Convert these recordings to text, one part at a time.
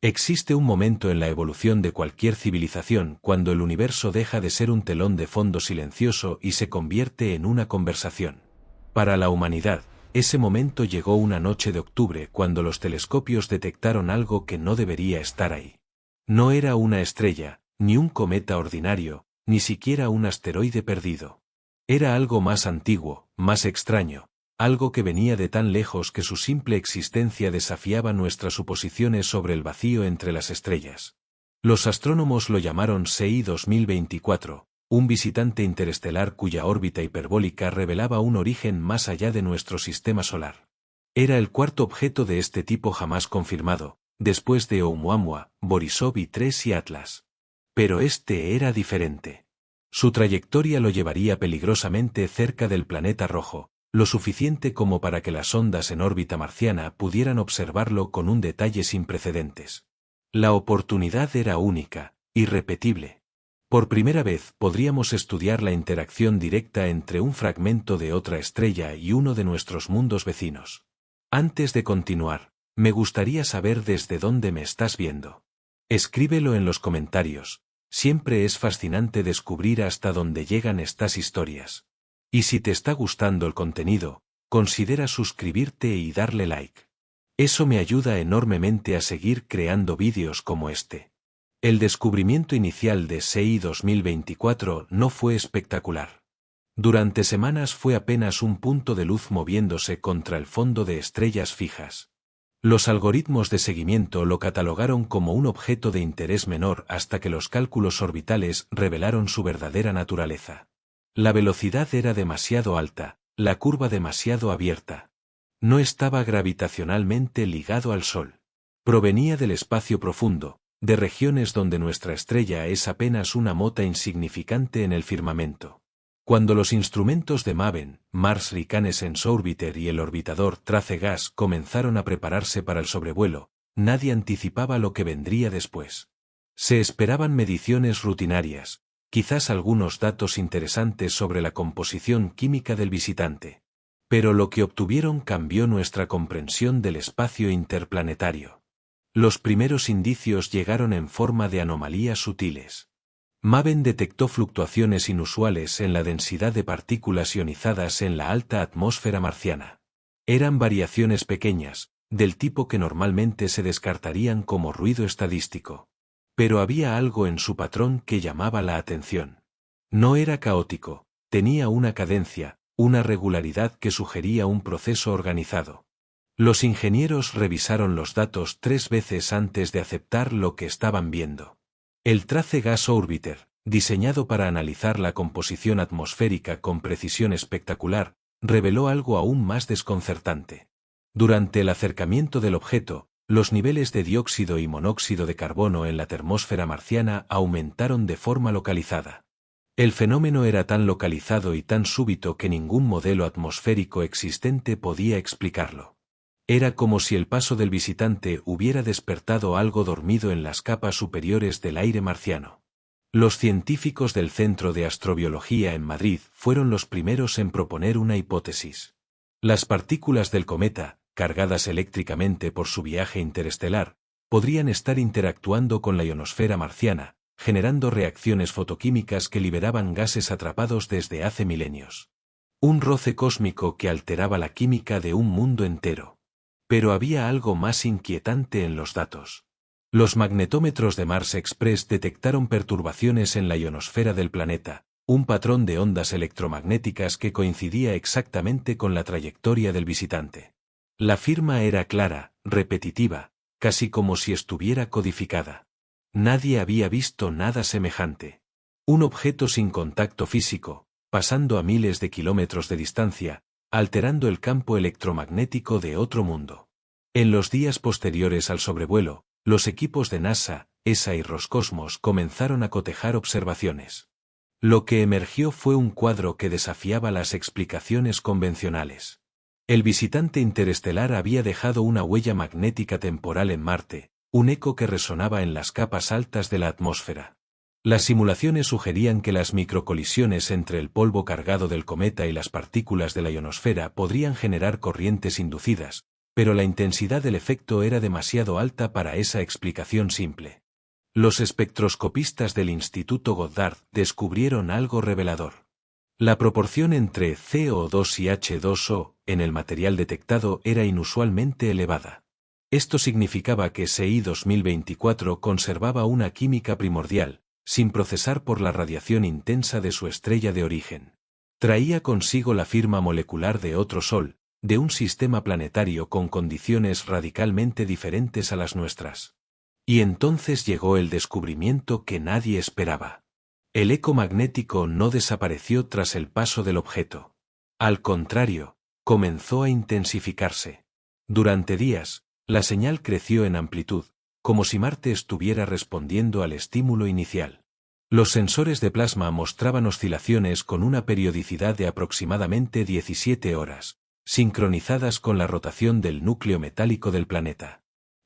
Existe un momento en la evolución de cualquier civilización cuando el universo deja de ser un telón de fondo silencioso y se convierte en una conversación. Para la humanidad, ese momento llegó una noche de octubre cuando los telescopios detectaron algo que no debería estar ahí. No era una estrella, ni un cometa ordinario, ni siquiera un asteroide perdido. Era algo más antiguo, más extraño, algo que venía de tan lejos que su simple existencia desafiaba nuestras suposiciones sobre el vacío entre las estrellas. Los astrónomos lo llamaron SEI 2024, un visitante interestelar cuya órbita hiperbólica revelaba un origen más allá de nuestro sistema solar. Era el cuarto objeto de este tipo jamás confirmado, después de Oumuamua, Borisov I-3 y Atlas. Pero este era diferente. Su trayectoria lo llevaría peligrosamente cerca del planeta rojo, lo suficiente como para que las ondas en órbita marciana pudieran observarlo con un detalle sin precedentes. La oportunidad era única, irrepetible. Por primera vez podríamos estudiar la interacción directa entre un fragmento de otra estrella y uno de nuestros mundos vecinos. Antes de continuar, me gustaría saber desde dónde me estás viendo. Escríbelo en los comentarios. Siempre es fascinante descubrir hasta dónde llegan estas historias. Y si te está gustando el contenido, considera suscribirte y darle like. Eso me ayuda enormemente a seguir creando vídeos como este. El descubrimiento inicial de SEI 2024 no fue espectacular. Durante semanas fue apenas un punto de luz moviéndose contra el fondo de estrellas fijas. Los algoritmos de seguimiento lo catalogaron como un objeto de interés menor hasta que los cálculos orbitales revelaron su verdadera naturaleza. La velocidad era demasiado alta, la curva demasiado abierta. No estaba gravitacionalmente ligado al Sol. Provenía del espacio profundo, de regiones donde nuestra estrella es apenas una mota insignificante en el firmamento. Cuando los instrumentos de MAVEN, Mars Reconnaissance Orbiter y el orbitador Trace-Gas comenzaron a prepararse para el sobrevuelo, nadie anticipaba lo que vendría después. Se esperaban mediciones rutinarias, quizás algunos datos interesantes sobre la composición química del visitante. Pero lo que obtuvieron cambió nuestra comprensión del espacio interplanetario. Los primeros indicios llegaron en forma de anomalías sutiles. MAVEN detectó fluctuaciones inusuales en la densidad de partículas ionizadas en la alta atmósfera marciana. Eran variaciones pequeñas, del tipo que normalmente se descartarían como ruido estadístico. Pero había algo en su patrón que llamaba la atención. No era caótico, tenía una cadencia, una regularidad que sugería un proceso organizado. Los ingenieros revisaron los datos 3 veces antes de aceptar lo que estaban viendo. El Trace-Gas Orbiter, diseñado para analizar la composición atmosférica con precisión espectacular, reveló algo aún más desconcertante. Durante el acercamiento del objeto, los niveles de dióxido y monóxido de carbono en la termósfera marciana aumentaron de forma localizada. El fenómeno era tan localizado y tan súbito que ningún modelo atmosférico existente podía explicarlo. Era como si el paso del visitante hubiera despertado algo dormido en las capas superiores del aire marciano. Los científicos del Centro de Astrobiología en Madrid fueron los primeros en proponer una hipótesis. Las partículas del cometa, cargadas eléctricamente por su viaje interestelar, podrían estar interactuando con la ionosfera marciana, generando reacciones fotoquímicas que liberaban gases atrapados desde hace milenios. Un roce cósmico que alteraba la química de un mundo entero. Pero había algo más inquietante en los datos. Los magnetómetros de Mars Express detectaron perturbaciones en la ionosfera del planeta, un patrón de ondas electromagnéticas que coincidía exactamente con la trayectoria del visitante. La firma era clara, repetitiva, casi como si estuviera codificada. Nadie había visto nada semejante. Un objeto sin contacto físico, pasando a miles de kilómetros de distancia, alterando el campo electromagnético de otro mundo. En los días posteriores al sobrevuelo, los equipos de NASA, ESA y Roscosmos comenzaron a cotejar observaciones. Lo que emergió fue un cuadro que desafiaba las explicaciones convencionales. El visitante interestelar había dejado una huella magnética temporal en Marte, un eco que resonaba en las capas altas de la atmósfera. Las simulaciones sugerían que las microcolisiones entre el polvo cargado del cometa y las partículas de la ionosfera podrían generar corrientes inducidas, pero la intensidad del efecto era demasiado alta para esa explicación simple. Los espectroscopistas del Instituto Goddard descubrieron algo revelador. La proporción entre CO2 y H2O en el material detectado era inusualmente elevada. Esto significaba que SI 2024 conservaba una química primordial, sin procesar por la radiación intensa de su estrella de origen. Traía consigo la firma molecular de otro Sol, de un sistema planetario con condiciones radicalmente diferentes a las nuestras. Y entonces llegó el descubrimiento que nadie esperaba. El eco magnético no desapareció tras el paso del objeto. Al contrario, comenzó a intensificarse. Durante días, la señal creció en amplitud, como si Marte estuviera respondiendo al estímulo inicial. Los sensores de plasma mostraban oscilaciones con una periodicidad de aproximadamente 17 horas, sincronizadas con la rotación del núcleo metálico del planeta.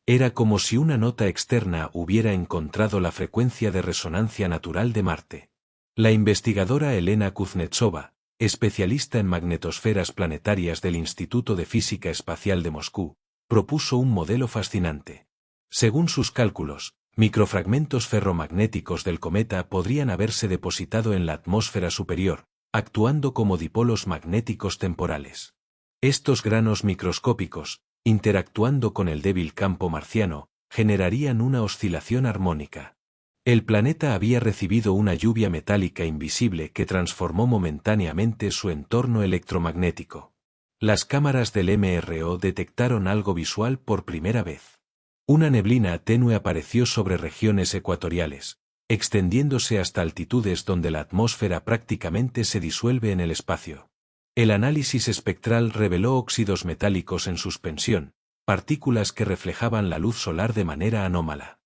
Era como si una nota externa hubiera encontrado la frecuencia de resonancia natural de Marte. La investigadora Elena Kuznetsova, especialista en magnetosferas planetarias del Instituto de Física Espacial de Moscú, propuso un modelo fascinante. Según sus cálculos, microfragmentos ferromagnéticos del cometa podrían haberse depositado en la atmósfera superior, actuando como dipolos magnéticos temporales. Estos granos microscópicos, interactuando con el débil campo marciano, generarían una oscilación armónica. El planeta había recibido una lluvia metálica invisible que transformó momentáneamente su entorno electromagnético. Las cámaras del MRO detectaron algo visual por primera vez. Una neblina tenue apareció sobre regiones ecuatoriales, extendiéndose hasta altitudes donde la atmósfera prácticamente se disuelve en el espacio. El análisis espectral reveló óxidos metálicos en suspensión, partículas que reflejaban la luz solar de manera anómala.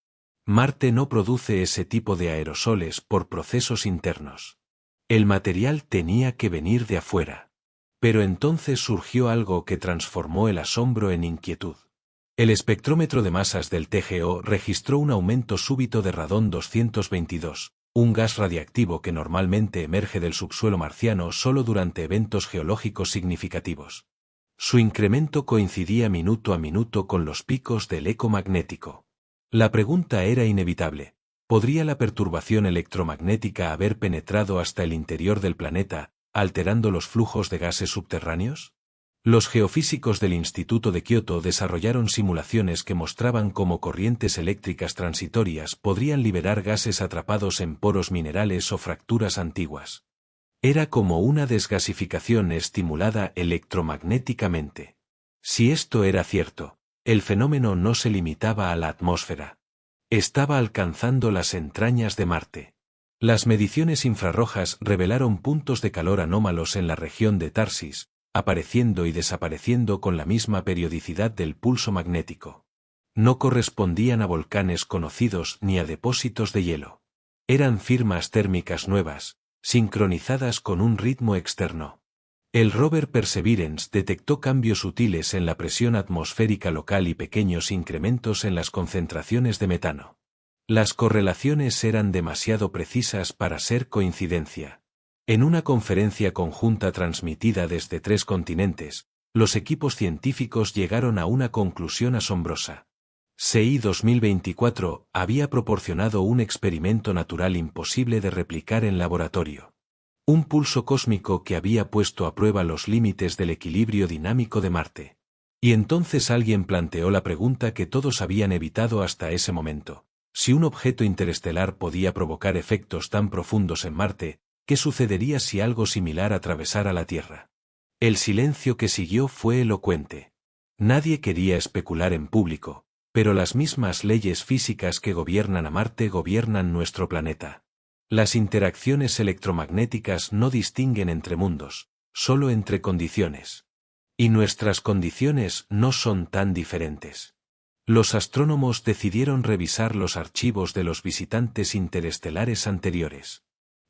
Marte no produce ese tipo de aerosoles por procesos internos. El material tenía que venir de afuera. Pero entonces surgió algo que transformó el asombro en inquietud. El espectrómetro de masas del TGO registró un aumento súbito de radón 222. Un gas radiactivo que normalmente emerge del subsuelo marciano solo durante eventos geológicos significativos. Su incremento coincidía minuto a minuto con los picos del eco magnético. La pregunta era inevitable: ¿podría la perturbación electromagnética haber penetrado hasta el interior del planeta, alterando los flujos de gases subterráneos? Los geofísicos del Instituto de Kioto desarrollaron simulaciones que mostraban cómo corrientes eléctricas transitorias podrían liberar gases atrapados en poros minerales o fracturas antiguas. Era como una desgasificación estimulada electromagnéticamente. Si esto era cierto, el fenómeno no se limitaba a la atmósfera. Estaba alcanzando las entrañas de Marte. Las mediciones infrarrojas revelaron puntos de calor anómalos en la región de Tarsis, apareciendo y desapareciendo con la misma periodicidad del pulso magnético. No correspondían a volcanes conocidos ni a depósitos de hielo. Eran firmas térmicas nuevas, sincronizadas con un ritmo externo. El rover Perseverance detectó cambios sutiles en la presión atmosférica local y pequeños incrementos en las concentraciones de metano. Las correlaciones eran demasiado precisas para ser coincidencia. En una conferencia conjunta transmitida desde 3 continentes, los equipos científicos llegaron a una conclusión asombrosa. SI 2024 había proporcionado un experimento natural imposible de replicar en laboratorio. Un pulso cósmico que había puesto a prueba los límites del equilibrio dinámico de Marte. Y entonces alguien planteó la pregunta que todos habían evitado hasta ese momento: si un objeto interestelar podía provocar efectos tan profundos en Marte, ¿qué sucedería si algo similar atravesara la Tierra? El silencio que siguió fue elocuente. Nadie quería especular en público, pero las mismas leyes físicas que gobiernan a Marte gobiernan nuestro planeta. Las interacciones electromagnéticas no distinguen entre mundos, solo entre condiciones. Y nuestras condiciones no son tan diferentes. Los astrónomos decidieron revisar los archivos de los visitantes interestelares anteriores.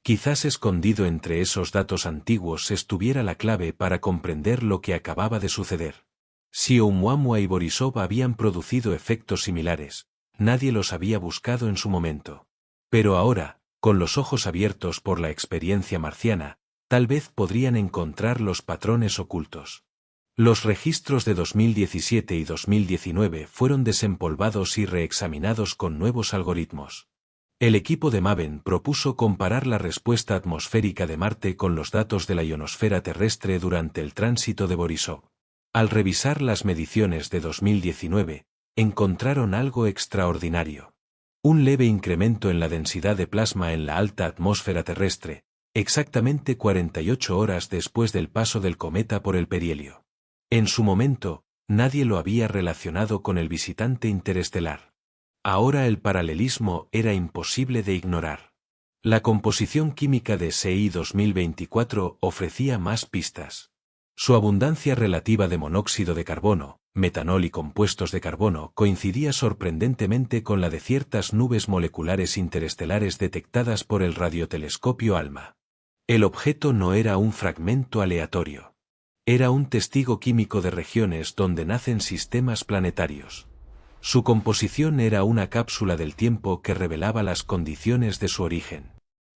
Quizás escondido entre esos datos antiguos estuviera la clave para comprender lo que acababa de suceder. Si Oumuamua y Borisov habían producido efectos similares, nadie los había buscado en su momento. Pero ahora, con los ojos abiertos por la experiencia marciana, tal vez podrían encontrar los patrones ocultos. Los registros de 2017 y 2019 fueron desempolvados y reexaminados con nuevos algoritmos. El equipo de Maven propuso comparar la respuesta atmosférica de Marte con los datos de la ionosfera terrestre durante el tránsito de Borisov. Al revisar las mediciones de 2019, encontraron algo extraordinario. Un leve incremento en la densidad de plasma en la alta atmósfera terrestre, exactamente 48 horas después del paso del cometa por el perihelio. En su momento, nadie lo había relacionado con el visitante interestelar. Ahora el paralelismo era imposible de ignorar. La composición química de SEI 2024 ofrecía más pistas. Su abundancia relativa de monóxido de carbono, metanol y compuestos de carbono coincidía sorprendentemente con la de ciertas nubes moleculares interestelares detectadas por el radiotelescopio ALMA. El objeto no era un fragmento aleatorio. Era un testigo químico de regiones donde nacen sistemas planetarios. Su composición era una cápsula del tiempo que revelaba las condiciones de su origen.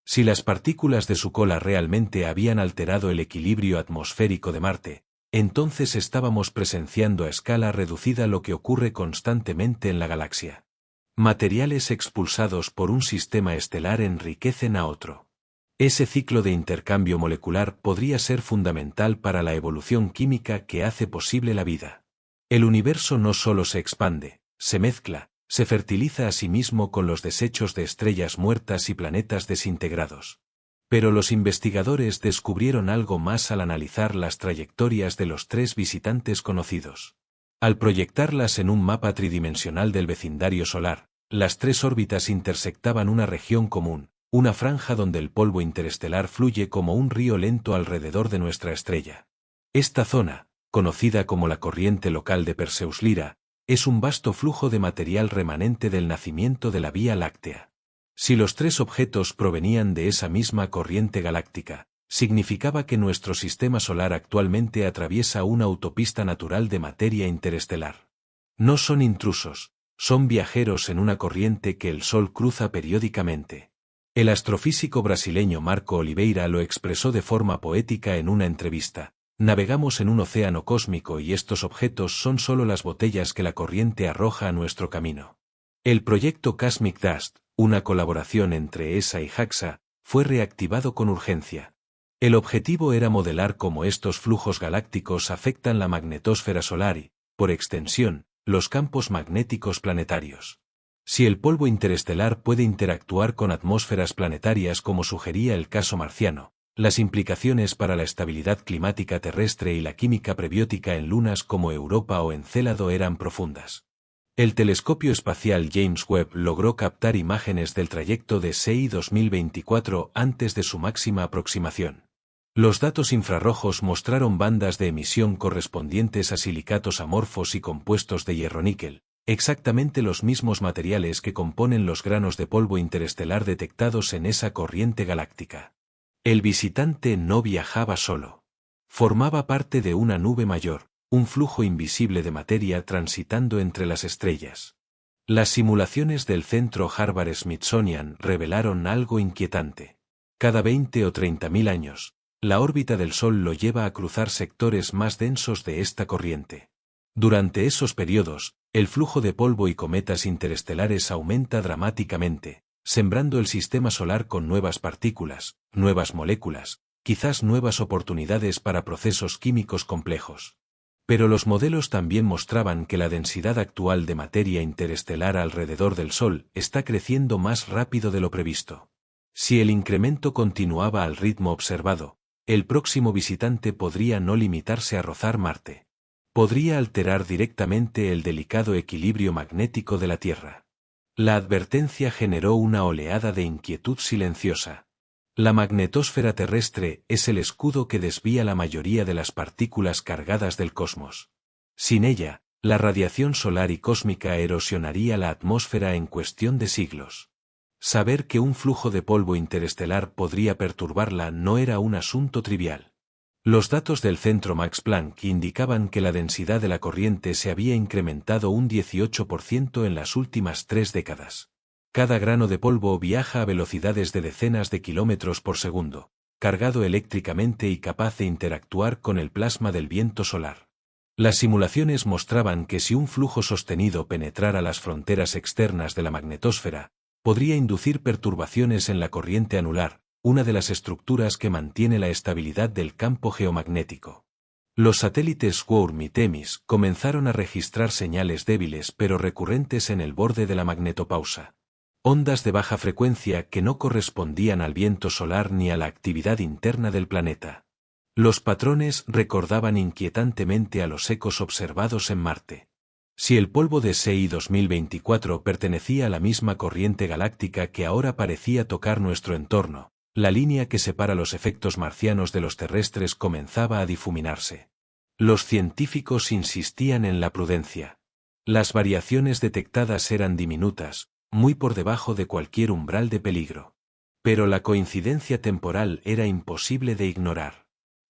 Si las partículas de su cola realmente habían alterado el equilibrio atmosférico de Marte, entonces estábamos presenciando a escala reducida lo que ocurre constantemente en la galaxia. Materiales expulsados por un sistema estelar enriquecen a otro. Ese ciclo de intercambio molecular podría ser fundamental para la evolución química que hace posible la vida. El universo no solo se expande, se mezcla, se fertiliza a sí mismo con los desechos de estrellas muertas y planetas desintegrados. Pero los investigadores descubrieron algo más al analizar las trayectorias de los 3 visitantes conocidos. Al proyectarlas en un mapa tridimensional del vecindario solar, las 3 órbitas intersectaban una región común, una franja donde el polvo interestelar fluye como un río lento alrededor de nuestra estrella. Esta zona, conocida como la corriente local de Perseus-Lyra, es un vasto flujo de material remanente del nacimiento de la Vía Láctea. Si los 3 objetos provenían de esa misma corriente galáctica, significaba que nuestro sistema solar actualmente atraviesa una autopista natural de materia interestelar. No son intrusos, son viajeros en una corriente que el Sol cruza periódicamente. El astrofísico brasileño Marco Oliveira lo expresó de forma poética en una entrevista. Navegamos en un océano cósmico y estos objetos son solo las botellas que la corriente arroja a nuestro camino. El proyecto Cosmic Dust, una colaboración entre ESA y JAXA, fue reactivado con urgencia. El objetivo era modelar cómo estos flujos galácticos afectan la magnetosfera solar y, por extensión, los campos magnéticos planetarios. Si el polvo interestelar puede interactuar con atmósferas planetarias como sugería el caso marciano, las implicaciones para la estabilidad climática terrestre y la química prebiótica en lunas como Europa o Encélado eran profundas. El telescopio espacial James Webb logró captar imágenes del trayecto de SEI 2024 antes de su máxima aproximación. Los datos infrarrojos mostraron bandas de emisión correspondientes a silicatos amorfos y compuestos de hierro-níquel, exactamente los mismos materiales que componen los granos de polvo interestelar detectados en esa corriente galáctica. El visitante no viajaba solo. Formaba parte de una nube mayor, un flujo invisible de materia transitando entre las estrellas. Las simulaciones del centro Harvard-Smithsonian revelaron algo inquietante. Cada 20 o 30.000 años, la órbita del Sol lo lleva a cruzar sectores más densos de esta corriente. Durante esos periodos, el flujo de polvo y cometas interestelares aumenta dramáticamente, sembrando el sistema solar con nuevas partículas, nuevas moléculas, quizás nuevas oportunidades para procesos químicos complejos. Pero los modelos también mostraban que la densidad actual de materia interestelar alrededor del Sol está creciendo más rápido de lo previsto. Si el incremento continuaba al ritmo observado, el próximo visitante podría no limitarse a rozar Marte. Podría alterar directamente el delicado equilibrio magnético de la Tierra. La advertencia generó una oleada de inquietud silenciosa. La magnetosfera terrestre es el escudo que desvía la mayoría de las partículas cargadas del cosmos. Sin ella, la radiación solar y cósmica erosionaría la atmósfera en cuestión de siglos. Saber que un flujo de polvo interestelar podría perturbarla no era un asunto trivial. Los datos del centro Max Planck indicaban que la densidad de la corriente se había incrementado un 18% en las últimas 3 décadas. Cada grano de polvo viaja a velocidades de decenas de kilómetros por segundo, cargado eléctricamente y capaz de interactuar con el plasma del viento solar. Las simulaciones mostraban que si un flujo sostenido penetrara las fronteras externas de la magnetosfera, podría inducir perturbaciones en la corriente anular, una de las estructuras que mantiene la estabilidad del campo geomagnético. Los satélites Swarm y Themis comenzaron a registrar señales débiles pero recurrentes en el borde de la magnetopausa. Ondas de baja frecuencia que no correspondían al viento solar ni a la actividad interna del planeta. Los patrones recordaban inquietantemente a los ecos observados en Marte. Si el polvo de SEI 2024 pertenecía a la misma corriente galáctica que ahora parecía tocar nuestro entorno, la línea que separa los efectos marcianos de los terrestres comenzaba a difuminarse. Los científicos insistían en la prudencia. Las variaciones detectadas eran diminutas, muy por debajo de cualquier umbral de peligro. Pero la coincidencia temporal era imposible de ignorar.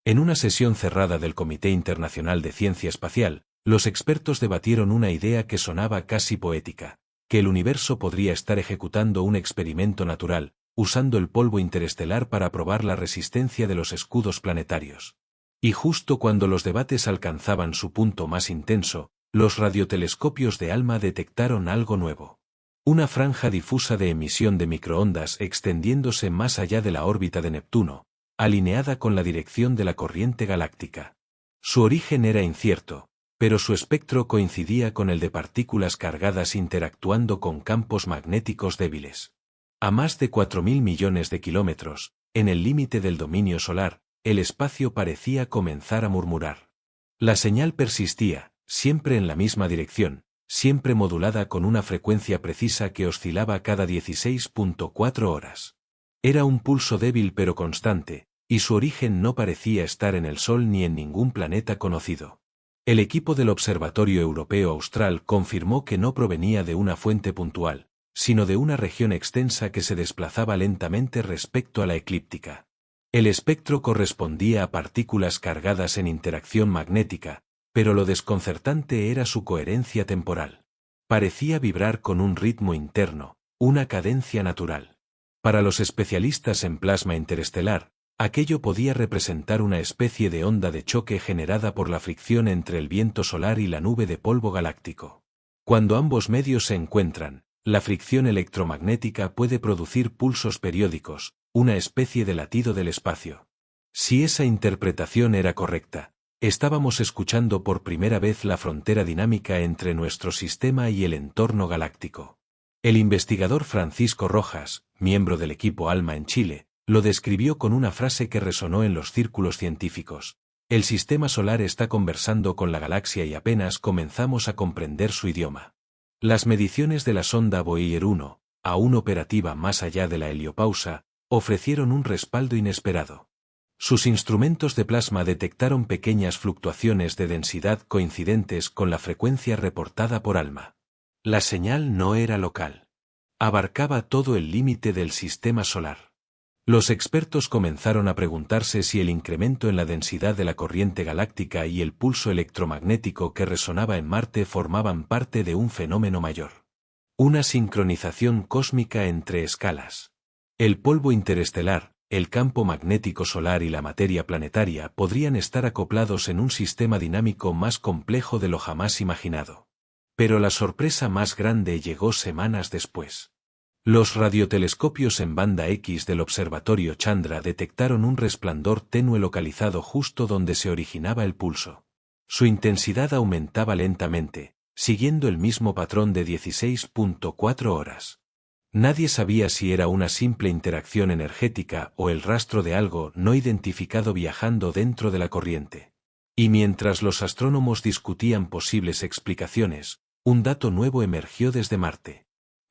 En una sesión cerrada del Comité Internacional de Ciencia Espacial, los expertos debatieron una idea que sonaba casi poética, que el universo podría estar ejecutando un experimento natural, usando el polvo interestelar para probar la resistencia de los escudos planetarios. Y justo cuando los debates alcanzaban su punto más intenso, los radiotelescopios de ALMA detectaron algo nuevo. Una franja difusa de emisión de microondas extendiéndose más allá de la órbita de Neptuno, alineada con la dirección de la corriente galáctica. Su origen era incierto, pero su espectro coincidía con el de partículas cargadas interactuando con campos magnéticos débiles. A más de 4.000 millones de kilómetros, en el límite del dominio solar, el espacio parecía comenzar a murmurar. La señal persistía, siempre en la misma dirección, siempre modulada con una frecuencia precisa que oscilaba cada 16.4 horas. Era un pulso débil pero constante, y su origen no parecía estar en el Sol ni en ningún planeta conocido. El equipo del Observatorio Europeo Austral confirmó que no provenía de una fuente puntual, sino de una región extensa que se desplazaba lentamente respecto a la eclíptica. El espectro correspondía a partículas cargadas en interacción magnética, pero lo desconcertante era su coherencia temporal. Parecía vibrar con un ritmo interno, una cadencia natural. Para los especialistas en plasma interestelar, aquello podía representar una especie de onda de choque generada por la fricción entre el viento solar y la nube de polvo galáctico. Cuando ambos medios se encuentran, la fricción electromagnética puede producir pulsos periódicos, una especie de latido del espacio. Si esa interpretación era correcta, estábamos escuchando por primera vez la frontera dinámica entre nuestro sistema y el entorno galáctico. El investigador Francisco Rojas, miembro del equipo ALMA en Chile, lo describió con una frase que resonó en los círculos científicos. El sistema solar está conversando con la galaxia y apenas comenzamos a comprender su idioma. Las mediciones de la sonda Voyager 1, aún operativa más allá de la heliopausa, ofrecieron un respaldo inesperado. Sus instrumentos de plasma detectaron pequeñas fluctuaciones de densidad coincidentes con la frecuencia reportada por ALMA. La señal no era local. Abarcaba todo el límite del sistema solar. Los expertos comenzaron a preguntarse si el incremento en la densidad de la corriente galáctica y el pulso electromagnético que resonaba en Marte formaban parte de un fenómeno mayor. Una sincronización cósmica entre escalas. El polvo interestelar, el campo magnético solar y la materia planetaria podrían estar acoplados en un sistema dinámico más complejo de lo jamás imaginado. Pero la sorpresa más grande llegó semanas después. Los radiotelescopios en banda X del Observatorio Chandra detectaron un resplandor tenue localizado justo donde se originaba el pulso. Su intensidad aumentaba lentamente, siguiendo el mismo patrón de 16.4 horas. Nadie sabía si era una simple interacción energética o el rastro de algo no identificado viajando dentro de la corriente. Y mientras los astrónomos discutían posibles explicaciones, un dato nuevo emergió desde Marte.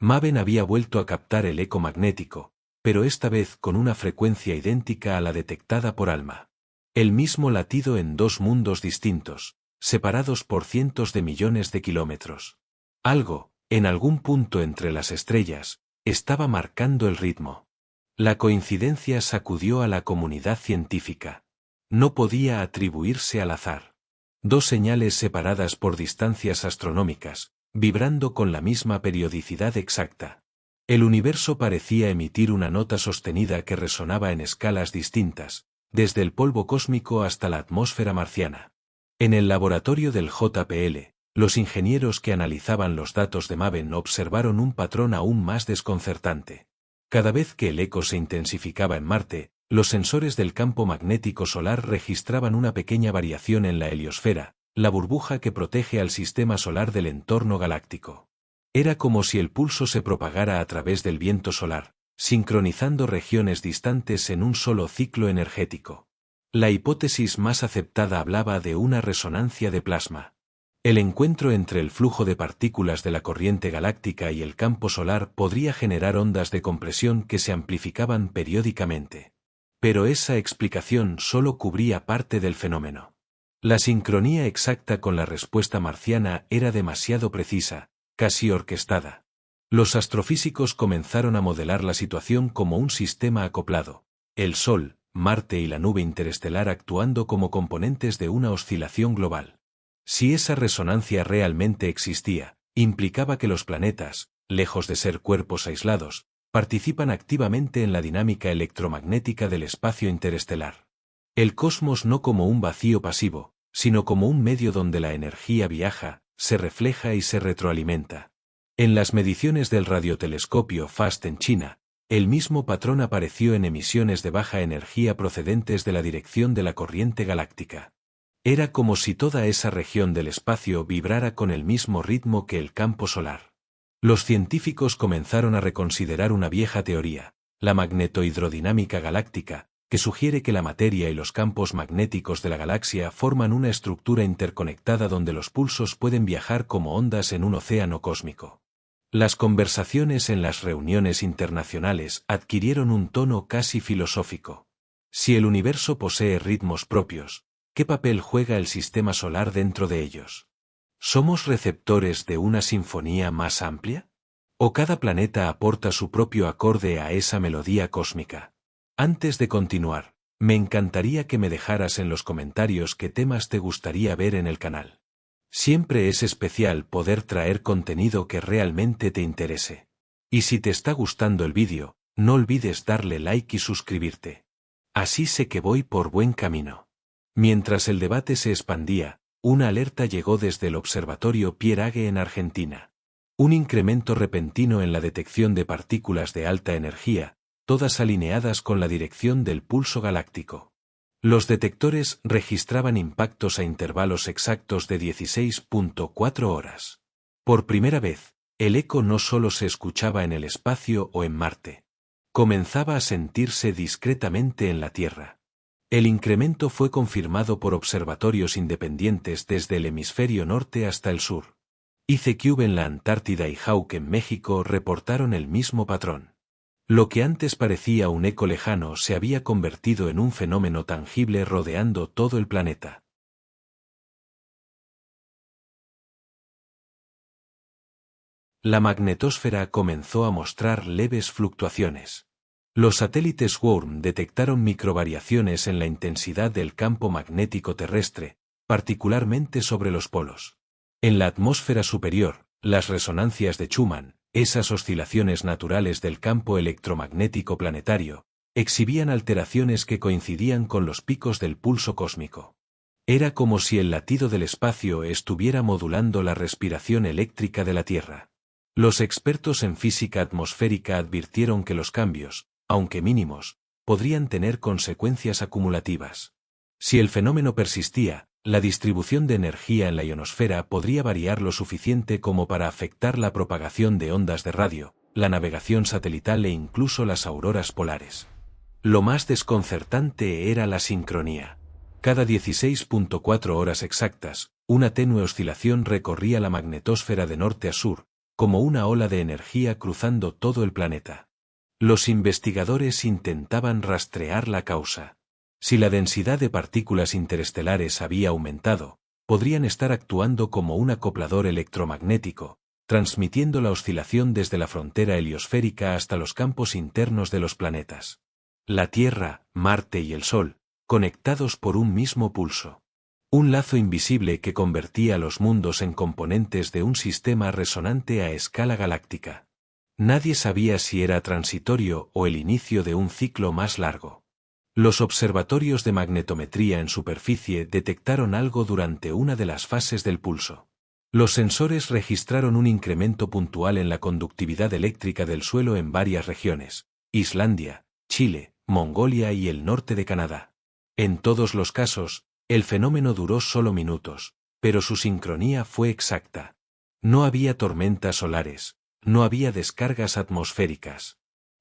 MAVEN había vuelto a captar el eco magnético, pero esta vez con una frecuencia idéntica a la detectada por ALMA. El mismo latido en dos mundos distintos, separados por cientos de millones de kilómetros. Algo, en algún punto entre las estrellas, estaba marcando el ritmo. La coincidencia sacudió a la comunidad científica. No podía atribuirse al azar. Dos señales separadas por distancias astronómicas, vibrando con la misma periodicidad exacta. El universo parecía emitir una nota sostenida que resonaba en escalas distintas, desde el polvo cósmico hasta la atmósfera marciana. En el laboratorio del JPL, los ingenieros que analizaban los datos de MAVEN observaron un patrón aún más desconcertante. Cada vez que el eco se intensificaba en Marte, los sensores del campo magnético solar registraban una pequeña variación en la heliosfera, la burbuja que protege al sistema solar del entorno galáctico. Era como si el pulso se propagara a través del viento solar, sincronizando regiones distantes en un solo ciclo energético. La hipótesis más aceptada hablaba de una resonancia de plasma. El encuentro entre el flujo de partículas de la corriente galáctica y el campo solar podría generar ondas de compresión que se amplificaban periódicamente. Pero esa explicación solo cubría parte del fenómeno. La sincronía exacta con la respuesta marciana era demasiado precisa, casi orquestada. Los astrofísicos comenzaron a modelar la situación como un sistema acoplado: el Sol, Marte y la nube interestelar actuando como componentes de una oscilación global. Si esa resonancia realmente existía, implicaba que los planetas, lejos de ser cuerpos aislados, participan activamente en la dinámica electromagnética del espacio interestelar. El cosmos no como un vacío pasivo, sino como un medio donde la energía viaja, se refleja y se retroalimenta. En las mediciones del radiotelescopio FAST en China, el mismo patrón apareció en emisiones de baja energía procedentes de la dirección de la corriente galáctica. Era como si toda esa región del espacio vibrara con el mismo ritmo que el campo solar. Los científicos comenzaron a reconsiderar una vieja teoría, la magnetohidrodinámica galáctica, que sugiere que la materia y los campos magnéticos de la galaxia forman una estructura interconectada donde los pulsos pueden viajar como ondas en un océano cósmico. Las conversaciones en las reuniones internacionales adquirieron un tono casi filosófico. Si el universo posee ritmos propios, ¿qué papel juega el sistema solar dentro de ellos? ¿Somos receptores de una sinfonía más amplia? ¿O cada planeta aporta su propio acorde a esa melodía cósmica? Antes de continuar, me encantaría que me dejaras en los comentarios qué temas te gustaría ver en el canal. Siempre es especial poder traer contenido que realmente te interese. Y si te está gustando el vídeo, no olvides darle like y suscribirte. Así sé que voy por buen camino. Mientras el debate se expandía, una alerta llegó desde el Observatorio Pierre Agee en Argentina. Un incremento repentino en la detección de partículas de alta energía, todas alineadas con la dirección del pulso galáctico. Los detectores registraban impactos a intervalos exactos de 16.4 horas. Por primera vez, el eco no solo se escuchaba en el espacio o en Marte. Comenzaba a sentirse discretamente en la Tierra. El incremento fue confirmado por observatorios independientes desde el hemisferio norte hasta el sur. IceCube en la Antártida y HAWC en México reportaron el mismo patrón. Lo que antes parecía un eco lejano se había convertido en un fenómeno tangible rodeando todo el planeta. La magnetosfera comenzó a mostrar leves fluctuaciones. Los satélites WORM detectaron microvariaciones en la intensidad del campo magnético terrestre, particularmente sobre los polos. En la atmósfera superior, las resonancias de Schumann, esas oscilaciones naturales del campo electromagnético planetario, exhibían alteraciones que coincidían con los picos del pulso cósmico. Era como si el latido del espacio estuviera modulando la respiración eléctrica de la Tierra. Los expertos en física atmosférica advirtieron que los cambios, aunque mínimos, podrían tener consecuencias acumulativas. Si el fenómeno persistía, la distribución de energía en la ionosfera podría variar lo suficiente como para afectar la propagación de ondas de radio, la navegación satelital e incluso las auroras polares. Lo más desconcertante era la sincronía. Cada 16.4 horas exactas, una tenue oscilación recorría la magnetosfera de norte a sur, como una ola de energía cruzando todo el planeta. Los investigadores intentaban rastrear la causa. Si la densidad de partículas interestelares había aumentado, podrían estar actuando como un acoplador electromagnético, transmitiendo la oscilación desde la frontera heliosférica hasta los campos internos de los planetas. La Tierra, Marte y el Sol, conectados por un mismo pulso. Un lazo invisible que convertía a los mundos en componentes de un sistema resonante a escala galáctica. Nadie sabía si era transitorio o el inicio de un ciclo más largo. Los observatorios de magnetometría en superficie detectaron algo durante una de las fases del pulso. Los sensores registraron un incremento puntual en la conductividad eléctrica del suelo en varias regiones: Islandia, Chile, Mongolia y el norte de Canadá. En todos los casos, el fenómeno duró solo minutos, pero su sincronía fue exacta. No había tormentas solares, no había descargas atmosféricas.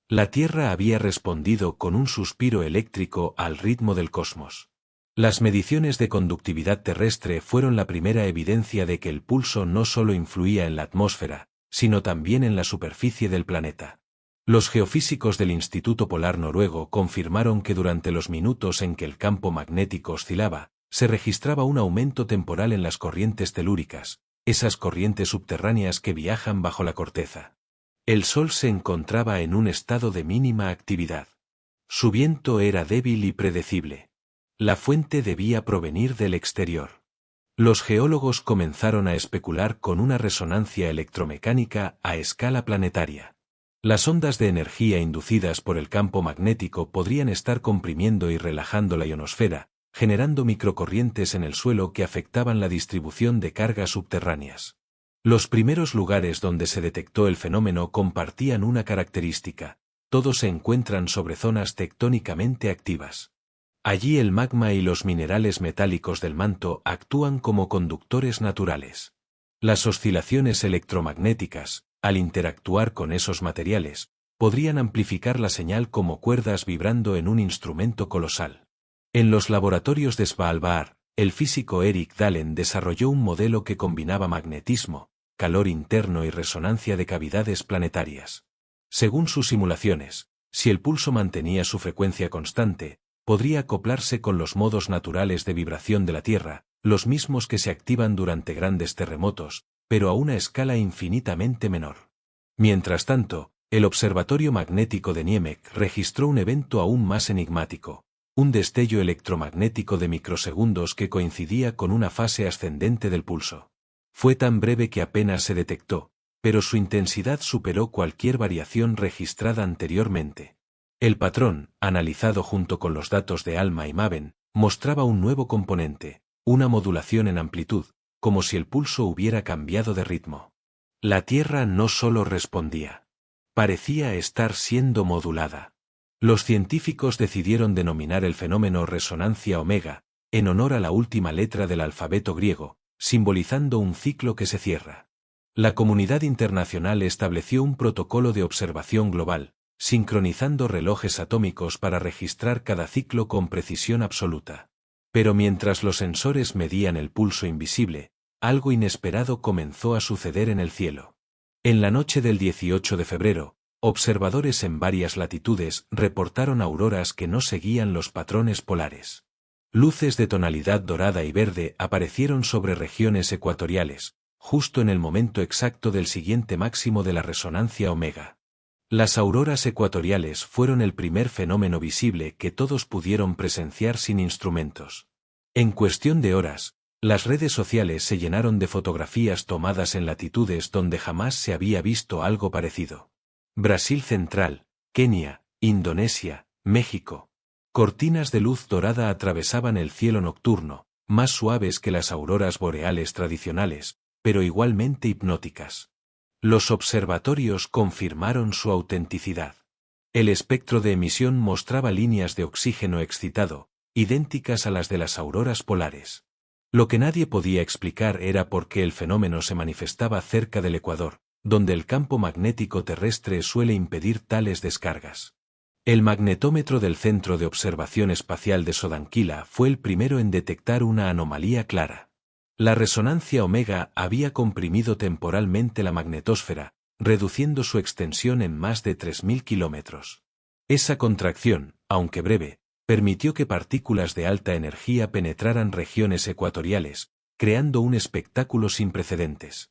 La Tierra había respondido con un suspiro eléctrico al ritmo del cosmos. Las mediciones de conductividad terrestre fueron la primera evidencia de que el pulso no solo influía en la atmósfera, sino también en la superficie del planeta. Los geofísicos del Instituto Polar Noruego confirmaron que durante los minutos en que el campo magnético oscilaba, se registraba un aumento temporal en las corrientes telúricas, esas corrientes subterráneas que viajan bajo la corteza. El Sol se encontraba en un estado de mínima actividad. Su viento era débil y predecible. La fuente debía provenir del exterior. Los geólogos comenzaron a especular con una resonancia electromecánica a escala planetaria. Las ondas de energía inducidas por el campo magnético podrían estar comprimiendo y relajando la ionosfera, generando microcorrientes en el suelo que afectaban la distribución de cargas subterráneas. Los primeros lugares donde se detectó el fenómeno compartían una característica: todos se encuentran sobre zonas tectónicamente activas. Allí el magma y los minerales metálicos del manto actúan como conductores naturales. Las oscilaciones electromagnéticas, al interactuar con esos materiales, podrían amplificar la señal como cuerdas vibrando en un instrumento colosal. En los laboratorios de Svalbard, el físico Erik Dahlen desarrolló un modelo que combinaba magnetismo, calor interno y resonancia de cavidades planetarias. Según sus simulaciones, si el pulso mantenía su frecuencia constante, podría acoplarse con los modos naturales de vibración de la Tierra, los mismos que se activan durante grandes terremotos, pero a una escala infinitamente menor. Mientras tanto, el Observatorio Magnético de Niemek registró un evento aún más enigmático: un destello electromagnético de microsegundos que coincidía con una fase ascendente del pulso. Fue tan breve que apenas se detectó, pero su intensidad superó cualquier variación registrada anteriormente. El patrón, analizado junto con los datos de ALMA y MAVEN, mostraba un nuevo componente, una modulación en amplitud, como si el pulso hubiera cambiado de ritmo. La Tierra no solo respondía, parecía estar siendo modulada. Los científicos decidieron denominar el fenómeno resonancia omega, en honor a la última letra del alfabeto griego, simbolizando un ciclo que se cierra. La comunidad internacional estableció un protocolo de observación global, sincronizando relojes atómicos para registrar cada ciclo con precisión absoluta. Pero mientras los sensores medían el pulso invisible, algo inesperado comenzó a suceder en el cielo. En la noche del 18 de febrero, observadores en varias latitudes reportaron auroras que no seguían los patrones polares. Luces de tonalidad dorada y verde aparecieron sobre regiones ecuatoriales, justo en el momento exacto del siguiente máximo de la resonancia omega. Las auroras ecuatoriales fueron el primer fenómeno visible que todos pudieron presenciar sin instrumentos. En cuestión de horas, las redes sociales se llenaron de fotografías tomadas en latitudes donde jamás se había visto algo parecido. Brasil Central, Kenia, Indonesia, México. Cortinas de luz dorada atravesaban el cielo nocturno, más suaves que las auroras boreales tradicionales, pero igualmente hipnóticas. Los observatorios confirmaron su autenticidad. El espectro de emisión mostraba líneas de oxígeno excitado, idénticas a las de las auroras polares. Lo que nadie podía explicar era por qué el fenómeno se manifestaba cerca del ecuador, donde el campo magnético terrestre suele impedir tales descargas. El magnetómetro del Centro de Observación Espacial de Sodankila fue el primero en detectar una anomalía clara. La resonancia omega había comprimido temporalmente la magnetosfera, reduciendo su extensión en más de 3.000 kilómetros. Esa contracción, aunque breve, permitió que partículas de alta energía penetraran regiones ecuatoriales, creando un espectáculo sin precedentes.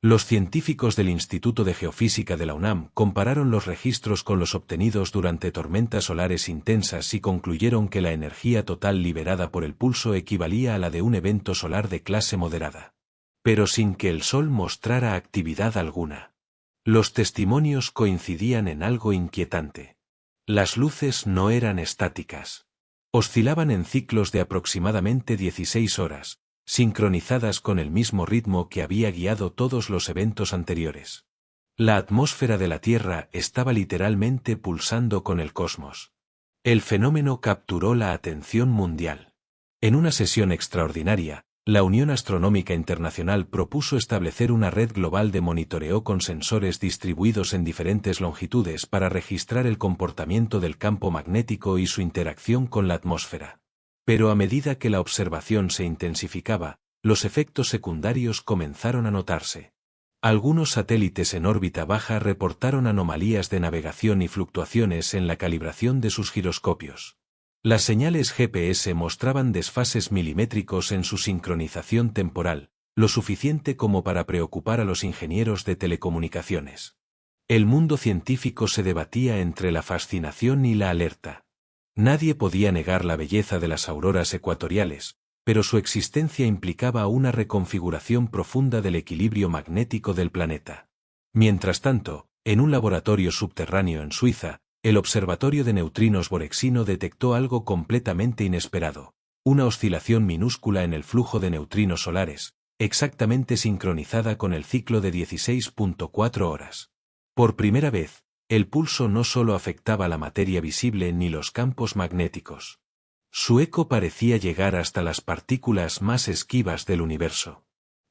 Los científicos del Instituto de Geofísica de la UNAM compararon los registros con los obtenidos durante tormentas solares intensas y concluyeron que la energía total liberada por el pulso equivalía a la de un evento solar de clase moderada. Pero sin que el Sol mostrara actividad alguna. Los testimonios coincidían en algo inquietante. Las luces no eran estáticas. Oscilaban en ciclos de aproximadamente 16 horas, sincronizadas con el mismo ritmo que había guiado todos los eventos anteriores. La atmósfera de la Tierra estaba literalmente pulsando con el cosmos. El fenómeno capturó la atención mundial. En una sesión extraordinaria, la Unión Astronómica Internacional propuso establecer una red global de monitoreo con sensores distribuidos en diferentes longitudes para registrar el comportamiento del campo magnético y su interacción con la atmósfera. Pero a medida que la observación se intensificaba, los efectos secundarios comenzaron a notarse. Algunos satélites en órbita baja reportaron anomalías de navegación y fluctuaciones en la calibración de sus giroscopios. Las señales GPS mostraban desfases milimétricos en su sincronización temporal, lo suficiente como para preocupar a los ingenieros de telecomunicaciones. El mundo científico se debatía entre la fascinación y la alerta. Nadie podía negar la belleza de las auroras ecuatoriales, pero su existencia implicaba una reconfiguración profunda del equilibrio magnético del planeta. Mientras tanto, en un laboratorio subterráneo en Suiza, el Observatorio de Neutrinos Borexino detectó algo completamente inesperado, una oscilación minúscula en el flujo de neutrinos solares, exactamente sincronizada con el ciclo de 16.4 horas. Por primera vez, el pulso no solo afectaba la materia visible ni los campos magnéticos. Su eco parecía llegar hasta las partículas más esquivas del universo.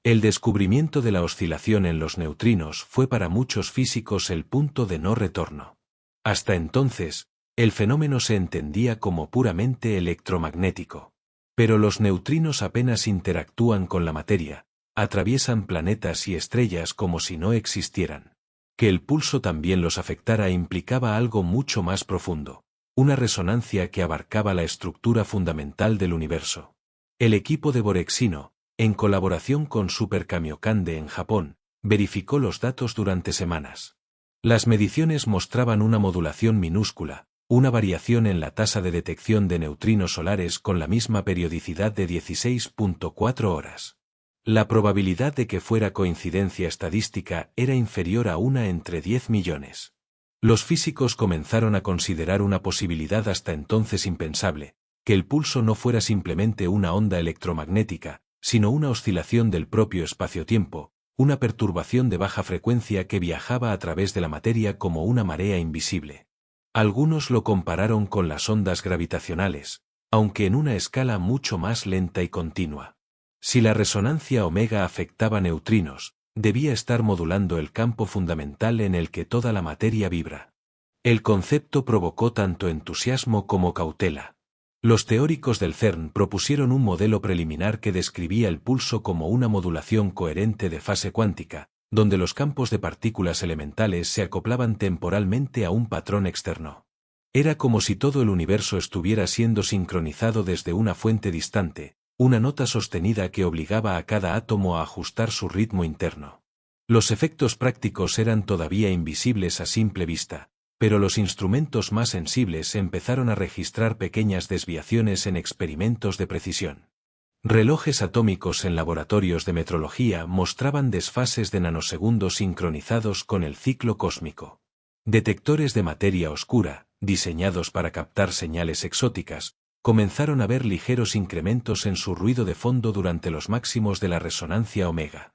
El descubrimiento de la oscilación en los neutrinos fue para muchos físicos el punto de no retorno. Hasta entonces, el fenómeno se entendía como puramente electromagnético. Pero los neutrinos apenas interactúan con la materia, atraviesan planetas y estrellas como si no existieran. Que el pulso también los afectara implicaba algo mucho más profundo, una resonancia que abarcaba la estructura fundamental del universo. El equipo de Borexino, en colaboración con Super Kamiokande en Japón, verificó los datos durante semanas. Las mediciones mostraban una modulación minúscula, una variación en la tasa de detección de neutrinos solares con la misma periodicidad de 16.4 horas. La probabilidad de que fuera coincidencia estadística era inferior a 1 entre 10 millones. Los físicos comenzaron a considerar una posibilidad hasta entonces impensable, que el pulso no fuera simplemente una onda electromagnética, sino una oscilación del propio espacio-tiempo, una perturbación de baja frecuencia que viajaba a través de la materia como una marea invisible. Algunos lo compararon con las ondas gravitacionales, aunque en una escala mucho más lenta y continua. Si la resonancia omega afectaba neutrinos, debía estar modulando el campo fundamental en el que toda la materia vibra. El concepto provocó tanto entusiasmo como cautela. Los teóricos del CERN propusieron un modelo preliminar que describía el pulso como una modulación coherente de fase cuántica, donde los campos de partículas elementales se acoplaban temporalmente a un patrón externo. Era como si todo el universo estuviera siendo sincronizado desde una fuente distante, una nota sostenida que obligaba a cada átomo a ajustar su ritmo interno. Los efectos prácticos eran todavía invisibles a simple vista, pero los instrumentos más sensibles empezaron a registrar pequeñas desviaciones en experimentos de precisión. Relojes atómicos en laboratorios de metrología mostraban desfases de nanosegundos sincronizados con el ciclo cósmico. Detectores de materia oscura, diseñados para captar señales exóticas, comenzaron a ver ligeros incrementos en su ruido de fondo durante los máximos de la resonancia omega.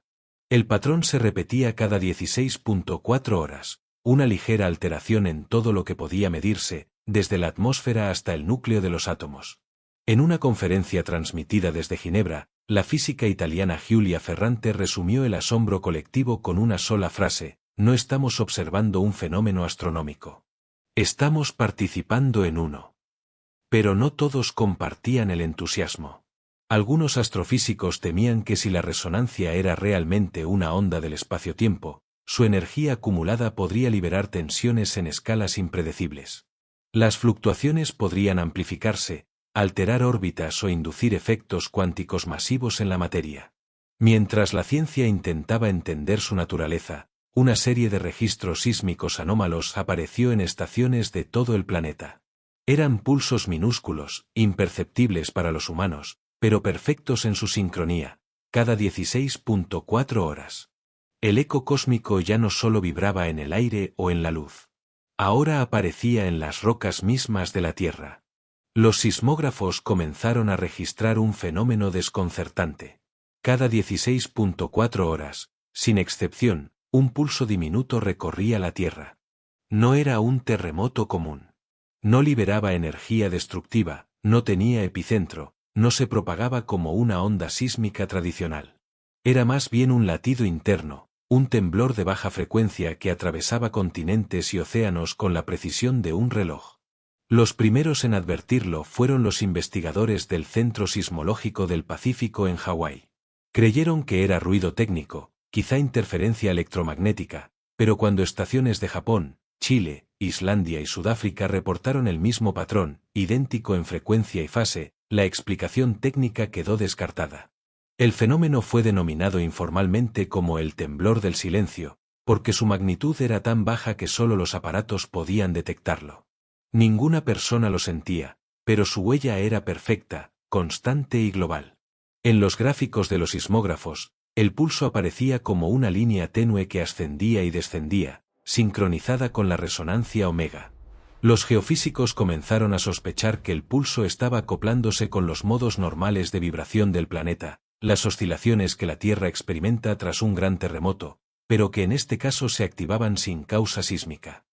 El patrón se repetía cada 16.4 horas. Una ligera alteración en todo lo que podía medirse, desde la atmósfera hasta el núcleo de los átomos. En una conferencia transmitida desde Ginebra, la física italiana Giulia Ferrante resumió el asombro colectivo con una sola frase: no estamos observando un fenómeno astronómico. Estamos participando en uno. Pero no todos compartían el entusiasmo. Algunos astrofísicos temían que si la resonancia era realmente una onda del espacio-tiempo, su energía acumulada podría liberar tensiones en escalas impredecibles. Las fluctuaciones podrían amplificarse, alterar órbitas o inducir efectos cuánticos masivos en la materia. Mientras la ciencia intentaba entender su naturaleza, una serie de registros sísmicos anómalos apareció en estaciones de todo el planeta. Eran pulsos minúsculos, imperceptibles para los humanos, pero perfectos en su sincronía, cada 16.4 horas. El eco cósmico ya no solo vibraba en el aire o en la luz. Ahora aparecía en las rocas mismas de la Tierra. Los sismógrafos comenzaron a registrar un fenómeno desconcertante. Cada 16.4 horas, sin excepción, un pulso diminuto recorría la Tierra. No era un terremoto común. No liberaba energía destructiva, no tenía epicentro, no se propagaba como una onda sísmica tradicional. Era más bien un latido interno, un temblor de baja frecuencia que atravesaba continentes y océanos con la precisión de un reloj. Los primeros en advertirlo fueron los investigadores del Centro Sismológico del Pacífico en Hawái. Creyeron que era ruido técnico, quizá interferencia electromagnética, pero cuando estaciones de Japón, Chile, Islandia y Sudáfrica reportaron el mismo patrón, idéntico en frecuencia y fase, la explicación técnica quedó descartada. El fenómeno fue denominado informalmente como el temblor del silencio, porque su magnitud era tan baja que solo los aparatos podían detectarlo. Ninguna persona lo sentía, pero su huella era perfecta, constante y global. En los gráficos de los sismógrafos, el pulso aparecía como una línea tenue que ascendía y descendía, sincronizada con la resonancia omega. Los geofísicos comenzaron a sospechar que el pulso estaba acoplándose con los modos normales de vibración del planeta, las oscilaciones que la Tierra experimenta tras un gran terremoto, pero que en este caso se activaban sin causa sísmica.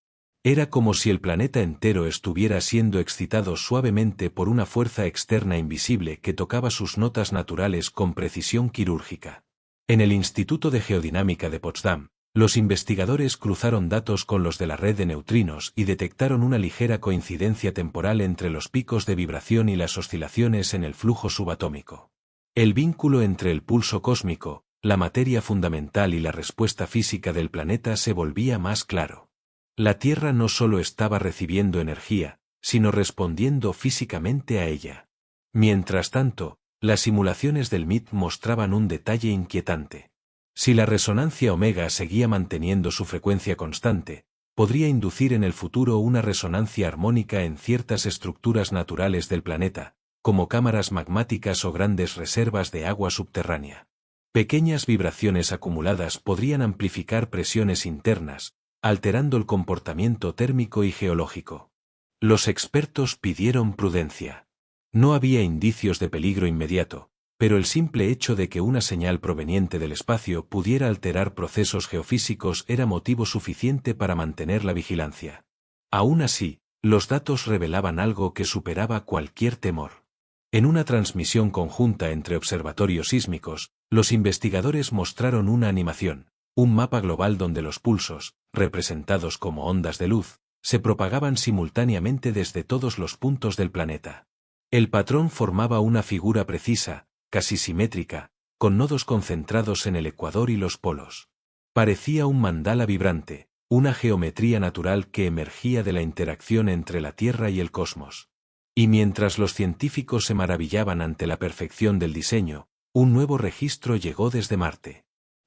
Era como si el planeta entero estuviera siendo excitado suavemente por una fuerza externa invisible que tocaba sus notas naturales con precisión quirúrgica. En el Instituto de Geodinámica de Potsdam, los investigadores cruzaron datos con los de la red de neutrinos y detectaron una ligera coincidencia temporal entre los picos de vibración y las oscilaciones en el flujo subatómico. El vínculo entre el pulso cósmico, la materia fundamental y la respuesta física del planeta se volvía más claro. La Tierra no solo estaba recibiendo energía, sino respondiendo físicamente a ella. Mientras tanto, las simulaciones del MIT mostraban un detalle inquietante. Si la resonancia omega seguía manteniendo su frecuencia constante, podría inducir en el futuro una resonancia armónica en ciertas estructuras naturales del planeta, como cámaras magmáticas o grandes reservas de agua subterránea. Pequeñas vibraciones acumuladas podrían amplificar presiones internas, alterando el comportamiento térmico y geológico. Los expertos pidieron prudencia. No había indicios de peligro inmediato, pero el simple hecho de que una señal proveniente del espacio pudiera alterar procesos geofísicos era motivo suficiente para mantener la vigilancia. Aún así, los datos revelaban algo que superaba cualquier temor. En una transmisión conjunta entre observatorios sísmicos, los investigadores mostraron una animación, un mapa global donde los pulsos, representados como ondas de luz, se propagaban simultáneamente desde todos los puntos del planeta. El patrón formaba una figura precisa, casi simétrica, con nodos concentrados en el ecuador y los polos. Parecía un mandala vibrante, una geometría natural que emergía de la interacción entre la Tierra y el cosmos. Y mientras los científicos se maravillaban ante la perfección del diseño, un nuevo registro llegó desde Marte.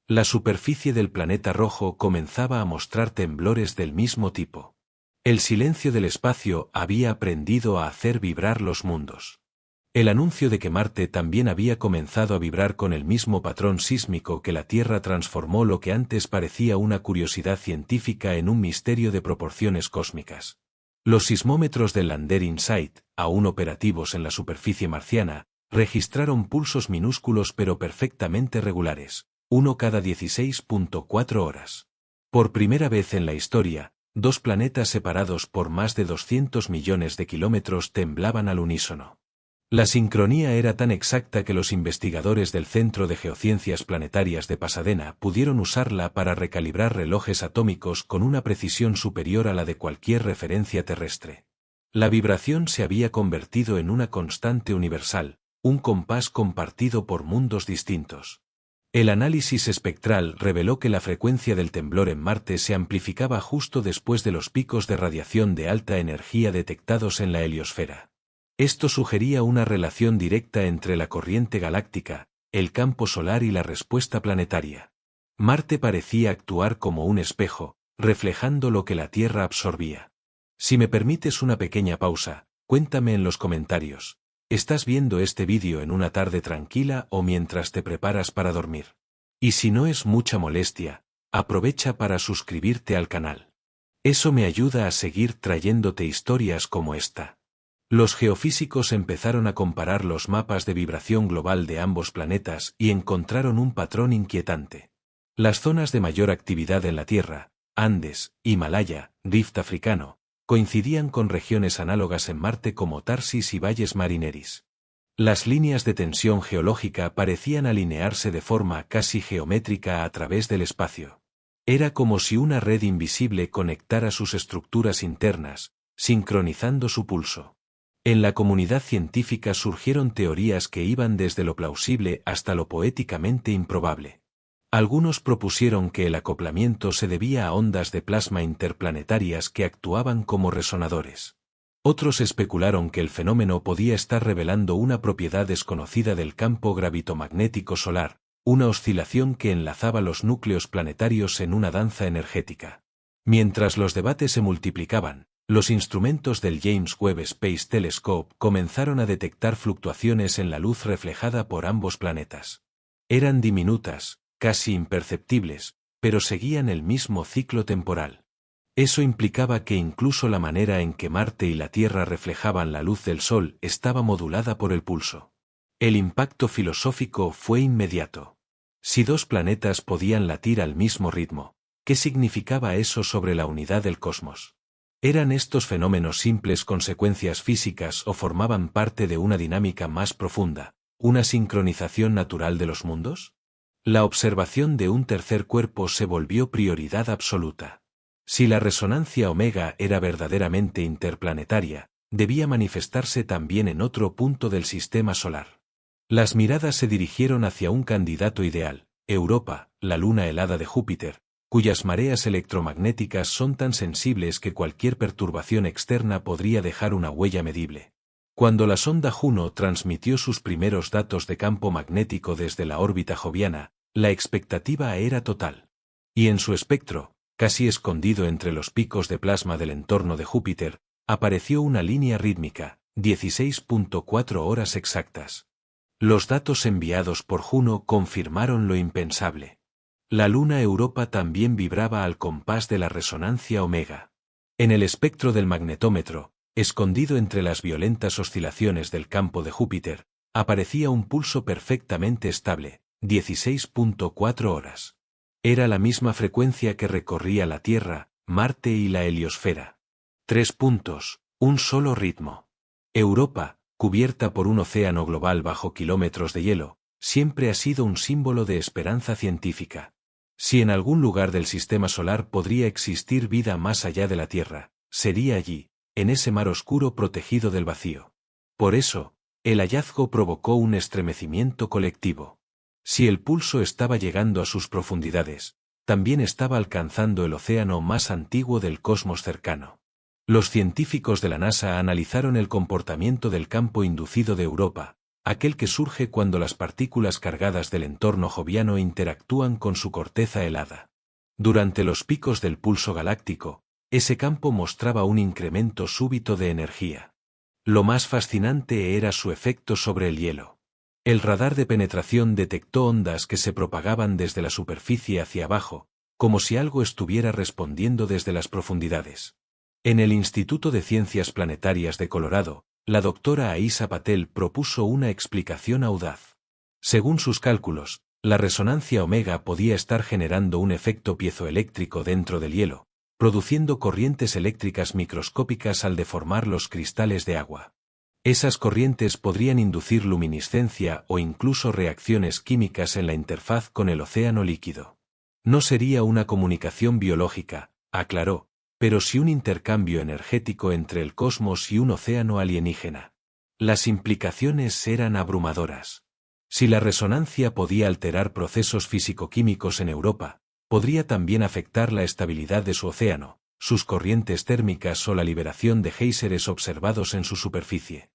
La superficie del planeta rojo comenzaba a mostrar temblores del mismo tipo. El silencio del espacio había aprendido a hacer vibrar los mundos. El anuncio de que Marte también había comenzado a vibrar con el mismo patrón sísmico que la Tierra transformó lo que antes parecía una curiosidad científica en un misterio de proporciones cósmicas. Los sismómetros del Lander InSight, aún operativos en la superficie marciana, registraron pulsos minúsculos pero perfectamente regulares, uno cada 16.4 horas. Por primera vez en la historia, dos planetas separados por más de 200 millones de kilómetros temblaban al unísono. La sincronía era tan exacta que los investigadores del Centro de Geociencias Planetarias de Pasadena pudieron usarla para recalibrar relojes atómicos con una precisión superior a la de cualquier referencia terrestre. La vibración se había convertido en una constante universal, un compás compartido por mundos distintos. El análisis espectral reveló que la frecuencia del temblor en Marte se amplificaba justo después de los picos de radiación de alta energía detectados en la heliosfera. Esto sugería una relación directa entre la corriente galáctica, el campo solar y la respuesta planetaria. Marte parecía actuar como un espejo, reflejando lo que la Tierra absorbía. Si me permites una pequeña pausa, cuéntame en los comentarios. ¿Estás viendo este vídeo en una tarde tranquila o mientras te preparas para dormir? Y si no es mucha molestia, aprovecha para suscribirte al canal. Eso me ayuda a seguir trayéndote historias como esta. Los geofísicos empezaron a comparar los mapas de vibración global de ambos planetas y encontraron un patrón inquietante. Las zonas de mayor actividad en la Tierra, Andes, Himalaya, Rift africano, coincidían con regiones análogas en Marte como Tarsis y Valles Marineris. Las líneas de tensión geológica parecían alinearse de forma casi geométrica a través del espacio. Era como si una red invisible conectara sus estructuras internas, sincronizando su pulso. En la comunidad científica surgieron teorías que iban desde lo plausible hasta lo poéticamente improbable. Algunos propusieron que el acoplamiento se debía a ondas de plasma interplanetarias que actuaban como resonadores. Otros especularon que el fenómeno podía estar revelando una propiedad desconocida del campo gravitomagnético solar, una oscilación que enlazaba los núcleos planetarios en una danza energética. Mientras los debates se multiplicaban, los instrumentos del James Webb Space Telescope comenzaron a detectar fluctuaciones en la luz reflejada por ambos planetas. Eran diminutas, casi imperceptibles, pero seguían el mismo ciclo temporal. Eso implicaba que incluso la manera en que Marte y la Tierra reflejaban la luz del Sol estaba modulada por el pulso. El impacto filosófico fue inmediato. Si dos planetas podían latir al mismo ritmo, ¿qué significaba eso sobre la unidad del cosmos? ¿Eran estos fenómenos simples consecuencias físicas o formaban parte de una dinámica más profunda, una sincronización natural de los mundos? La observación de un tercer cuerpo se volvió prioridad absoluta. Si la resonancia omega era verdaderamente interplanetaria, debía manifestarse también en otro punto del sistema solar. Las miradas se dirigieron hacia un candidato ideal, Europa, la luna helada de Júpiter, cuyas mareas electromagnéticas son tan sensibles que cualquier perturbación externa podría dejar una huella medible. Cuando la sonda Juno transmitió sus primeros datos de campo magnético desde la órbita joviana, la expectativa era total. Y en su espectro, casi escondido entre los picos de plasma del entorno de Júpiter, apareció una línea rítmica, 16.4 horas exactas. Los datos enviados por Juno confirmaron lo impensable. La luna Europa también vibraba al compás de la resonancia omega. En el espectro del magnetómetro, escondido entre las violentas oscilaciones del campo de Júpiter, aparecía un pulso perfectamente estable, 16.4 horas. Era la misma frecuencia que recorría la Tierra, Marte y la heliosfera. 3 puntos, un solo ritmo. Europa, cubierta por un océano global bajo kilómetros de hielo, siempre ha sido un símbolo de esperanza científica. Si en algún lugar del sistema solar podría existir vida más allá de la Tierra, sería allí, en ese mar oscuro protegido del vacío. Por eso, el hallazgo provocó un estremecimiento colectivo. Si el pulso estaba llegando a sus profundidades, también estaba alcanzando el océano más antiguo del cosmos cercano. Los científicos de la NASA analizaron el comportamiento del campo inducido de Europa, aquel que surge cuando las partículas cargadas del entorno joviano interactúan con su corteza helada. Durante los picos del pulso galáctico, ese campo mostraba un incremento súbito de energía. Lo más fascinante era su efecto sobre el hielo. El radar de penetración detectó ondas que se propagaban desde la superficie hacia abajo, como si algo estuviera respondiendo desde las profundidades. En el Instituto de Ciencias Planetarias de Colorado, la doctora Aisa Patel propuso una explicación audaz. Según sus cálculos, la resonancia omega podía estar generando un efecto piezoeléctrico dentro del hielo, produciendo corrientes eléctricas microscópicas al deformar los cristales de agua. Esas corrientes podrían inducir luminiscencia o incluso reacciones químicas en la interfaz con el océano líquido. No sería una comunicación biológica, aclaró, pero sí un intercambio energético entre el cosmos y un océano alienígena. Las implicaciones eran abrumadoras. Si la resonancia podía alterar procesos físico-químicos en Europa, podría también afectar la estabilidad de su océano, sus corrientes térmicas o la liberación de géiseres observados en su superficie.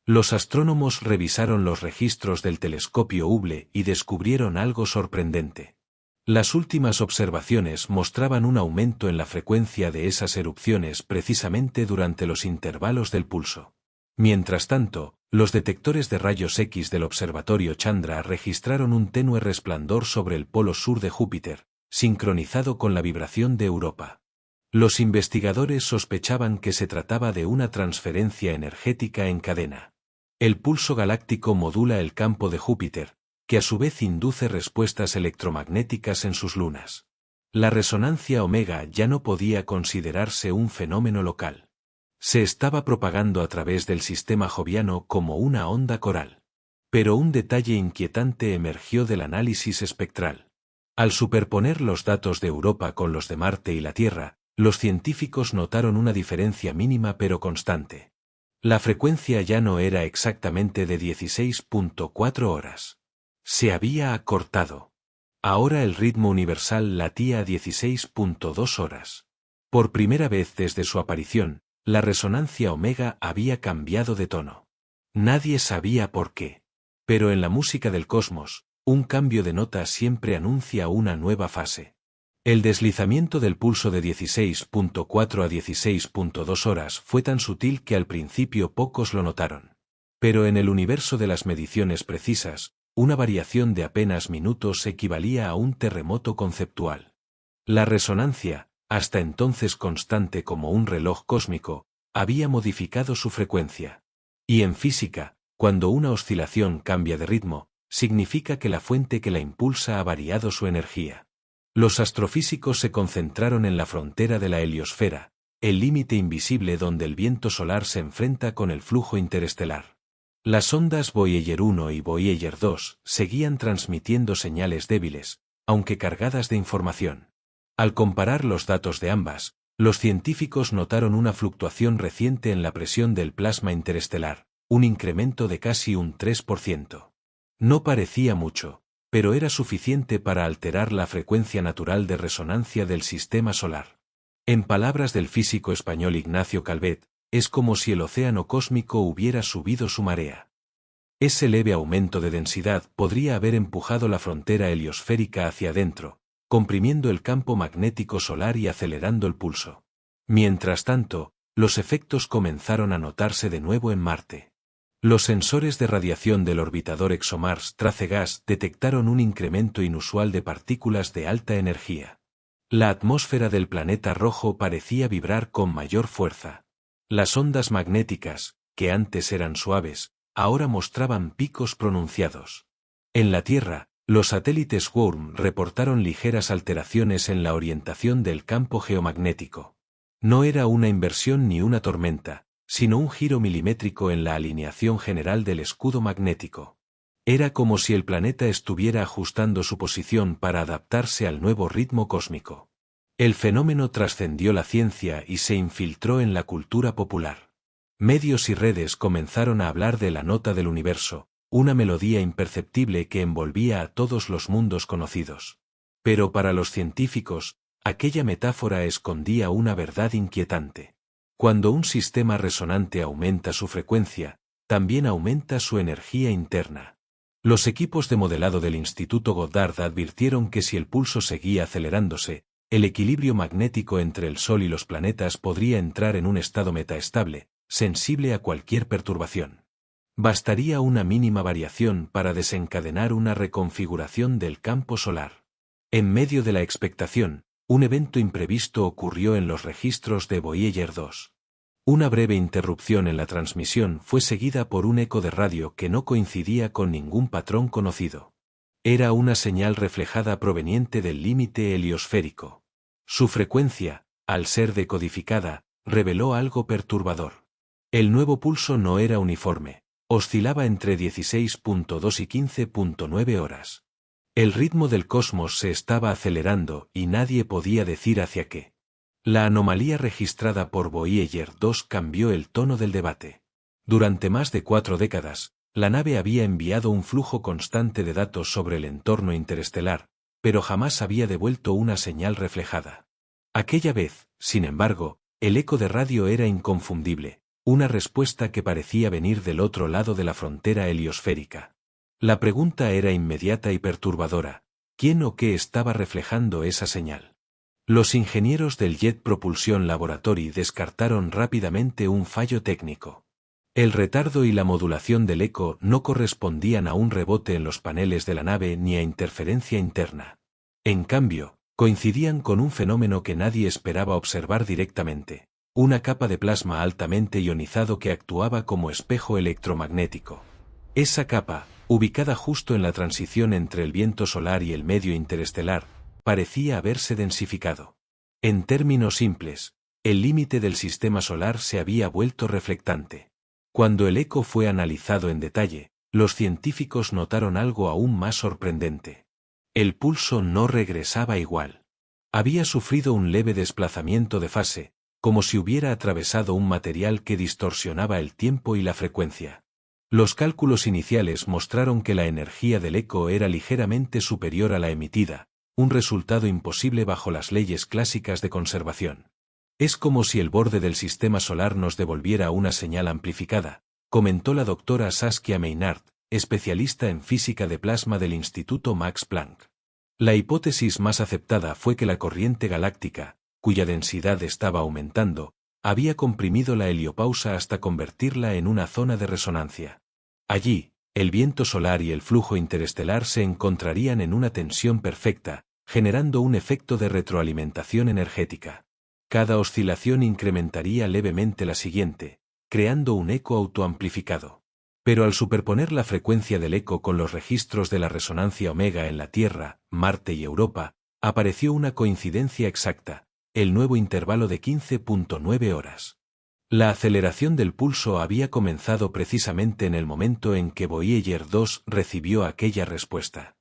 Los astrónomos revisaron los registros del telescopio Hubble y descubrieron algo sorprendente. Las últimas observaciones mostraban un aumento en la frecuencia de esas erupciones precisamente durante los intervalos del pulso. Mientras tanto, los detectores de rayos X del observatorio Chandra registraron un tenue resplandor sobre el polo sur de Júpiter, sincronizado con la vibración de Europa. Los investigadores sospechaban que se trataba de una transferencia energética en cadena. El pulso galáctico modula el campo de Júpiter, que a su vez induce respuestas electromagnéticas en sus lunas. La resonancia omega ya no podía considerarse un fenómeno local. Se estaba propagando a través del sistema joviano como una onda coral. Pero un detalle inquietante emergió del análisis espectral. Al superponer los datos de Europa con los de Marte y la Tierra, los científicos notaron una diferencia mínima pero constante. La frecuencia ya no era exactamente de 16.4 horas. Se había acortado. Ahora el ritmo universal latía a 16.2 horas. Por primera vez desde su aparición, la resonancia omega había cambiado de tono. Nadie sabía por qué. Pero en la música del cosmos, un cambio de nota siempre anuncia una nueva fase. El deslizamiento del pulso de 16.4 a 16.2 horas fue tan sutil que al principio pocos lo notaron. Pero en el universo de las mediciones precisas, una variación de apenas minutos equivalía a un terremoto conceptual. La resonancia, hasta entonces constante como un reloj cósmico, había modificado su frecuencia. Y en física, cuando una oscilación cambia de ritmo, significa que la fuente que la impulsa ha variado su energía. Los astrofísicos se concentraron en la frontera de la heliosfera, el límite invisible donde el viento solar se enfrenta con el flujo interestelar. Las ondas Voyager 1 y Voyager 2 seguían transmitiendo señales débiles, aunque cargadas de información. Al comparar los datos de ambas, los científicos notaron una fluctuación reciente en la presión del plasma interestelar, un incremento de casi un 3%. No parecía mucho, pero era suficiente para alterar la frecuencia natural de resonancia del sistema solar. En palabras del físico español Ignacio Calvet, es como si el océano cósmico hubiera subido su marea. Ese leve aumento de densidad podría haber empujado la frontera heliosférica hacia adentro, comprimiendo el campo magnético solar y acelerando el pulso. Mientras tanto, los efectos comenzaron a notarse de nuevo en Marte. Los sensores de radiación del orbitador ExoMars Trace-Gas detectaron un incremento inusual de partículas de alta energía. La atmósfera del planeta rojo parecía vibrar con mayor fuerza. Las ondas magnéticas, que antes eran suaves, ahora mostraban picos pronunciados. En la Tierra, los satélites WORM reportaron ligeras alteraciones en la orientación del campo geomagnético. No era una inversión ni una tormenta, sino un giro milimétrico en la alineación general del escudo magnético. Era como si el planeta estuviera ajustando su posición para adaptarse al nuevo ritmo cósmico. El fenómeno trascendió la ciencia y se infiltró en la cultura popular. Medios y redes comenzaron a hablar de la nota del universo, una melodía imperceptible que envolvía a todos los mundos conocidos. Pero para los científicos, aquella metáfora escondía una verdad inquietante. Cuando un sistema resonante aumenta su frecuencia, también aumenta su energía interna. Los equipos de modelado del Instituto Goddard advirtieron que si el pulso seguía acelerándose, el equilibrio magnético entre el Sol y los planetas podría entrar en un estado metaestable, sensible a cualquier perturbación. Bastaría una mínima variación para desencadenar una reconfiguración del campo solar. En medio de la expectación, un evento imprevisto ocurrió en los registros de Voyager 2. Una breve interrupción en la transmisión fue seguida por un eco de radio que no coincidía con ningún patrón conocido. Era una señal reflejada proveniente del límite heliosférico. Su frecuencia, al ser decodificada, reveló algo perturbador. El nuevo pulso no era uniforme, oscilaba entre 16.2 y 15.9 horas. El ritmo del cosmos se estaba acelerando y nadie podía decir hacia qué. La anomalía registrada por Voyager 2 cambió el tono del debate. Durante más de 4 décadas, la nave había enviado un flujo constante de datos sobre el entorno interestelar, pero jamás había devuelto una señal reflejada. Aquella vez, sin embargo, el eco de radio era inconfundible, una respuesta que parecía venir del otro lado de la frontera heliosférica. La pregunta era inmediata y perturbadora: ¿quién o qué estaba reflejando esa señal? Los ingenieros del Jet Propulsion Laboratory descartaron rápidamente un fallo técnico. El retardo y la modulación del eco no correspondían a un rebote en los paneles de la nave ni a interferencia interna. En cambio, Coincidían con un fenómeno que nadie esperaba observar directamente, una capa de plasma altamente ionizado que actuaba como espejo electromagnético. Esa capa, ubicada justo en la transición entre el viento solar y el medio interestelar, parecía haberse densificado. En términos simples, el límite del sistema solar se había vuelto reflectante. Cuando el eco fue analizado en detalle, los científicos notaron algo aún más sorprendente. El pulso no regresaba igual. Había sufrido un leve desplazamiento de fase, como si hubiera atravesado un material que distorsionaba el tiempo y la frecuencia. Los cálculos iniciales mostraron que la energía del eco era ligeramente superior a la emitida, un resultado imposible bajo las leyes clásicas de conservación. Es como si el borde del sistema solar nos devolviera una señal amplificada, comentó la doctora Saskia Maynard, especialista en física de plasma del Instituto Max Planck. La hipótesis más aceptada fue que la corriente galáctica, cuya densidad estaba aumentando, había comprimido la heliopausa hasta convertirla en una zona de resonancia. Allí, el viento solar y el flujo interestelar se encontrarían en una tensión perfecta, generando un efecto de retroalimentación energética. Cada oscilación incrementaría levemente la siguiente, creando un eco autoamplificado. Pero al superponer la frecuencia del eco con los registros de la resonancia omega en la Tierra, Marte y Europa, apareció una coincidencia exacta, el nuevo intervalo de 15.9 horas. La aceleración del pulso había comenzado precisamente en el momento en que Voyager 2 recibió aquella respuesta.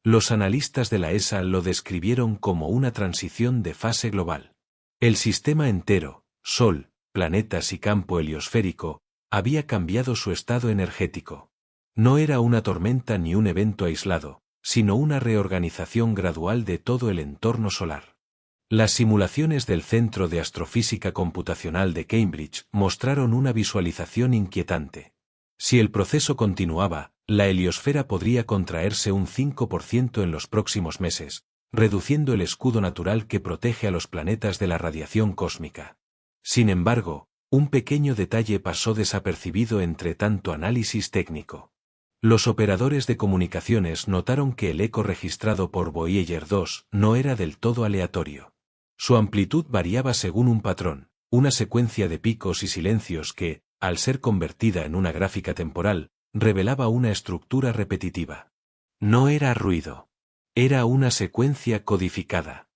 Los analistas de la ESA lo describieron como una transición de fase global. El sistema entero, Sol, planetas y campo heliosférico, había cambiado su estado energético. No era una tormenta ni un evento aislado, sino una reorganización gradual de todo el entorno solar. Las simulaciones del Centro de Astrofísica Computacional de Cambridge mostraron una visualización inquietante. Si el proceso continuaba, la heliosfera podría contraerse un 5% en los próximos meses, reduciendo el escudo natural que protege a los planetas de la radiación cósmica. Sin embargo, un pequeño detalle pasó desapercibido entre tanto análisis técnico. Los operadores de comunicaciones notaron que el eco registrado por Voyager 2 no era del todo aleatorio. Su amplitud variaba según un patrón, una secuencia de picos y silencios que, al ser convertida en una gráfica temporal, revelaba una estructura repetitiva. No era ruido. Era una secuencia codificada.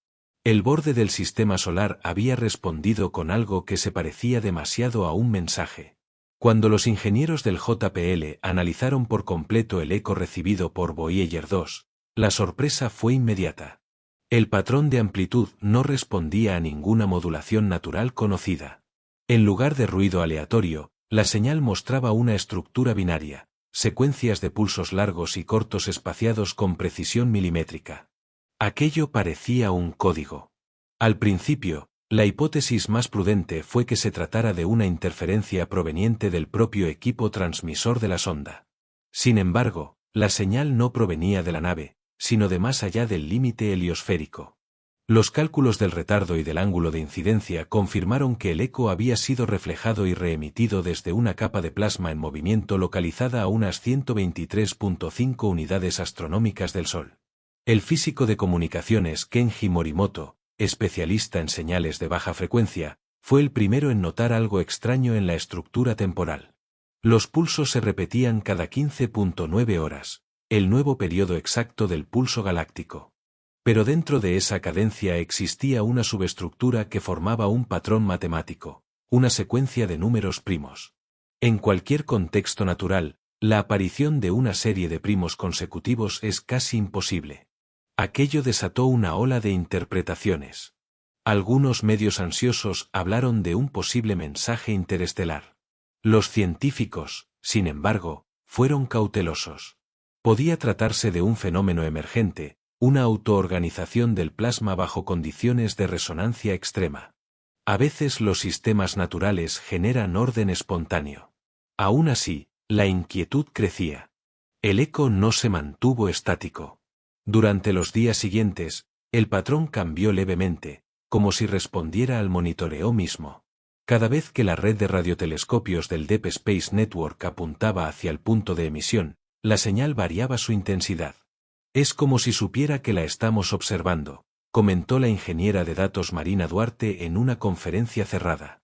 El borde del sistema solar había respondido con algo que se parecía demasiado a un mensaje. Cuando los ingenieros del JPL analizaron por completo el eco recibido por Voyager 2, la sorpresa fue inmediata. El patrón de amplitud no respondía a ninguna modulación natural conocida. En lugar de ruido aleatorio, la señal mostraba una estructura binaria, secuencias de pulsos largos y cortos espaciados con precisión milimétrica. Aquello parecía un código. Al principio, la hipótesis más prudente fue que se tratara de una interferencia proveniente del propio equipo transmisor de la sonda. Sin embargo, la señal no provenía de la nave, sino de más allá del límite heliosférico. Los cálculos del retardo y del ángulo de incidencia confirmaron que el eco había sido reflejado y reemitido desde una capa de plasma en movimiento localizada a unas 123.5 unidades astronómicas del Sol. El físico de comunicaciones Kenji Morimoto, especialista en señales de baja frecuencia, fue el primero en notar algo extraño en la estructura temporal. Los pulsos se repetían cada 15.9 horas, el nuevo periodo exacto del pulso galáctico. Pero dentro de esa cadencia existía una subestructura que formaba un patrón matemático, una secuencia de números primos. En cualquier contexto natural, la aparición de una serie de primos consecutivos es casi imposible. Aquello desató una ola de interpretaciones. Algunos medios ansiosos hablaron de un posible mensaje interestelar. Los científicos, sin embargo, fueron cautelosos. Podía tratarse de un fenómeno emergente, una autoorganización del plasma bajo condiciones de resonancia extrema. A veces los sistemas naturales generan orden espontáneo. Aún así, la inquietud crecía. El eco no se mantuvo estático. Durante los días siguientes, el patrón cambió levemente, como si respondiera al monitoreo mismo. Cada vez que la red de radiotelescopios del Deep Space Network apuntaba hacia el punto de emisión, la señal variaba su intensidad. Es como si supiera que la estamos observando, comentó la ingeniera de datos Marina Duarte en una conferencia cerrada.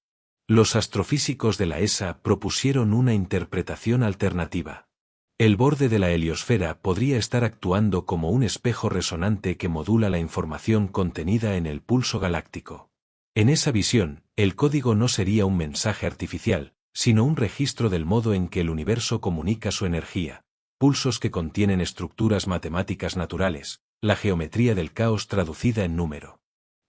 Los astrofísicos de la ESA propusieron una interpretación alternativa. El borde de la heliosfera podría estar actuando como un espejo resonante que modula la información contenida en el pulso galáctico. En esa visión, el código no sería un mensaje artificial, sino un registro del modo en que el universo comunica su energía, pulsos que contienen estructuras matemáticas naturales, la geometría del caos traducida en número.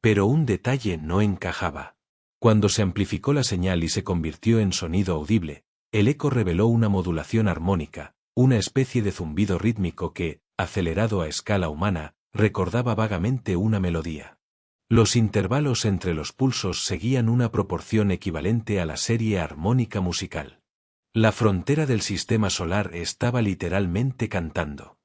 Pero un detalle no encajaba. Cuando se amplificó la señal y se convirtió en sonido audible, el eco reveló una modulación armónica, una especie de zumbido rítmico que, acelerado a escala humana, recordaba vagamente una melodía. Los intervalos entre los pulsos seguían una proporción equivalente a la serie armónica musical. La frontera del sistema solar estaba literalmente cantando.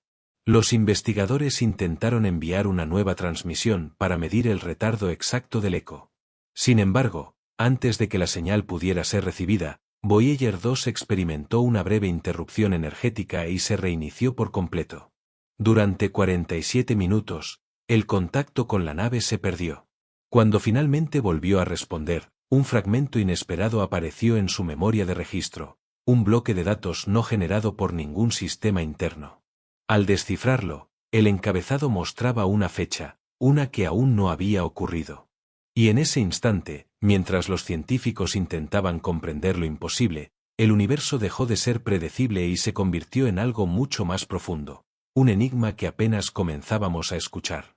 Los investigadores intentaron enviar una nueva transmisión para medir el retardo exacto del eco. Sin embargo, antes de que la señal pudiera ser recibida, Voyager 2 experimentó una breve interrupción energética y se reinició por completo. Durante 47 minutos, el contacto con la nave se perdió. Cuando finalmente volvió a responder, un fragmento inesperado apareció en su memoria de registro, un bloque de datos no generado por ningún sistema interno. Al descifrarlo, el encabezado mostraba una fecha, una que aún no había ocurrido. Y en ese instante, mientras los científicos intentaban comprender lo imposible, el universo dejó de ser predecible y se convirtió en algo mucho más profundo, un enigma que apenas comenzábamos a escuchar.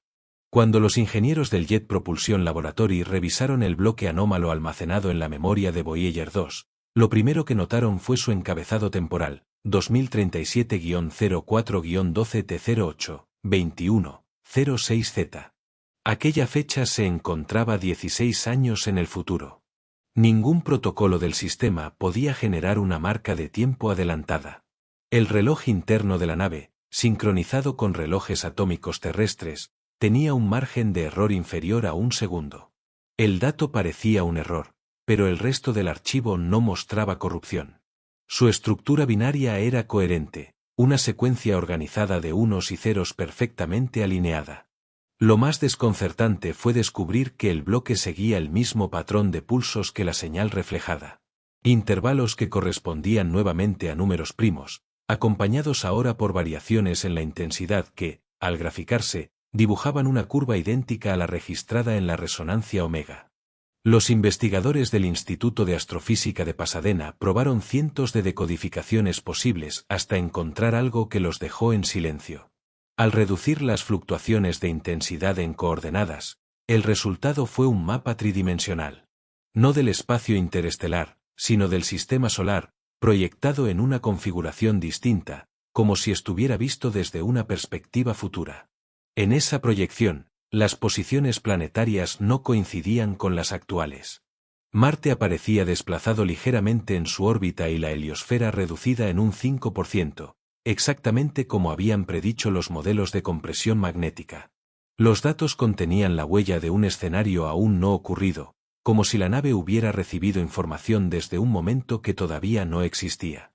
Cuando los ingenieros del Jet Propulsion Laboratory revisaron el bloque anómalo almacenado en la memoria de Voyager 2, lo primero que notaron fue su encabezado temporal, 2037-04-12T08-21-06Z. Aquella fecha se encontraba 16 años en el futuro. Ningún protocolo del sistema podía generar una marca de tiempo adelantada. El reloj interno de la nave, sincronizado con relojes atómicos terrestres, tenía un margen de error inferior a un segundo. El dato parecía un error, pero el resto del archivo no mostraba corrupción. Su estructura binaria era coherente, una secuencia organizada de unos y ceros perfectamente alineada. Lo más desconcertante fue descubrir que el bloque seguía el mismo patrón de pulsos que la señal reflejada. Intervalos que correspondían nuevamente a números primos, acompañados ahora por variaciones en la intensidad que, al graficarse, dibujaban una curva idéntica a la registrada en la resonancia omega. Los investigadores del Instituto de Astrofísica de Pasadena probaron cientos de decodificaciones posibles hasta encontrar algo que los dejó en silencio. Al reducir las fluctuaciones de intensidad en coordenadas, el resultado fue un mapa tridimensional. No del espacio interestelar, sino del sistema solar, proyectado en una configuración distinta, como si estuviera visto desde una perspectiva futura. En esa proyección, las posiciones planetarias no coincidían con las actuales. Marte aparecía desplazado ligeramente en su órbita y la heliosfera reducida en un 5%. Exactamente como habían predicho los modelos de compresión magnética. Los datos contenían la huella de un escenario aún no ocurrido, como si la nave hubiera recibido información desde un momento que todavía no existía.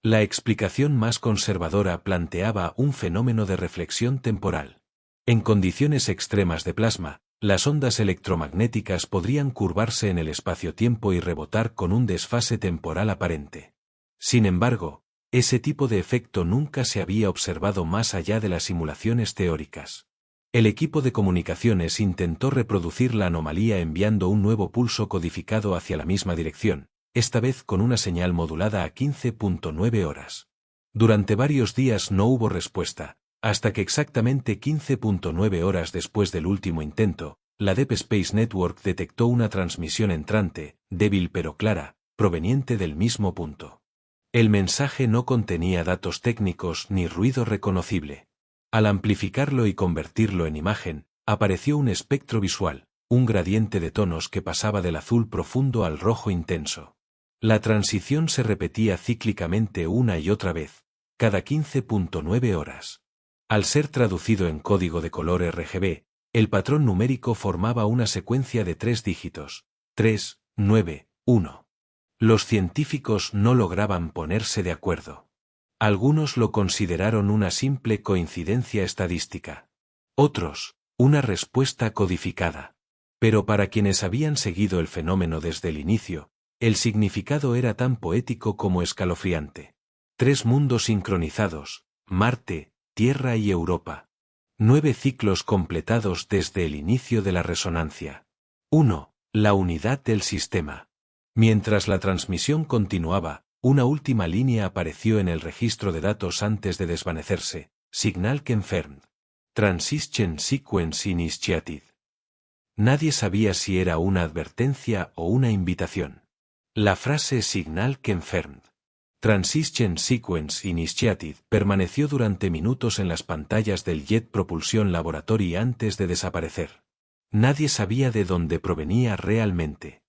La explicación más conservadora planteaba un fenómeno de reflexión temporal. En condiciones extremas de plasma, las ondas electromagnéticas podrían curvarse en el espacio-tiempo y rebotar con un desfase temporal aparente. Sin embargo, ese tipo de efecto nunca se había observado más allá de las simulaciones teóricas. El equipo de comunicaciones intentó reproducir la anomalía enviando un nuevo pulso codificado hacia la misma dirección, esta vez con una señal modulada a 15.9 horas. Durante varios días no hubo respuesta, hasta que exactamente 15.9 horas después del último intento, la Deep Space Network detectó una transmisión entrante, débil pero clara, proveniente del mismo punto. El mensaje no contenía datos técnicos ni ruido reconocible. Al amplificarlo y convertirlo en imagen, apareció un espectro visual, un gradiente de tonos que pasaba del azul profundo al rojo intenso. La transición se repetía cíclicamente una y otra vez, cada 15.9 horas. Al ser traducido en código de color RGB, el patrón numérico formaba una secuencia de 3 dígitos, 3, 9, 1. Los científicos no lograban ponerse de acuerdo. Algunos lo consideraron una simple coincidencia estadística. Otros, Una respuesta codificada. Pero para quienes habían seguido el fenómeno desde el inicio, el significado era tan poético como escalofriante. 3 mundos sincronizados, Marte, Tierra y Europa. 9 ciclos completados desde el inicio de la resonancia. 1. La unidad del sistema. Mientras la transmisión continuaba, una última línea apareció en el registro de datos antes de desvanecerse. Signal confirmed. Transition Sequence Initiated. Nadie sabía si era una advertencia o una invitación. La frase Signal confirmed. Transition Sequence Initiated permaneció durante minutos en las pantallas del Jet Propulsion Laboratory antes de desaparecer. Nadie sabía de dónde provenía realmente.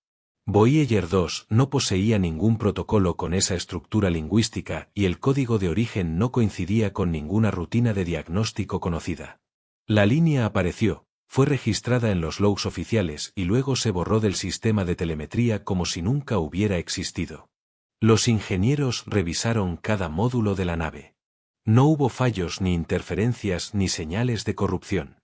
Voyager 2 no poseía ningún protocolo con esa estructura lingüística y el código de origen no coincidía con ninguna rutina de diagnóstico conocida. La línea apareció, fue registrada en los logs oficiales y luego se borró del sistema de telemetría como si nunca hubiera existido. Los ingenieros revisaron cada módulo de la nave. No hubo fallos ni interferencias ni señales de corrupción.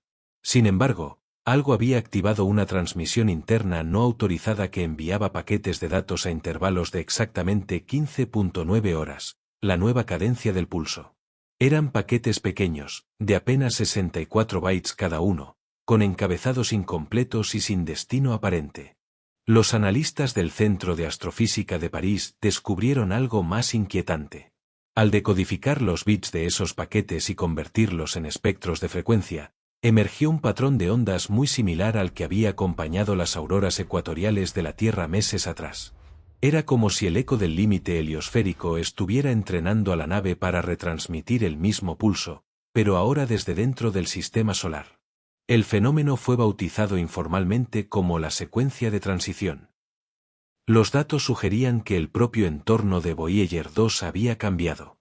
Sin embargo, algo había activado una transmisión interna no autorizada que enviaba paquetes de datos a intervalos de exactamente 15.9 horas, la nueva cadencia del pulso. Eran paquetes pequeños, de apenas 64 bytes cada uno, con encabezados incompletos y sin destino aparente. Los analistas del Centro de Astrofísica de París descubrieron algo más inquietante. Al decodificar los bits de esos paquetes y convertirlos en espectros de frecuencia, emergió un patrón de ondas muy similar al que había acompañado las auroras ecuatoriales de la Tierra meses atrás. Era como si el eco del límite heliosférico estuviera entrenando a la nave para retransmitir el mismo pulso, pero ahora desde dentro del sistema solar. El fenómeno fue bautizado informalmente como la secuencia de transición. Los datos sugerían que el propio entorno de Voyager 2 había cambiado.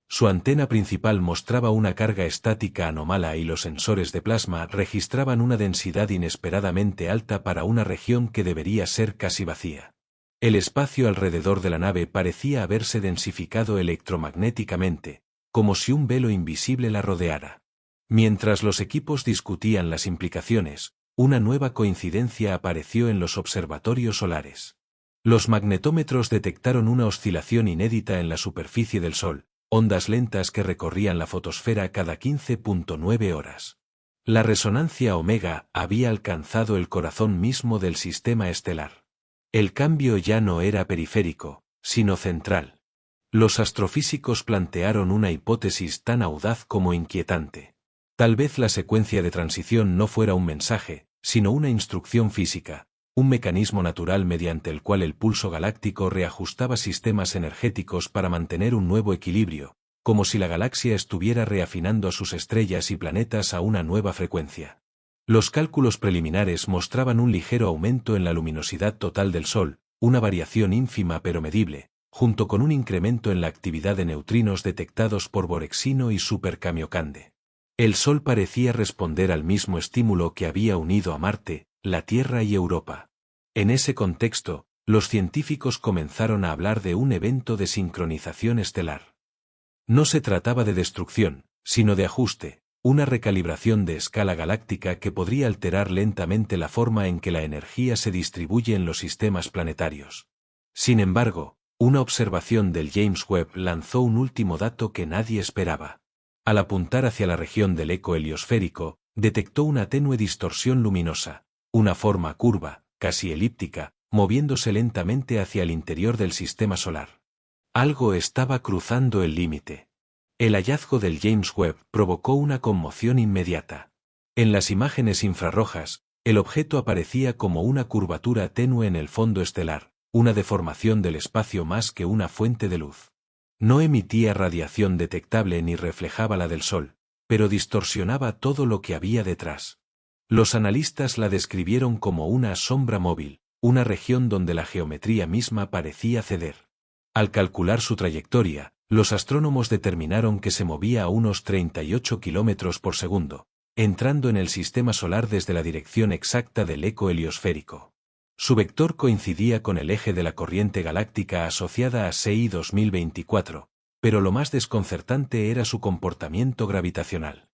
Su antena principal mostraba una carga estática anómala y los sensores de plasma registraban una densidad inesperadamente alta para una región que debería ser casi vacía. El espacio alrededor de la nave parecía haberse densificado electromagnéticamente, como si un velo invisible la rodeara. Mientras los equipos discutían las implicaciones, una nueva coincidencia apareció en los observatorios solares. Los magnetómetros detectaron una oscilación inédita en la superficie del Sol, ondas lentas que recorrían la fotosfera cada 15.9 horas. La resonancia omega había alcanzado el corazón mismo del sistema estelar. El cambio ya no era periférico, sino central. Los astrofísicos plantearon una hipótesis tan audaz como inquietante. Tal vez la secuencia de transición no fuera un mensaje, sino una instrucción física, un mecanismo natural mediante el cual el pulso galáctico reajustaba sistemas energéticos para mantener un nuevo equilibrio, como si la galaxia estuviera reafinando a sus estrellas y planetas a una nueva frecuencia. Los cálculos preliminares mostraban un ligero aumento en la luminosidad total del Sol, una variación ínfima pero medible, junto con un incremento en la actividad de neutrinos detectados por Borexino y Super Kamiokande. El Sol parecía responder al mismo estímulo que había unido a Marte, la Tierra y Europa. En ese contexto, los científicos comenzaron a hablar de un evento de sincronización estelar. No se trataba de destrucción, sino de ajuste, una recalibración de escala galáctica que podría alterar lentamente la forma en que la energía se distribuye en los sistemas planetarios. Sin embargo, una observación del James Webb lanzó un último dato que nadie esperaba. Al apuntar hacia la región del eco heliosférico, detectó una tenue distorsión luminosa, una forma curva, casi elíptica, moviéndose lentamente hacia el interior del sistema solar. Algo estaba cruzando el límite. El hallazgo del James Webb provocó una conmoción inmediata. En las imágenes infrarrojas, el objeto aparecía como una curvatura tenue en el fondo estelar, una deformación del espacio más que una fuente de luz. No emitía radiación detectable ni reflejaba la del Sol, pero distorsionaba todo lo que había detrás. Los analistas la describieron como una sombra móvil, una región donde la geometría misma parecía ceder. Al calcular su trayectoria, los astrónomos determinaron que se movía a unos 38 kilómetros por segundo, entrando en el sistema solar desde la dirección exacta del eco heliosférico. Su vector coincidía con el eje de la corriente galáctica asociada a SEI 2024, pero lo más desconcertante era su comportamiento gravitacional.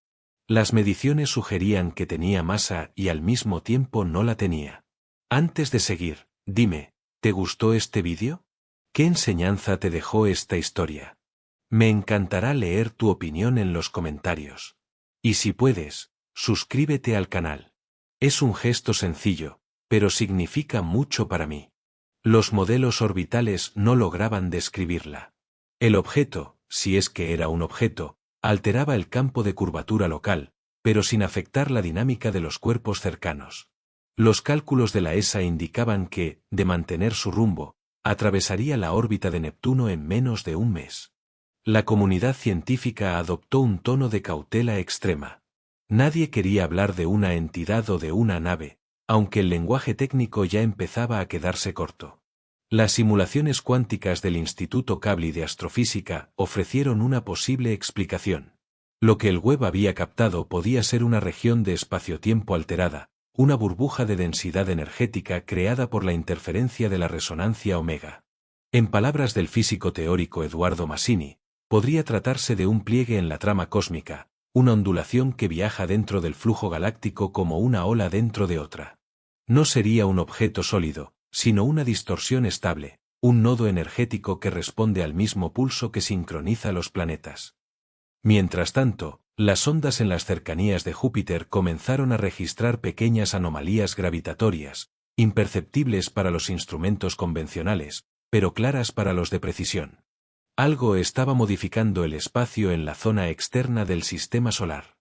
Las mediciones sugerían que tenía masa y al mismo tiempo no la tenía. Antes de seguir, dime, ¿te gustó este vídeo? ¿Qué enseñanza te dejó esta historia? Me encantará leer tu opinión en los comentarios. Y si puedes, suscríbete al canal. Es un gesto sencillo, pero significa mucho para mí. Los modelos orbitales no lograban describirla. El objeto, si es que era un objeto, alteraba el campo de curvatura local, pero sin afectar la dinámica de los cuerpos cercanos. Los cálculos de la ESA indicaban que, de mantener su rumbo, atravesaría la órbita de Neptuno en menos de un mes. La comunidad científica adoptó un tono de cautela extrema. Nadie quería hablar de una entidad o de una nave, aunque el lenguaje técnico ya empezaba a quedarse corto. Las simulaciones cuánticas del Instituto Kavli de Astrofísica ofrecieron una posible explicación. Lo que el Webb había captado podía ser una región de espacio-tiempo alterada, una burbuja de densidad energética creada por la interferencia de la resonancia omega. En palabras del físico teórico Eduardo Massini, podría tratarse de un pliegue en la trama cósmica, una ondulación que viaja dentro del flujo galáctico como una ola dentro de otra. No sería un objeto sólido, sino una distorsión estable, un nodo energético que responde al mismo pulso que sincroniza los planetas. Mientras tanto, las ondas en las cercanías de Júpiter comenzaron a registrar pequeñas anomalías gravitatorias, imperceptibles para los instrumentos convencionales, pero claras para los de precisión. Algo estaba modificando el espacio en la zona externa del sistema solar.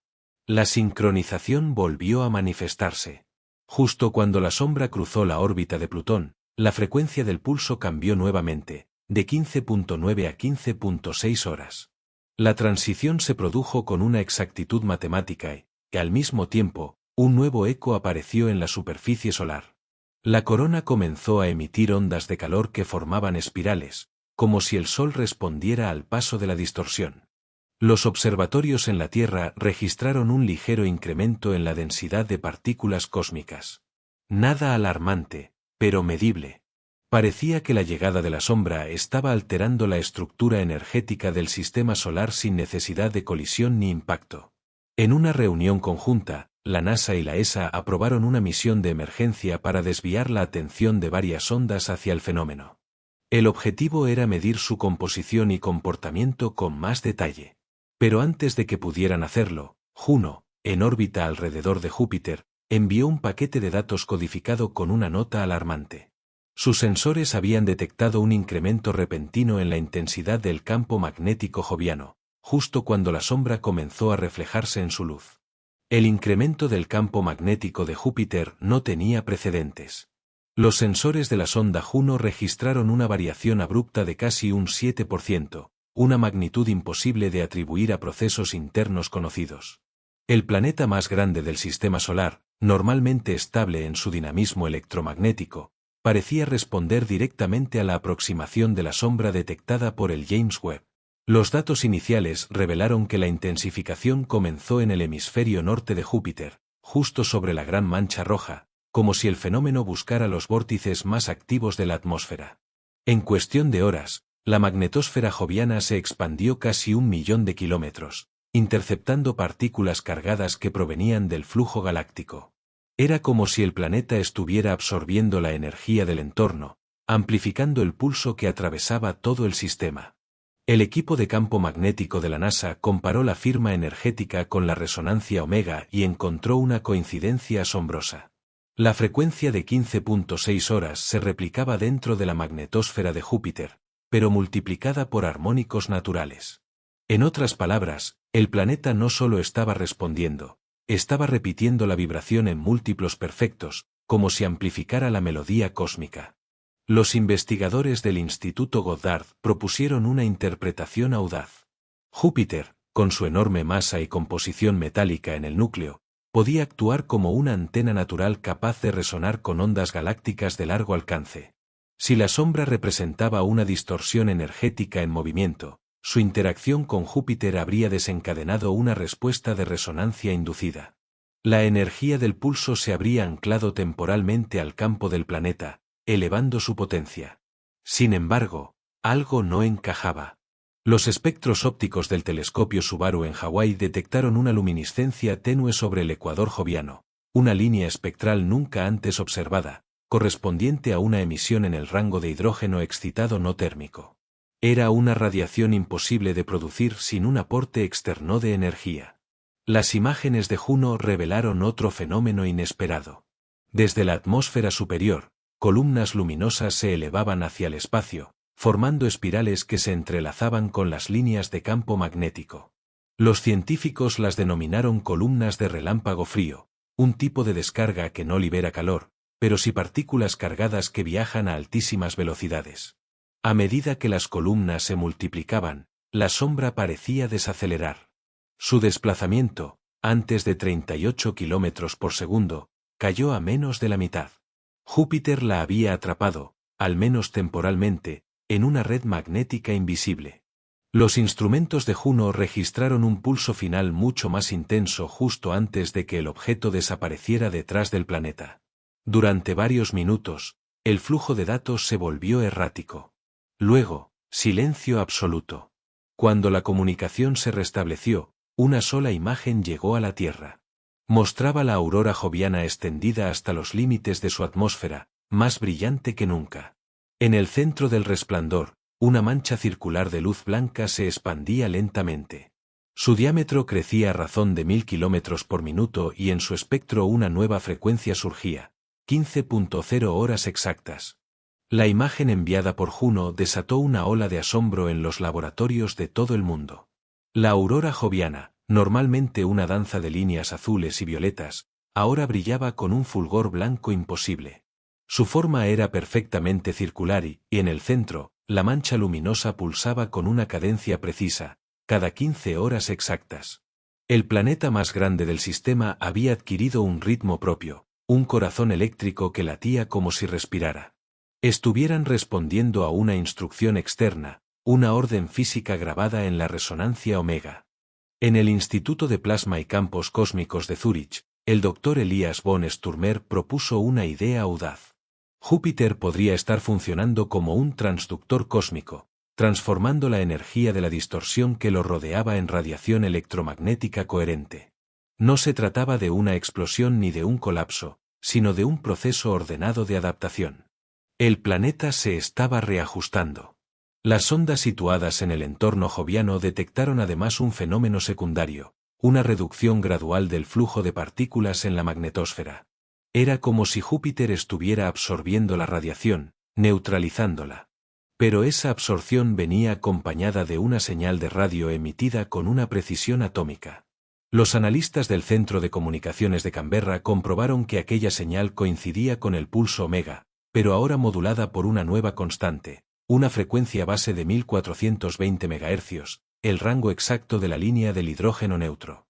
La sincronización volvió a manifestarse. Justo cuando la sombra cruzó la órbita de Plutón, la frecuencia del pulso cambió nuevamente, de 15.9 a 15.6 horas. La transición se produjo con una exactitud matemática y, al mismo tiempo, un nuevo eco apareció en la superficie solar. La corona comenzó a emitir ondas de calor que formaban espirales, como si el Sol respondiera al paso de la distorsión. Los observatorios en la Tierra registraron un ligero incremento en la densidad de partículas cósmicas. Nada alarmante, pero medible. Parecía que la llegada de la sombra estaba alterando la estructura energética del sistema solar sin necesidad de colisión ni impacto. En una reunión conjunta, la NASA y la ESA aprobaron una misión de emergencia para desviar la atención de varias ondas hacia el fenómeno. El objetivo era medir su composición y comportamiento con más detalle. Pero antes de que pudieran hacerlo, Juno, en órbita alrededor de Júpiter, envió un paquete de datos codificado con una nota alarmante. Sus sensores habían detectado un incremento repentino en la intensidad del campo magnético joviano, justo cuando la sombra comenzó a reflejarse en su luz. El incremento del campo magnético de Júpiter no tenía precedentes. Los sensores de la sonda Juno registraron una variación abrupta de casi un 7%, una magnitud imposible de atribuir a procesos internos conocidos. El planeta más grande del sistema solar, normalmente estable en su dinamismo electromagnético, parecía responder directamente a la aproximación de la sombra detectada por el James Webb. Los datos iniciales revelaron que la intensificación comenzó en el hemisferio norte de Júpiter, justo sobre la Gran Mancha Roja, como si el fenómeno buscara los vórtices más activos de la atmósfera. En cuestión de horas, la magnetosfera joviana se expandió casi 1.000.000 de kilómetros, interceptando partículas cargadas que provenían del flujo galáctico. Era como si el planeta estuviera absorbiendo la energía del entorno, amplificando el pulso que atravesaba todo el sistema. El equipo de campo magnético de la NASA comparó la firma energética con la resonancia omega y encontró una coincidencia asombrosa. La frecuencia de 15.6 horas se replicaba dentro de la magnetosfera de Júpiter, pero multiplicada por armónicos naturales. En otras palabras, el planeta no solo estaba respondiendo, estaba repitiendo la vibración en múltiplos perfectos, como si amplificara la melodía cósmica. Los investigadores del Instituto Goddard propusieron una interpretación audaz. Júpiter, con su enorme masa y composición metálica en el núcleo, podía actuar como una antena natural capaz de resonar con ondas galácticas de largo alcance. Si la sombra representaba una distorsión energética en movimiento, su interacción con Júpiter habría desencadenado una respuesta de resonancia inducida. La energía del pulso se habría anclado temporalmente al campo del planeta, elevando su potencia. Sin embargo, algo no encajaba. Los espectros ópticos del telescopio Subaru en Hawái detectaron una luminiscencia tenue sobre el ecuador joviano, una línea espectral nunca antes observada, correspondiente a una emisión en el rango de hidrógeno excitado no térmico. Era una radiación imposible de producir sin un aporte externo de energía. Las imágenes de Juno revelaron otro fenómeno inesperado. Desde la atmósfera superior, columnas luminosas se elevaban hacia el espacio, formando espirales que se entrelazaban con las líneas de campo magnético. Los científicos las denominaron columnas de relámpago frío, un tipo de descarga que no libera calor, pero sí partículas cargadas que viajan a altísimas velocidades. A medida que las columnas se multiplicaban, la sombra parecía desacelerar. Su desplazamiento, antes de 38 kilómetros por segundo, cayó a menos de la mitad. Júpiter la había atrapado, al menos temporalmente, en una red magnética invisible. Los instrumentos de Juno registraron un pulso final mucho más intenso justo antes de que el objeto desapareciera detrás del planeta. Durante varios minutos, el flujo de datos se volvió errático. Luego, silencio absoluto. Cuando la comunicación se restableció, una sola imagen llegó a la Tierra. Mostraba la aurora joviana extendida hasta los límites de su atmósfera, más brillante que nunca. En el centro del resplandor, una mancha circular de luz blanca se expandía lentamente. Su diámetro crecía a razón de 1000 kilómetros por minuto y en su espectro una nueva frecuencia surgía, 15.0 horas exactas. La imagen enviada por Juno desató una ola de asombro en los laboratorios de todo el mundo. La aurora joviana, normalmente una danza de líneas azules y violetas, ahora brillaba con un fulgor blanco imposible. Su forma era perfectamente circular y, en el centro, la mancha luminosa pulsaba con una cadencia precisa, cada 15 horas exactas. El planeta más grande del sistema había adquirido un ritmo propio, un corazón eléctrico que latía como si respirara. Estuvieran respondiendo a una instrucción externa, una orden física grabada en la resonancia omega. En el Instituto de Plasma y Campos Cósmicos de Zúrich, el Dr. Elias von Sturmer propuso una idea audaz. Júpiter podría estar funcionando como un transductor cósmico, transformando la energía de la distorsión que lo rodeaba en radiación electromagnética coherente. No se trataba de una explosión ni de un colapso, sino de un proceso ordenado de adaptación. El planeta se estaba reajustando. Las sondas situadas en el entorno joviano detectaron además un fenómeno secundario, una reducción gradual del flujo de partículas en la magnetosfera. Era como si Júpiter estuviera absorbiendo la radiación, neutralizándola. Pero esa absorción venía acompañada de una señal de radio emitida con una precisión atómica. Los analistas del Centro de Comunicaciones de Canberra comprobaron que aquella señal coincidía con el pulso omega, pero ahora modulada por una nueva constante, una frecuencia base de 1420 MHz, el rango exacto de la línea del hidrógeno neutro.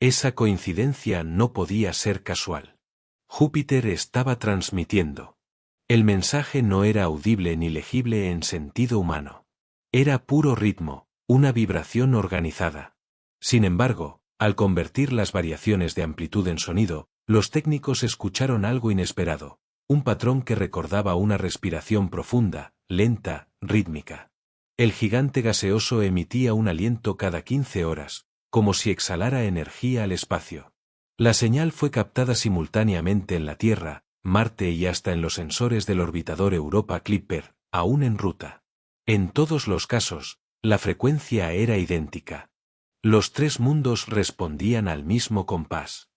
Esa coincidencia no podía ser casual. Júpiter estaba transmitiendo. El mensaje no era audible ni legible en sentido humano. Era puro ritmo, una vibración organizada. Sin embargo, al convertir las variaciones de amplitud en sonido, los técnicos escucharon algo inesperado, un patrón que recordaba una respiración profunda, lenta, rítmica. El gigante gaseoso emitía un aliento cada 15 horas, como si exhalara energía al espacio. La señal fue captada simultáneamente en la Tierra, Marte y hasta en los sensores del orbitador Europa Clipper, aún en ruta. En todos los casos, la frecuencia era idéntica. Los tres mundos respondían al mismo compás.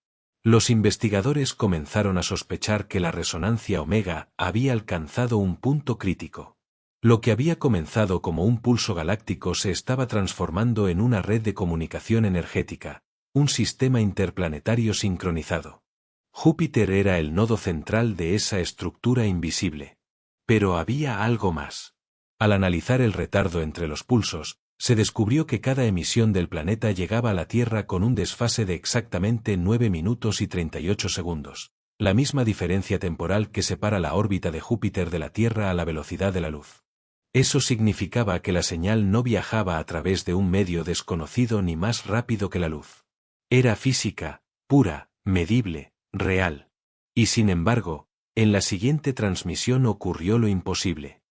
Los investigadores comenzaron a sospechar que la resonancia omega había alcanzado un punto crítico. Lo que había comenzado como un pulso galáctico se estaba transformando en una red de comunicación energética, un sistema interplanetario sincronizado. Júpiter era el nodo central de esa estructura invisible. Pero había algo más. Al analizar el retardo entre los pulsos, se descubrió que cada emisión del planeta llegaba a la Tierra con un desfase de exactamente 9 minutos y 38 segundos, la misma diferencia temporal que separa la órbita de Júpiter de la Tierra a la velocidad de la luz. Eso significaba que la señal no viajaba a través de un medio desconocido ni más rápido que la luz. Era física, pura, medible, real. Y sin embargo, en la siguiente transmisión ocurrió lo imposible.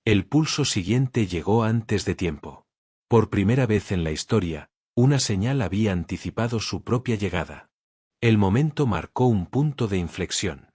El pulso siguiente llegó antes de tiempo. Por primera vez en la historia, una señal había anticipado su propia llegada. El momento marcó un punto de inflexión.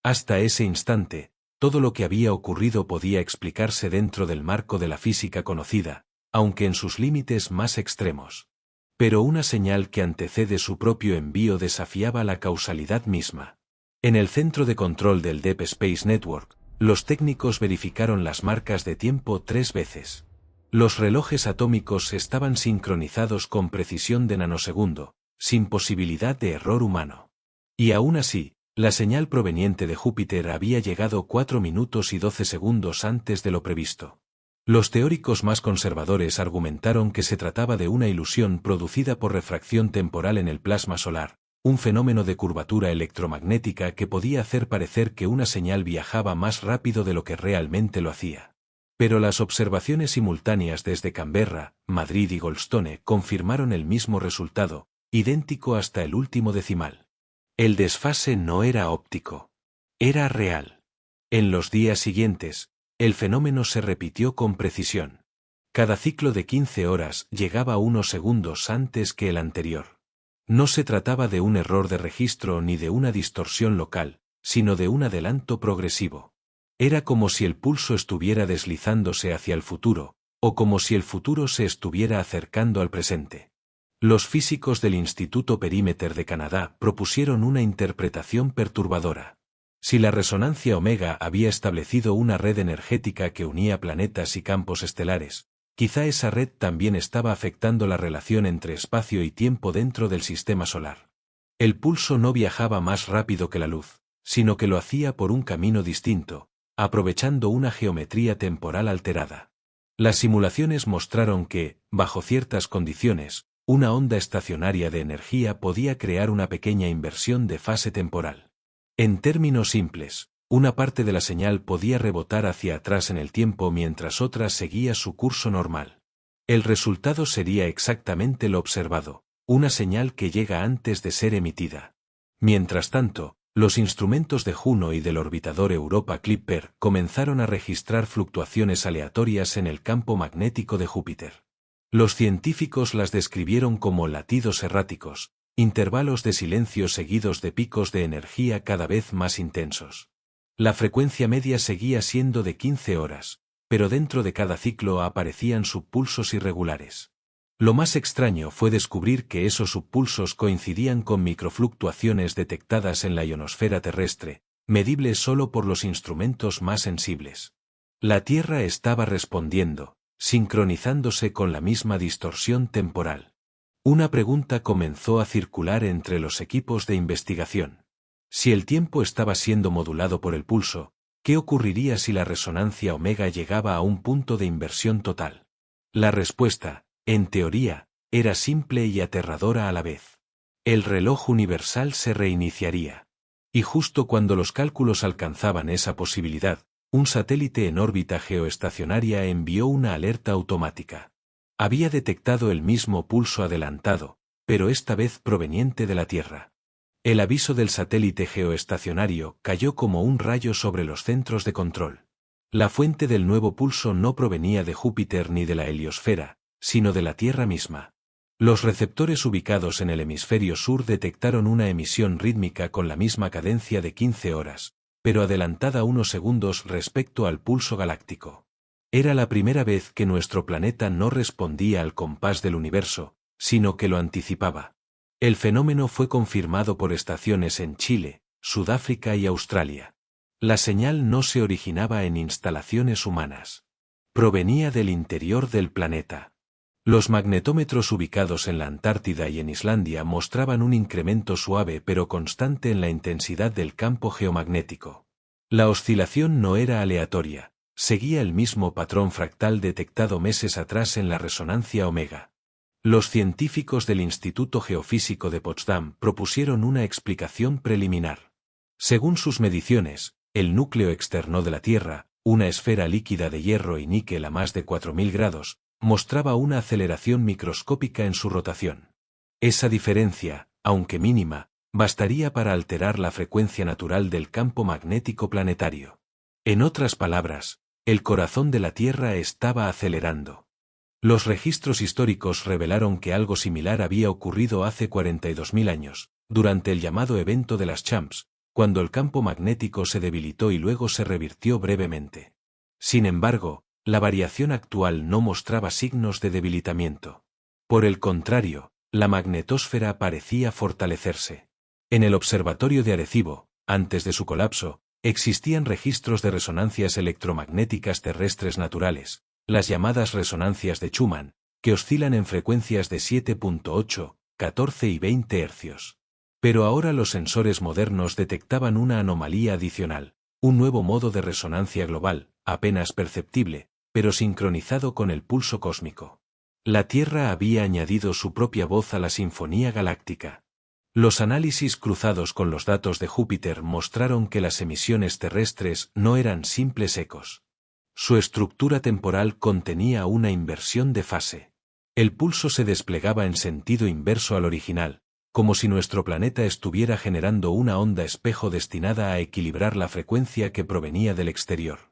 Hasta ese instante, todo lo que había ocurrido podía explicarse dentro del marco de la física conocida, aunque en sus límites más extremos. Pero una señal que antecede su propio envío desafiaba la causalidad misma. En el centro de control del Deep Space Network, los técnicos verificaron las marcas de tiempo 3 veces. Los relojes atómicos estaban sincronizados con precisión de nanosegundo, sin posibilidad de error humano. Y aún así, la señal proveniente de Júpiter había llegado 4 minutos y 12 segundos antes de lo previsto. Los teóricos más conservadores argumentaron que se trataba de una ilusión producida por refracción temporal en el plasma solar, un fenómeno de curvatura electromagnética que podía hacer parecer que una señal viajaba más rápido de lo que realmente lo hacía. Pero las observaciones simultáneas desde Canberra, Madrid y Goldstone confirmaron el mismo resultado, idéntico hasta el último decimal. El desfase no era óptico. Era real. En los días siguientes, el fenómeno se repitió con precisión. Cada ciclo de 15 horas llegaba unos segundos antes que el anterior. No se trataba de un error de registro ni de una distorsión local, sino de un adelanto progresivo. Era como si el pulso estuviera deslizándose hacia el futuro, o como si el futuro se estuviera acercando al presente. Los físicos del Instituto Perimeter de Canadá propusieron una interpretación perturbadora. Si la resonancia omega había establecido una red energética que unía planetas y campos estelares, quizá esa red también estaba afectando la relación entre espacio y tiempo dentro del sistema solar. El pulso no viajaba más rápido que la luz, sino que lo hacía por un camino distinto, aprovechando una geometría temporal alterada. Las simulaciones mostraron que, bajo ciertas condiciones, una onda estacionaria de energía podía crear una pequeña inversión de fase temporal. En términos simples, una parte de la señal podía rebotar hacia atrás en el tiempo mientras otra seguía su curso normal. El resultado sería exactamente lo observado, una señal que llega antes de ser emitida. Mientras tanto, los instrumentos de Juno y del orbitador Europa Clipper comenzaron a registrar fluctuaciones aleatorias en el campo magnético de Júpiter. Los científicos las describieron como latidos erráticos, intervalos de silencio seguidos de picos de energía cada vez más intensos. La frecuencia media seguía siendo de 15 horas, pero dentro de cada ciclo aparecían subpulsos irregulares. Lo más extraño fue descubrir que esos subpulsos coincidían con microfluctuaciones detectadas en la ionosfera terrestre, medibles solo por los instrumentos más sensibles. La Tierra estaba respondiendo, sincronizándose con la misma distorsión temporal. Una pregunta comenzó a circular entre los equipos de investigación. Si el tiempo estaba siendo modulado por el pulso, ¿qué ocurriría si la resonancia omega llegaba a un punto de inversión total? La respuesta, en teoría, era simple y aterradora a la vez. El reloj universal se reiniciaría. Y justo cuando los cálculos alcanzaban esa posibilidad, un satélite en órbita geoestacionaria envió una alerta automática. Había detectado el mismo pulso adelantado, pero esta vez proveniente de la Tierra. El aviso del satélite geoestacionario cayó como un rayo sobre los centros de control. La fuente del nuevo pulso no provenía de Júpiter ni de la heliosfera, sino de la Tierra misma. Los receptores ubicados en el hemisferio sur detectaron una emisión rítmica con la misma cadencia de 15 horas, pero adelantada unos segundos respecto al pulso galáctico. Era la primera vez que nuestro planeta no respondía al compás del universo, sino que lo anticipaba. El fenómeno fue confirmado por estaciones en Chile, Sudáfrica y Australia. La señal no se originaba en instalaciones humanas. Provenía del interior del planeta. Los magnetómetros ubicados en la Antártida y en Islandia mostraban un incremento suave pero constante en la intensidad del campo geomagnético. La oscilación no era aleatoria, seguía el mismo patrón fractal detectado meses atrás en la resonancia omega. Los científicos del Instituto Geofísico de Potsdam propusieron una explicación preliminar. Según sus mediciones, el núcleo externo de la Tierra, una esfera líquida de hierro y níquel a más de 4000 grados, mostraba una aceleración microscópica en su rotación. Esa diferencia, aunque mínima, bastaría para alterar la frecuencia natural del campo magnético planetario. En otras palabras, el corazón de la Tierra estaba acelerando. Los registros históricos revelaron que algo similar había ocurrido hace 42.000 años, durante el llamado evento de las Champs, cuando el campo magnético se debilitó y luego se revirtió brevemente. Sin embargo, la variación actual no mostraba signos de debilitamiento. Por el contrario, la magnetosfera parecía fortalecerse. En el observatorio de Arecibo, antes de su colapso, existían registros de resonancias electromagnéticas terrestres naturales, las llamadas resonancias de Schumann, que oscilan en frecuencias de 7.8, 14 y 20 hercios. Pero ahora los sensores modernos detectaban una anomalía adicional, un nuevo modo de resonancia global, apenas perceptible, pero sincronizado con el pulso cósmico. La Tierra había añadido su propia voz a la sinfonía galáctica. Los análisis cruzados con los datos de Júpiter mostraron que las emisiones terrestres no eran simples ecos. Su estructura temporal contenía una inversión de fase. El pulso se desplegaba en sentido inverso al original, como si nuestro planeta estuviera generando una onda espejo destinada a equilibrar la frecuencia que provenía del exterior.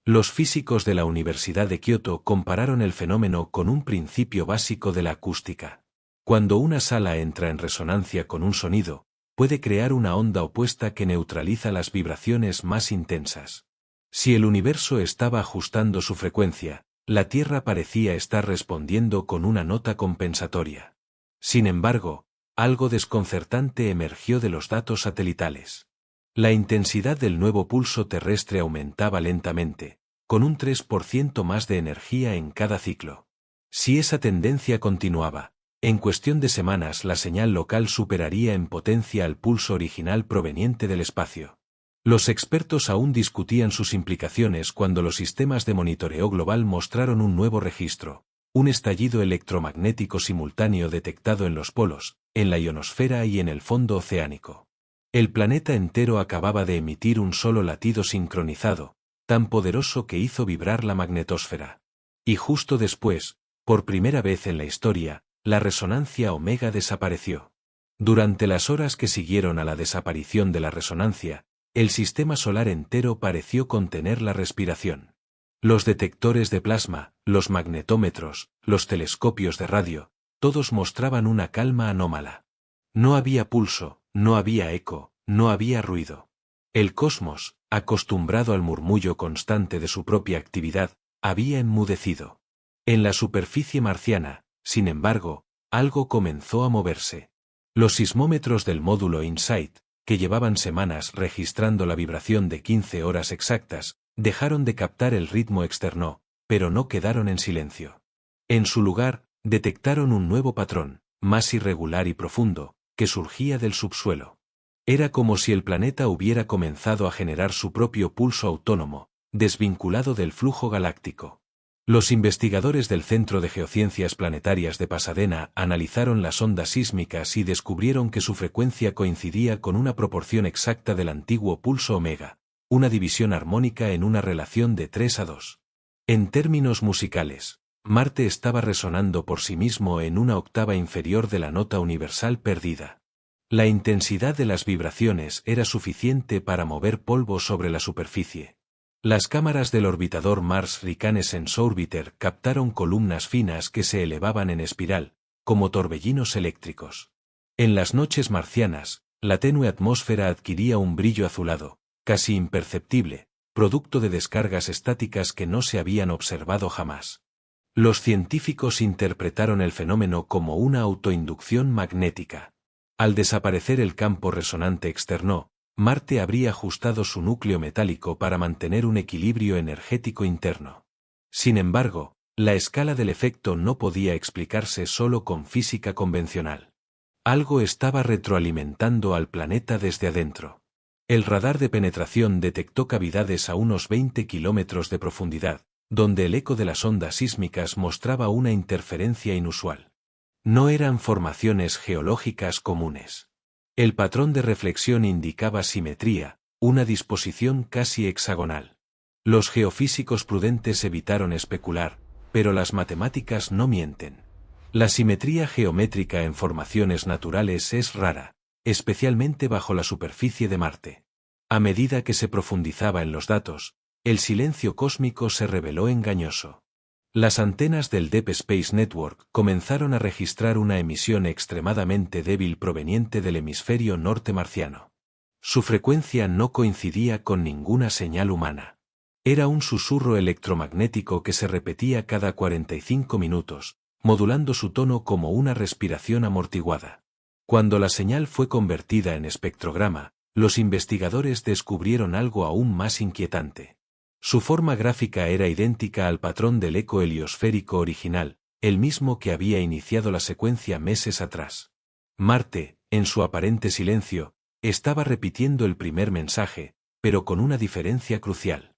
Los físicos de la Universidad de Kioto compararon el fenómeno con un principio básico de la acústica. Cuando una sala entra en resonancia con un sonido, puede crear una onda opuesta que neutraliza las vibraciones más intensas. Si el universo estaba ajustando su frecuencia, la Tierra parecía estar respondiendo con una nota compensatoria. Sin embargo, algo desconcertante emergió de los datos satelitales. La intensidad del nuevo pulso terrestre aumentaba lentamente, con un 3% más de energía en cada ciclo. Si esa tendencia continuaba, en cuestión de semanas la señal local superaría en potencia al pulso original proveniente del espacio. Los expertos aún discutían sus implicaciones cuando los sistemas de monitoreo global mostraron un nuevo registro, un estallido electromagnético simultáneo detectado en los polos, en la ionosfera y en el fondo oceánico. El planeta entero acababa de emitir un solo latido sincronizado, tan poderoso que hizo vibrar la magnetosfera. Y justo después, por primera vez en la historia, la resonancia omega desapareció. Durante las horas que siguieron a la desaparición de la resonancia, el sistema solar entero pareció contener la respiración. Los detectores de plasma, los magnetómetros, los telescopios de radio, todos mostraban una calma anómala. No había pulso, no había eco, no había ruido. El cosmos, acostumbrado al murmullo constante de su propia actividad, había enmudecido. En la superficie marciana, sin embargo, algo comenzó a moverse. Los sismómetros del módulo InSight, que llevaban semanas registrando la vibración de 15 horas exactas, dejaron de captar el ritmo externo, pero no quedaron en silencio. En su lugar, detectaron un nuevo patrón, más irregular y profundo, que surgía del subsuelo. Era como si el planeta hubiera comenzado a generar su propio pulso autónomo, desvinculado del flujo galáctico. Los investigadores del Centro de Geociencias Planetarias de Pasadena analizaron las ondas sísmicas y descubrieron que su frecuencia coincidía con una proporción exacta del antiguo pulso omega, una división armónica en una relación de 3:2. En términos musicales, Marte estaba resonando por sí mismo en una octava inferior de la nota universal perdida. La intensidad de las vibraciones era suficiente para mover polvo sobre la superficie. Las cámaras del orbitador Mars Reconnaissance Orbiter captaron columnas finas que se elevaban en espiral, como torbellinos eléctricos. En las noches marcianas, la tenue atmósfera adquiría un brillo azulado, casi imperceptible, producto de descargas estáticas que no se habían observado jamás. Los científicos interpretaron el fenómeno como una autoinducción magnética. Al desaparecer el campo resonante externo, Marte habría ajustado su núcleo metálico para mantener un equilibrio energético interno. Sin embargo, la escala del efecto no podía explicarse solo con física convencional. Algo estaba retroalimentando al planeta desde adentro. El radar de penetración detectó cavidades a unos 20 kilómetros de profundidad, donde el eco de las ondas sísmicas mostraba una interferencia inusual. No eran formaciones geológicas comunes. El patrón de reflexión indicaba simetría, una disposición casi hexagonal. Los geofísicos prudentes evitaron especular, pero las matemáticas no mienten. La simetría geométrica en formaciones naturales es rara, especialmente bajo la superficie de Marte. A medida que se profundizaba en los datos, el silencio cósmico se reveló engañoso. Las antenas del Deep Space Network comenzaron a registrar una emisión extremadamente débil proveniente del hemisferio norte marciano. Su frecuencia no coincidía con ninguna señal humana. Era un susurro electromagnético que se repetía cada 45 minutos, modulando su tono como una respiración amortiguada. Cuando la señal fue convertida en espectrograma, los investigadores descubrieron algo aún más inquietante. Su forma gráfica era idéntica al patrón del eco heliosférico original, el mismo que había iniciado la secuencia meses atrás. Marte, en su aparente silencio, estaba repitiendo el primer mensaje, pero con una diferencia crucial.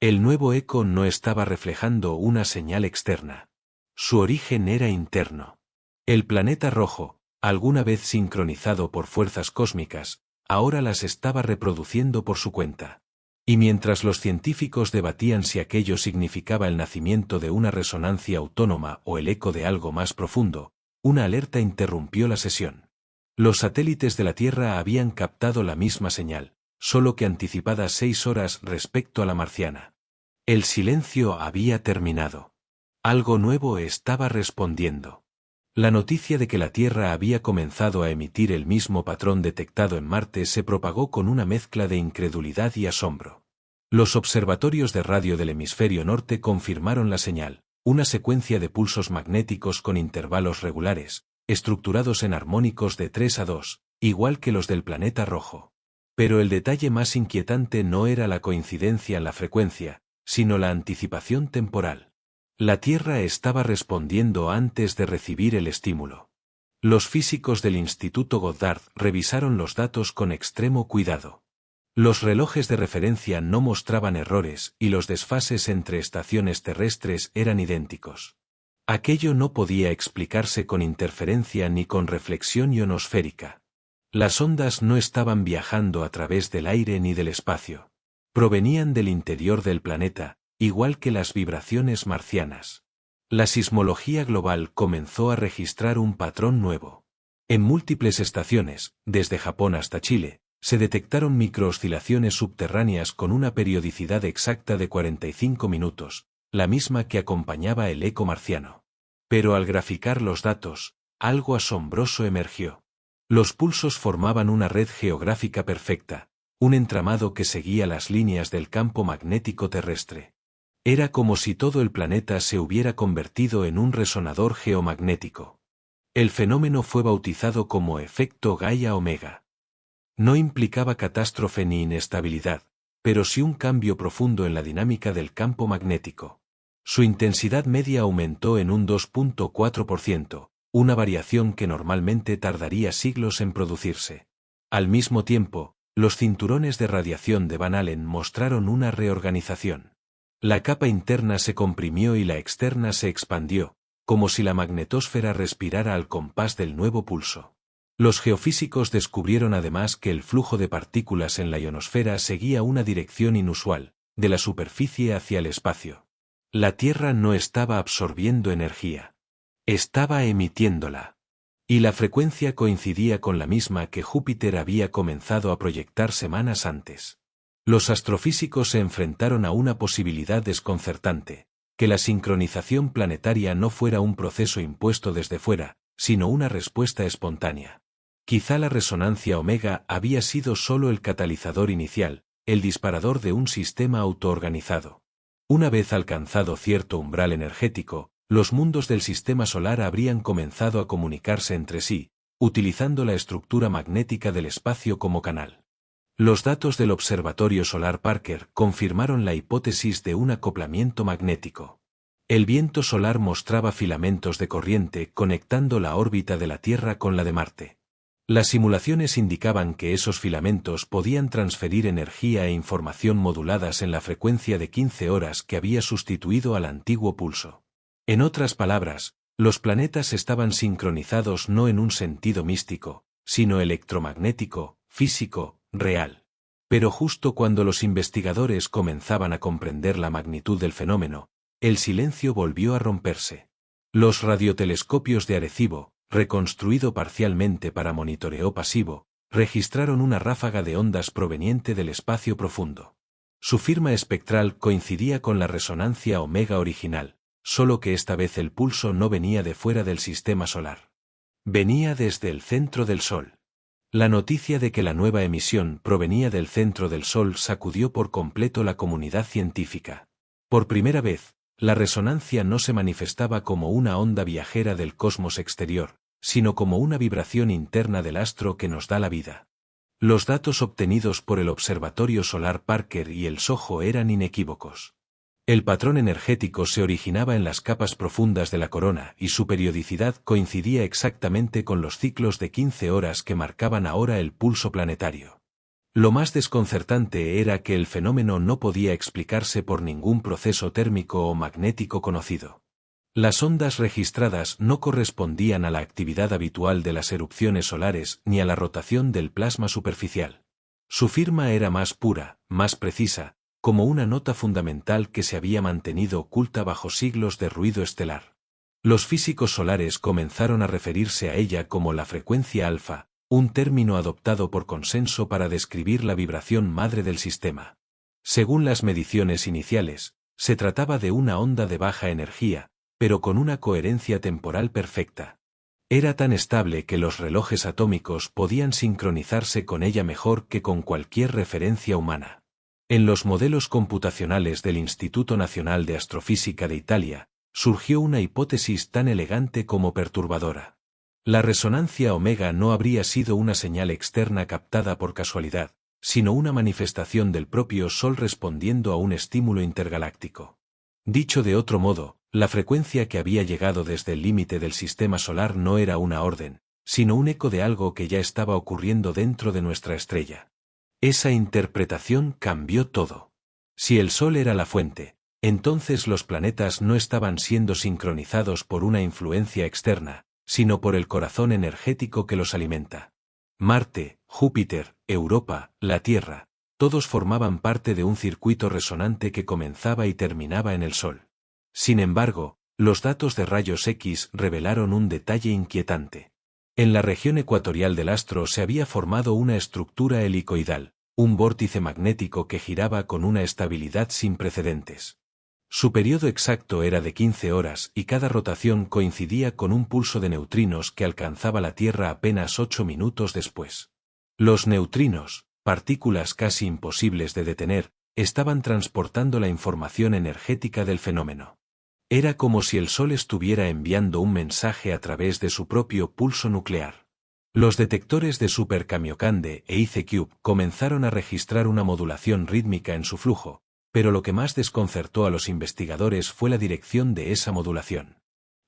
El nuevo eco no estaba reflejando una señal externa. Su origen era interno. El planeta rojo, alguna vez sincronizado por fuerzas cósmicas, ahora las estaba reproduciendo por su cuenta. Y mientras los científicos debatían si aquello significaba el nacimiento de una resonancia autónoma o el eco de algo más profundo, una alerta interrumpió la sesión. Los satélites de la Tierra habían captado la misma señal, solo que anticipada 6 horas respecto a la marciana. El silencio había terminado. Algo nuevo estaba respondiendo. La noticia de que la Tierra había comenzado a emitir el mismo patrón detectado en Marte se propagó con una mezcla de incredulidad y asombro. Los observatorios de radio del hemisferio norte confirmaron la señal, una secuencia de pulsos magnéticos con intervalos regulares, estructurados en armónicos de 3 a 2, igual que los del planeta rojo. Pero el detalle más inquietante no era la coincidencia en la frecuencia, sino la anticipación temporal. La Tierra estaba respondiendo antes de recibir el estímulo. Los físicos del Instituto Goddard revisaron los datos con extremo cuidado. Los relojes de referencia no mostraban errores y los desfases entre estaciones terrestres eran idénticos. Aquello no podía explicarse con interferencia ni con reflexión ionosférica. Las ondas no estaban viajando a través del aire ni del espacio. Provenían del interior del planeta, igual que las vibraciones marcianas. La sismología global comenzó a registrar un patrón nuevo. En múltiples estaciones, desde Japón hasta Chile, se detectaron microoscilaciones subterráneas con una periodicidad exacta de 45 minutos, la misma que acompañaba el eco marciano. Pero al graficar los datos, algo asombroso emergió. Los pulsos formaban una red geográfica perfecta, un entramado que seguía las líneas del campo magnético terrestre. Era como si todo el planeta se hubiera convertido en un resonador geomagnético. El fenómeno fue bautizado como efecto Gaia-Omega. No implicaba catástrofe ni inestabilidad, pero sí un cambio profundo en la dinámica del campo magnético. Su intensidad media aumentó en un 2.4%, una variación que normalmente tardaría siglos en producirse. Al mismo tiempo, los cinturones de radiación de Van Allen mostraron una reorganización. La capa interna se comprimió y la externa se expandió, como si la magnetosfera respirara al compás del nuevo pulso. Los geofísicos descubrieron además que el flujo de partículas en la ionosfera seguía una dirección inusual, de la superficie hacia el espacio. La Tierra no estaba absorbiendo energía. Estaba emitiéndola. Y la frecuencia coincidía con la misma que Júpiter había comenzado a proyectar semanas antes. Los astrofísicos se enfrentaron a una posibilidad desconcertante, que la sincronización planetaria no fuera un proceso impuesto desde fuera, sino una respuesta espontánea. Quizá la resonancia omega había sido solo el catalizador inicial, el disparador de un sistema autoorganizado. Una vez alcanzado cierto umbral energético, los mundos del sistema solar habrían comenzado a comunicarse entre sí, utilizando la estructura magnética del espacio como canal. Los datos del Observatorio Solar Parker confirmaron la hipótesis de un acoplamiento magnético. El viento solar mostraba filamentos de corriente conectando la órbita de la Tierra con la de Marte. Las simulaciones indicaban que esos filamentos podían transferir energía e información moduladas en la frecuencia de 15 horas que había sustituido al antiguo pulso. En otras palabras, los planetas estaban sincronizados no en un sentido místico, sino electromagnético, físico, real. Pero justo cuando los investigadores comenzaban a comprender la magnitud del fenómeno, el silencio volvió a romperse. Los radiotelescopios de Arecibo, reconstruido parcialmente para monitoreo pasivo, registraron una ráfaga de ondas proveniente del espacio profundo. Su firma espectral coincidía con la resonancia omega original, solo que esta vez el pulso no venía de fuera del sistema solar. Venía desde el centro del Sol. La noticia de que la nueva emisión provenía del centro del Sol sacudió por completo la comunidad científica. Por primera vez, la resonancia no se manifestaba como una onda viajera del cosmos exterior, sino como una vibración interna del astro que nos da la vida. Los datos obtenidos por el Observatorio Solar Parker y el SOHO eran inequívocos. El patrón energético se originaba en las capas profundas de la corona y su periodicidad coincidía exactamente con los ciclos de 15 horas que marcaban ahora el pulso planetario. Lo más desconcertante era que el fenómeno no podía explicarse por ningún proceso térmico o magnético conocido. Las ondas registradas no correspondían a la actividad habitual de las erupciones solares ni a la rotación del plasma superficial. Su firma era más pura, más precisa, como una nota fundamental que se había mantenido oculta bajo siglos de ruido estelar. Los físicos solares comenzaron a referirse a ella como la frecuencia alfa, un término adoptado por consenso para describir la vibración madre del sistema. Según las mediciones iniciales, se trataba de una onda de baja energía, pero con una coherencia temporal perfecta. Era tan estable que los relojes atómicos podían sincronizarse con ella mejor que con cualquier referencia humana. En los modelos computacionales del Instituto Nacional de Astrofísica de Italia, surgió una hipótesis tan elegante como perturbadora. La resonancia omega no habría sido una señal externa captada por casualidad, sino una manifestación del propio Sol respondiendo a un estímulo intergaláctico. Dicho de otro modo, la frecuencia que había llegado desde el límite del sistema solar no era una orden, sino un eco de algo que ya estaba ocurriendo dentro de nuestra estrella. Esa interpretación cambió todo. Si el Sol era la fuente, entonces los planetas no estaban siendo sincronizados por una influencia externa, sino por el corazón energético que los alimenta. Marte, Júpiter, Europa, la Tierra, todos formaban parte de un circuito resonante que comenzaba y terminaba en el Sol. Sin embargo, los datos de rayos X revelaron un detalle inquietante. En la región ecuatorial del astro se había formado una estructura helicoidal, un vórtice magnético que giraba con una estabilidad sin precedentes. Su periodo exacto era de 15 horas y cada rotación coincidía con un pulso de neutrinos que alcanzaba la Tierra apenas 8 minutos después. Los neutrinos, partículas casi imposibles de detener, estaban transportando la información energética del fenómeno. Era como si el Sol estuviera enviando un mensaje a través de su propio pulso nuclear. Los detectores de Super Kamiokande e IceCube comenzaron a registrar una modulación rítmica en su flujo, pero lo que más desconcertó a los investigadores fue la dirección de esa modulación.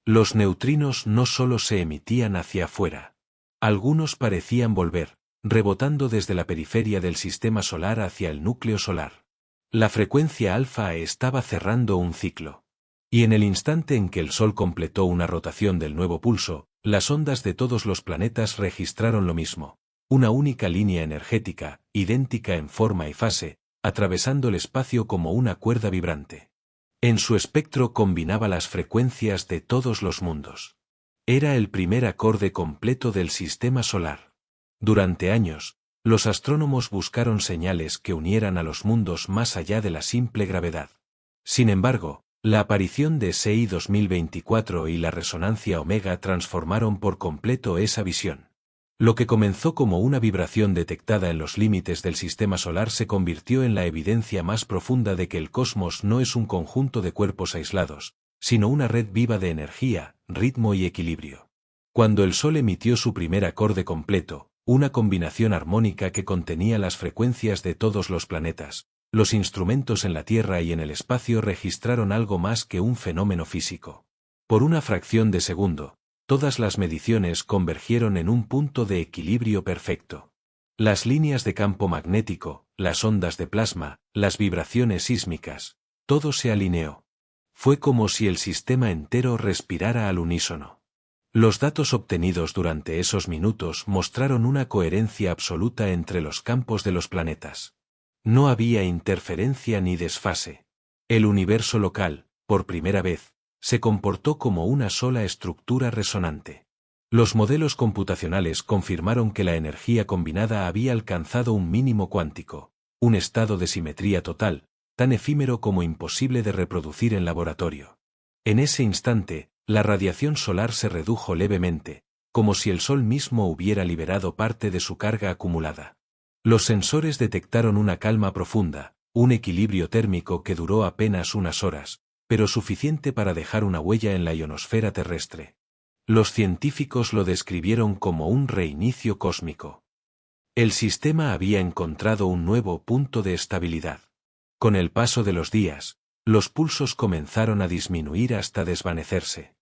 Los neutrinos no solo se emitían hacia afuera. Algunos parecían volver, rebotando desde la periferia del sistema solar hacia el núcleo solar. La frecuencia alfa estaba cerrando un ciclo. Y en el instante en que el Sol completó una rotación del nuevo pulso, las ondas de todos los planetas registraron lo mismo, una única línea energética, idéntica en forma y fase, atravesando el espacio como una cuerda vibrante. En su espectro combinaba las frecuencias de todos los mundos. Era el primer acorde completo del sistema solar. Durante años, los astrónomos buscaron señales que unieran a los mundos más allá de la simple gravedad. Sin embargo, la aparición de SEI 2024 y la resonancia omega transformaron por completo esa visión. Lo que comenzó como una vibración detectada en los límites del sistema solar se convirtió en la evidencia más profunda de que el cosmos no es un conjunto de cuerpos aislados, sino una red viva de energía, ritmo y equilibrio. Cuando el Sol emitió su primer acorde completo, una combinación armónica que contenía las frecuencias de todos los planetas, los instrumentos en la Tierra y en el espacio registraron algo más que un fenómeno físico. Por una fracción de segundo, todas las mediciones convergieron en un punto de equilibrio perfecto. Las líneas de campo magnético, las ondas de plasma, las vibraciones sísmicas, todo se alineó. Fue como si el sistema entero respirara al unísono. Los datos obtenidos durante esos minutos mostraron una coherencia absoluta entre los campos de los planetas. No había interferencia ni desfase. El universo local, por primera vez, se comportó como una sola estructura resonante. Los modelos computacionales confirmaron que la energía combinada había alcanzado un mínimo cuántico, un estado de simetría total, tan efímero como imposible de reproducir en laboratorio. En ese instante, la radiación solar se redujo levemente, como si el Sol mismo hubiera liberado parte de su carga acumulada. Los sensores detectaron una calma profunda, un equilibrio térmico que duró apenas unas horas, pero suficiente para dejar una huella en la ionosfera terrestre. Los científicos lo describieron como un reinicio cósmico. El sistema había encontrado un nuevo punto de estabilidad. Con el paso de los días, los pulsos comenzaron a disminuir hasta desvanecerse.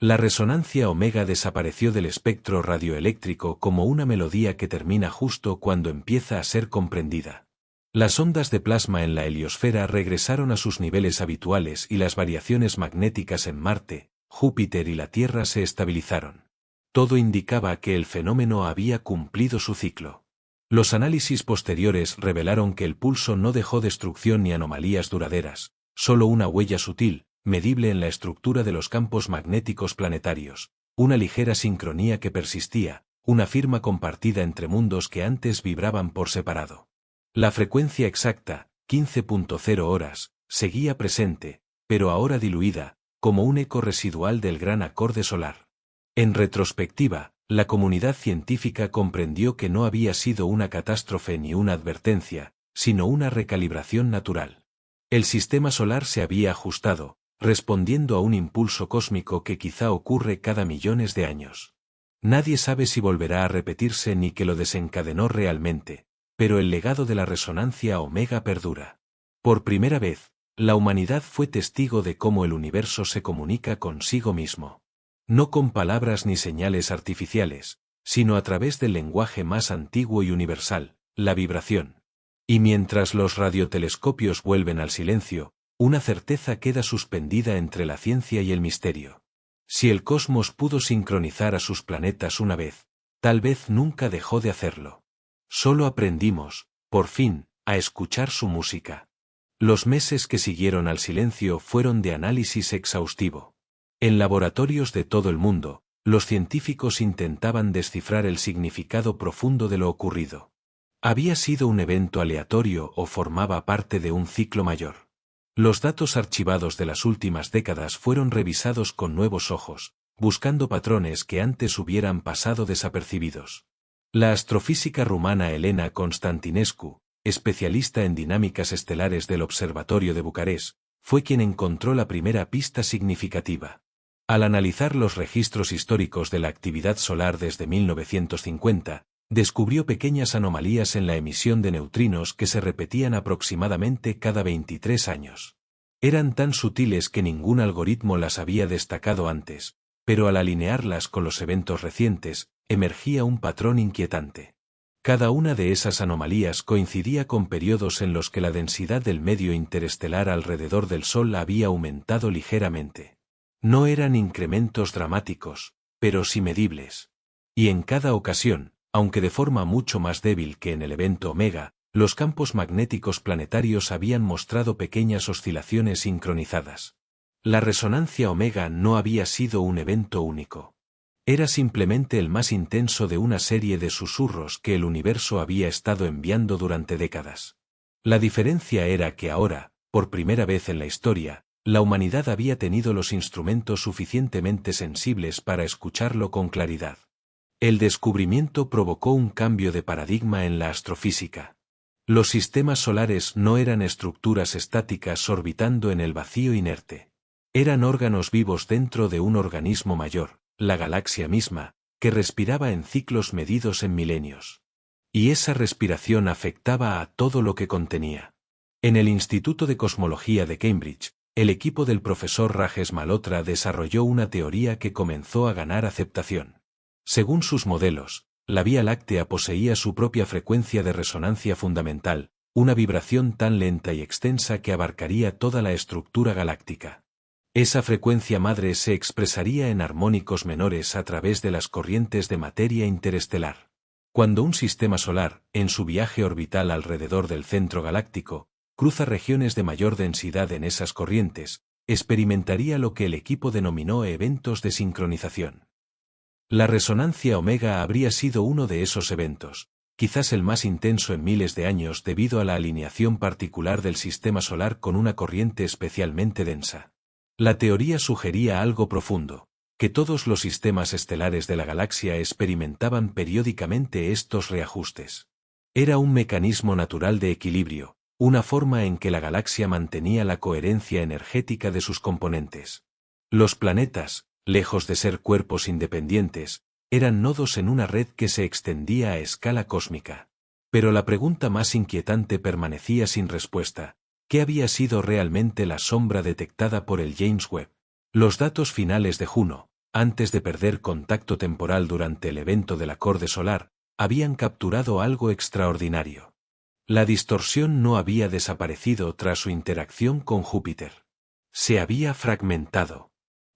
La resonancia omega desapareció del espectro radioeléctrico como una melodía que termina justo cuando empieza a ser comprendida. Las ondas de plasma en la heliosfera regresaron a sus niveles habituales y las variaciones magnéticas en Marte, Júpiter y la Tierra se estabilizaron. Todo indicaba que el fenómeno había cumplido su ciclo. Los análisis posteriores revelaron que el pulso no dejó destrucción ni anomalías duraderas, solo una huella sutil, medible en la estructura de los campos magnéticos planetarios, una ligera sincronía que persistía, una firma compartida entre mundos que antes vibraban por separado. La frecuencia exacta, 15.0 horas, seguía presente, pero ahora diluida, como un eco residual del gran acorde solar. En retrospectiva, la comunidad científica comprendió que no había sido una catástrofe ni una advertencia, sino una recalibración natural. El sistema solar se había ajustado, respondiendo a un impulso cósmico que quizá ocurre cada millones de años. Nadie sabe si volverá a repetirse ni qué lo desencadenó realmente, pero el legado de la resonancia omega perdura. Por primera vez, la humanidad fue testigo de cómo el universo se comunica consigo mismo. No con palabras ni señales artificiales, sino a través del lenguaje más antiguo y universal, la vibración. Y mientras los radiotelescopios vuelven al silencio, una certeza queda suspendida entre la ciencia y el misterio. Si el cosmos pudo sincronizar a sus planetas una vez, tal vez nunca dejó de hacerlo. Solo aprendimos, por fin, a escuchar su música. Los meses que siguieron al silencio fueron de análisis exhaustivo. En laboratorios de todo el mundo, los científicos intentaban descifrar el significado profundo de lo ocurrido. ¿Había sido un evento aleatorio o formaba parte de un ciclo mayor? Los datos archivados de las últimas décadas fueron revisados con nuevos ojos, buscando patrones que antes hubieran pasado desapercibidos. La astrofísica rumana Elena Constantinescu, especialista en dinámicas estelares del Observatorio de Bucarest, fue quien encontró la primera pista significativa. Al analizar los registros históricos de la actividad solar desde 1950, descubrió pequeñas anomalías en la emisión de neutrinos que se repetían aproximadamente cada 23 años. Eran tan sutiles que ningún algoritmo las había destacado antes, pero al alinearlas con los eventos recientes, emergía un patrón inquietante. Cada una de esas anomalías coincidía con periodos en los que la densidad del medio interestelar alrededor del Sol había aumentado ligeramente. No eran incrementos dramáticos, pero sí medibles. Y en cada ocasión, aunque de forma mucho más débil que en el evento Omega, los campos magnéticos planetarios habían mostrado pequeñas oscilaciones sincronizadas. La resonancia Omega no había sido un evento único. Era simplemente el más intenso de una serie de susurros que el universo había estado enviando durante décadas. La diferencia era que ahora, por primera vez en la historia, la humanidad había tenido los instrumentos suficientemente sensibles para escucharlo con claridad. El descubrimiento provocó un cambio de paradigma en la astrofísica. Los sistemas solares no eran estructuras estáticas orbitando en el vacío inerte. Eran órganos vivos dentro de un organismo mayor, la galaxia misma, que respiraba en ciclos medidos en milenios. Y esa respiración afectaba a todo lo que contenía. En el Instituto de Cosmología de Cambridge, el equipo del profesor Rajesh Malhotra desarrolló una teoría que comenzó a ganar aceptación. Según sus modelos, la Vía Láctea poseía su propia frecuencia de resonancia fundamental, una vibración tan lenta y extensa que abarcaría toda la estructura galáctica. Esa frecuencia madre se expresaría en armónicos menores a través de las corrientes de materia interestelar. Cuando un sistema solar, en su viaje orbital alrededor del centro galáctico, cruza regiones de mayor densidad en esas corrientes, experimentaría lo que el equipo denominó eventos de sincronización. La resonancia Omega habría sido uno de esos eventos, quizás el más intenso en miles de años debido a la alineación particular del sistema solar con una corriente especialmente densa. La teoría sugería algo profundo, que todos los sistemas estelares de la galaxia experimentaban periódicamente estos reajustes. Era un mecanismo natural de equilibrio, una forma en que la galaxia mantenía la coherencia energética de sus componentes. Los planetas, lejos de ser cuerpos independientes, eran nodos en una red que se extendía a escala cósmica. Pero la pregunta más inquietante permanecía sin respuesta: ¿qué había sido realmente la sombra detectada por el James Webb? Los datos finales de Juno, antes de perder contacto temporal durante el evento del acorde solar, habían capturado algo extraordinario. La distorsión no había desaparecido tras su interacción con Júpiter. Se había fragmentado.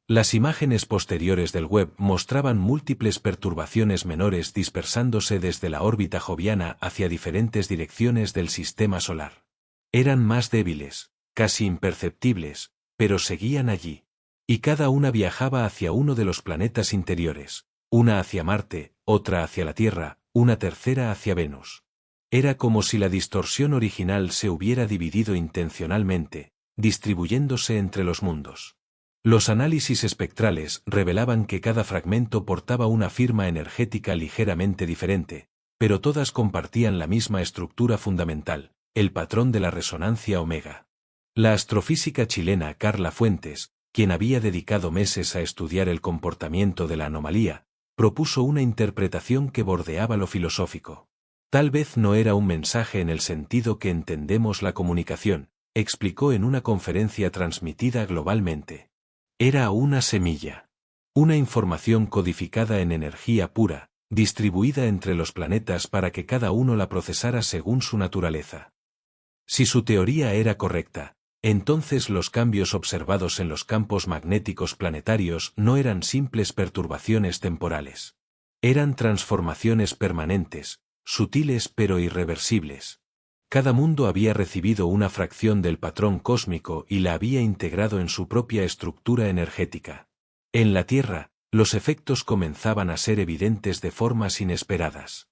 Las imágenes posteriores del Webb mostraban múltiples perturbaciones menores dispersándose desde la órbita joviana hacia diferentes direcciones del sistema solar. Eran más débiles, casi imperceptibles, pero seguían allí. Y cada una viajaba hacia uno de los planetas interiores, una hacia Marte, otra hacia la Tierra, una tercera hacia Venus. Era como si la distorsión original se hubiera dividido intencionalmente, distribuyéndose entre los mundos. Los análisis espectrales revelaban que cada fragmento portaba una firma energética ligeramente diferente, pero todas compartían la misma estructura fundamental, el patrón de la resonancia omega. La astrofísica chilena Carla Fuentes, quien había dedicado meses a estudiar el comportamiento de la anomalía, propuso una interpretación que bordeaba lo filosófico. Tal vez no era un mensaje en el sentido que entendemos la comunicación, explicó en una conferencia transmitida globalmente. Era una semilla. Una información codificada en energía pura, distribuida entre los planetas para que cada uno la procesara según su naturaleza. Si su teoría era correcta, entonces los cambios observados en los campos magnéticos planetarios no eran simples perturbaciones temporales. Eran transformaciones permanentes, sutiles pero irreversibles. Cada mundo había recibido una fracción del patrón cósmico y la había integrado en su propia estructura energética. En la Tierra, los efectos comenzaban a ser evidentes de formas inesperadas.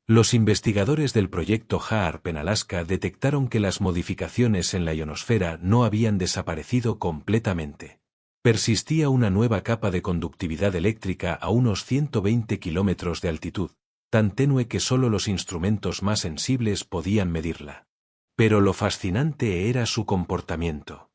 Los investigadores del proyecto HAARP en Alaska detectaron que las modificaciones en la ionosfera no habían desaparecido completamente. Persistía una nueva capa de conductividad eléctrica a unos 120 kilómetros de altitud, tan tenue que solo los instrumentos más sensibles podían medirla. Pero lo fascinante era su comportamiento.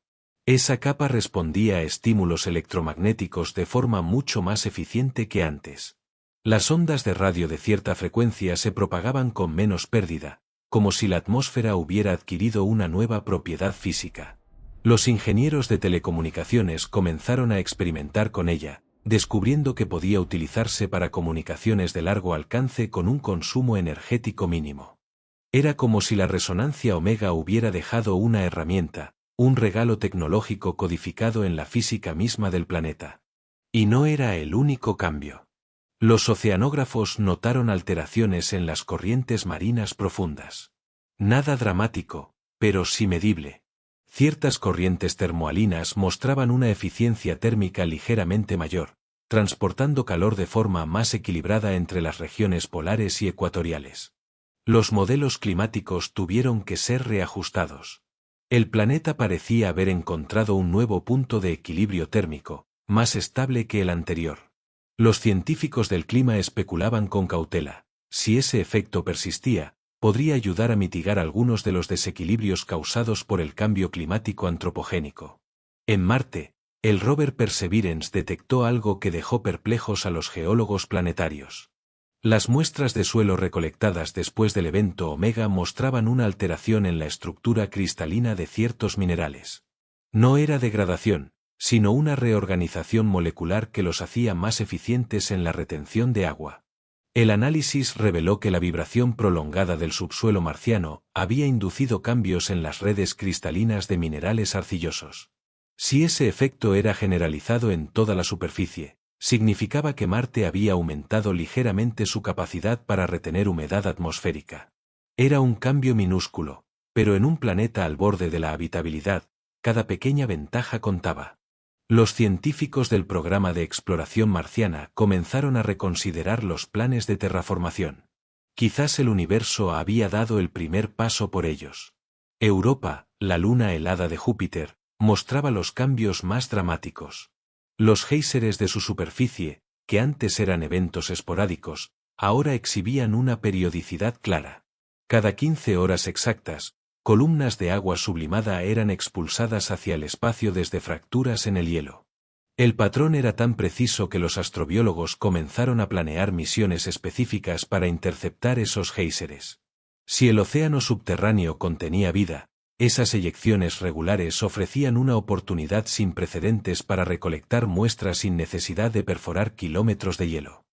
Esa capa respondía a estímulos electromagnéticos de forma mucho más eficiente que antes. Las ondas de radio de cierta frecuencia se propagaban con menos pérdida, como si la atmósfera hubiera adquirido una nueva propiedad física. Los ingenieros de telecomunicaciones comenzaron a experimentar con ella, descubriendo que podía utilizarse para comunicaciones de largo alcance con un consumo energético mínimo. Era como si la resonancia omega hubiera dejado una herramienta, un regalo tecnológico codificado en la física misma del planeta. Y no era el único cambio. Los oceanógrafos notaron alteraciones en las corrientes marinas profundas. Nada dramático, pero sí medible. Ciertas corrientes termohalinas mostraban una eficiencia térmica ligeramente mayor, transportando calor de forma más equilibrada entre las regiones polares y ecuatoriales. Los modelos climáticos tuvieron que ser reajustados. El planeta parecía haber encontrado un nuevo punto de equilibrio térmico, más estable que el anterior. Los científicos del clima especulaban con cautela: si ese efecto persistía, podría ayudar a mitigar algunos de los desequilibrios causados por el cambio climático antropogénico. En Marte, el rover Perseverance detectó algo que dejó perplejos a los geólogos planetarios. Las muestras de suelo recolectadas después del evento Omega mostraban una alteración en la estructura cristalina de ciertos minerales. No era degradación, sino una reorganización molecular que los hacía más eficientes en la retención de agua. El análisis reveló que la vibración prolongada del subsuelo marciano había inducido cambios en las redes cristalinas de minerales arcillosos. Si ese efecto era generalizado en toda la superficie, significaba que Marte había aumentado ligeramente su capacidad para retener humedad atmosférica. Era un cambio minúsculo, pero en un planeta al borde de la habitabilidad, cada pequeña ventaja contaba. Los científicos del programa de exploración marciana comenzaron a reconsiderar los planes de terraformación. Quizás el universo había dado el primer paso por ellos. Europa, la luna helada de Júpiter, mostraba los cambios más dramáticos. Los géiseres de su superficie, que antes eran eventos esporádicos, ahora exhibían una periodicidad clara. Cada 15 horas exactas, columnas de agua sublimada eran expulsadas hacia el espacio desde fracturas en el hielo. El patrón era tan preciso que los astrobiólogos comenzaron a planear misiones específicas para interceptar esos géiseres. Si el océano subterráneo contenía vida, esas eyecciones regulares ofrecían una oportunidad sin precedentes para recolectar muestras sin necesidad de perforar kilómetros de hielo.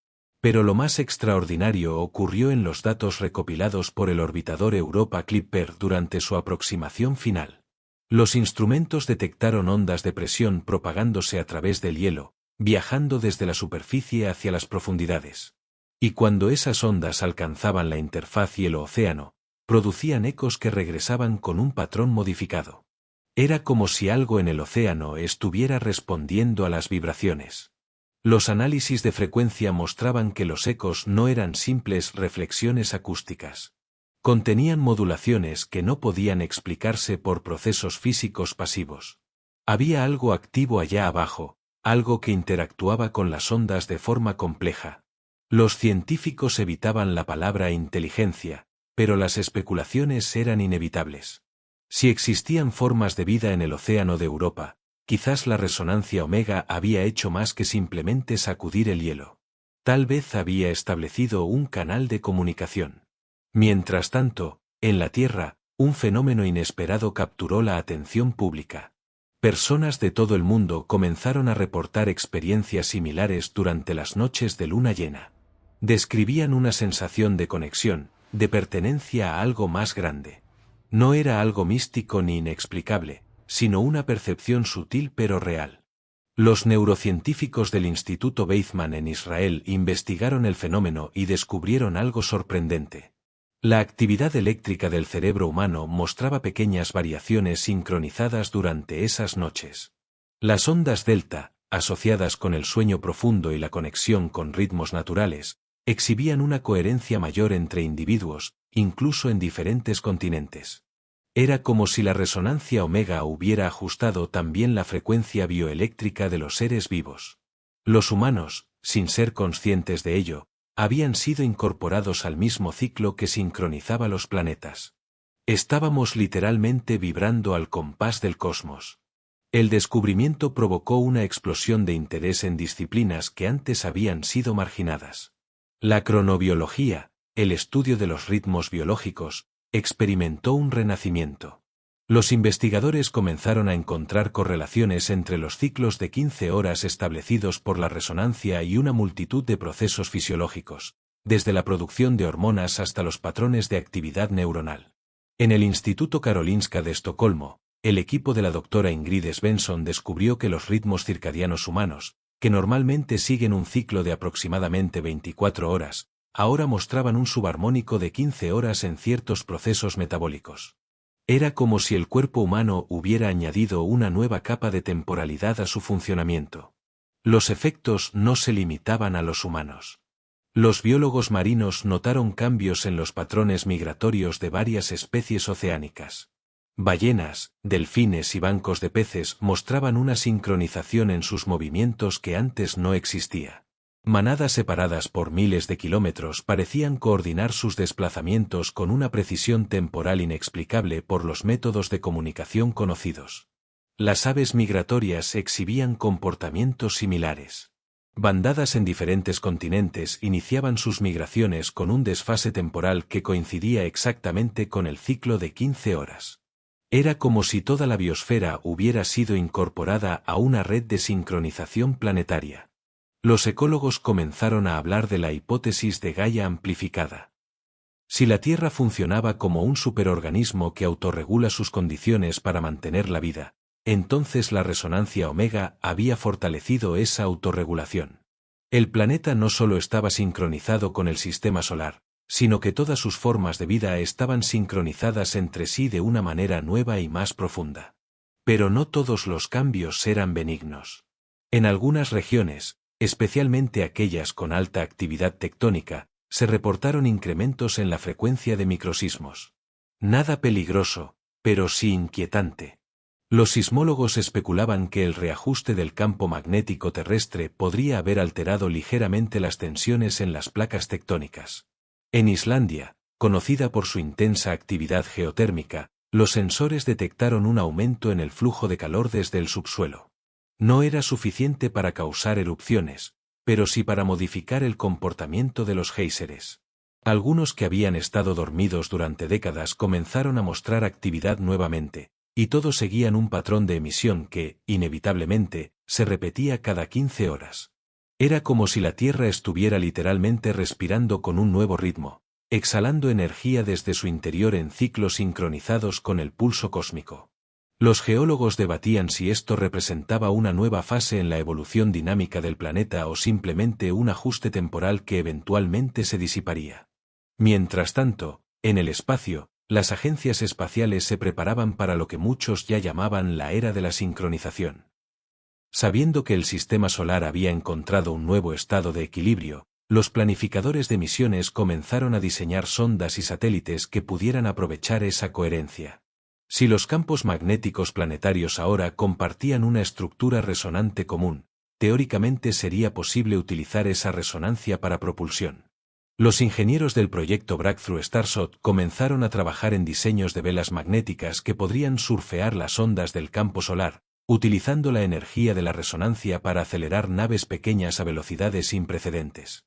Pero lo más extraordinario ocurrió en los datos recopilados por el orbitador Europa Clipper durante su aproximación final. Los instrumentos detectaron ondas de presión propagándose a través del hielo, viajando desde la superficie hacia las profundidades. Y cuando esas ondas alcanzaban la interfaz hielo-océano, producían ecos que regresaban con un patrón modificado. Era como si algo en el océano estuviera respondiendo a las vibraciones. Los análisis de frecuencia mostraban que los ecos no eran simples reflexiones acústicas. Contenían modulaciones que no podían explicarse por procesos físicos pasivos. Había algo activo allá abajo, algo que interactuaba con las ondas de forma compleja. Los científicos evitaban la palabra inteligencia, pero las especulaciones eran inevitables. Si existían formas de vida en el océano de Europa, quizás la resonancia Omega había hecho más que simplemente sacudir el hielo. Tal vez había establecido un canal de comunicación. Mientras tanto, en la Tierra, un fenómeno inesperado capturó la atención pública. Personas de todo el mundo comenzaron a reportar experiencias similares durante las noches de luna llena. Describían una sensación de conexión, de pertenencia a algo más grande. No era algo místico ni inexplicable, sino una percepción sutil pero real. Los neurocientíficos del Instituto Weizmann en Israel investigaron el fenómeno y descubrieron algo sorprendente. La actividad eléctrica del cerebro humano mostraba pequeñas variaciones sincronizadas durante esas noches. Las ondas delta, asociadas con el sueño profundo y la conexión con ritmos naturales, exhibían una coherencia mayor entre individuos, incluso en diferentes continentes. Era como si la resonancia Omega hubiera ajustado también la frecuencia bioeléctrica de los seres vivos. Los humanos, sin ser conscientes de ello, habían sido incorporados al mismo ciclo que sincronizaba los planetas. Estábamos literalmente vibrando al compás del cosmos. El descubrimiento provocó una explosión de interés en disciplinas que antes habían sido marginadas. La cronobiología, el estudio de los ritmos biológicos, experimentó un renacimiento. Los investigadores comenzaron a encontrar correlaciones entre los ciclos de 15 horas establecidos por la resonancia y una multitud de procesos fisiológicos, desde la producción de hormonas hasta los patrones de actividad neuronal. En el Instituto Karolinska de Estocolmo, el equipo de la doctora Ingrid Svensson descubrió que los ritmos circadianos humanos, que normalmente siguen un ciclo de aproximadamente 24 horas, ahora mostraban un subarmónico de 15 horas en ciertos procesos metabólicos. Era como si el cuerpo humano hubiera añadido una nueva capa de temporalidad a su funcionamiento. Los efectos no se limitaban a los humanos. Los biólogos marinos notaron cambios en los patrones migratorios de varias especies oceánicas. Ballenas, delfines y bancos de peces mostraban una sincronización en sus movimientos que antes no existía. Manadas separadas por miles de kilómetros parecían coordinar sus desplazamientos con una precisión temporal inexplicable por los métodos de comunicación conocidos. Las aves migratorias exhibían comportamientos similares. Bandadas en diferentes continentes iniciaban sus migraciones con un desfase temporal que coincidía exactamente con el ciclo de 15 horas. Era como si toda la biosfera hubiera sido incorporada a una red de sincronización planetaria. Los ecólogos comenzaron a hablar de la hipótesis de Gaia amplificada. Si la Tierra funcionaba como un superorganismo que autorregula sus condiciones para mantener la vida, entonces la resonancia Omega había fortalecido esa autorregulación. El planeta no solo estaba sincronizado con el sistema solar, sino que todas sus formas de vida estaban sincronizadas entre sí de una manera nueva y más profunda. Pero no todos los cambios eran benignos. En algunas regiones, especialmente aquellas con alta actividad tectónica, se reportaron incrementos en la frecuencia de microsismos. Nada peligroso, pero sí inquietante. Los sismólogos especulaban que el reajuste del campo magnético terrestre podría haber alterado ligeramente las tensiones en las placas tectónicas. En Islandia, conocida por su intensa actividad geotérmica, los sensores detectaron un aumento en el flujo de calor desde el subsuelo. No era suficiente para causar erupciones, pero sí para modificar el comportamiento de los géiseres. Algunos que habían estado dormidos durante décadas comenzaron a mostrar actividad nuevamente, y todos seguían un patrón de emisión que, inevitablemente, se repetía cada 15 horas. Era como si la Tierra estuviera literalmente respirando con un nuevo ritmo, exhalando energía desde su interior en ciclos sincronizados con el pulso cósmico. Los geólogos debatían si esto representaba una nueva fase en la evolución dinámica del planeta o simplemente un ajuste temporal que eventualmente se disiparía. Mientras tanto, en el espacio, las agencias espaciales se preparaban para lo que muchos ya llamaban la era de la sincronización. Sabiendo que el sistema solar había encontrado un nuevo estado de equilibrio, los planificadores de misiones comenzaron a diseñar sondas y satélites que pudieran aprovechar esa coherencia. Si los campos magnéticos planetarios ahora compartían una estructura resonante común, teóricamente sería posible utilizar esa resonancia para propulsión. Los ingenieros del proyecto Breakthrough Starshot comenzaron a trabajar en diseños de velas magnéticas que podrían surfear las ondas del campo solar, utilizando la energía de la resonancia para acelerar naves pequeñas a velocidades sin precedentes.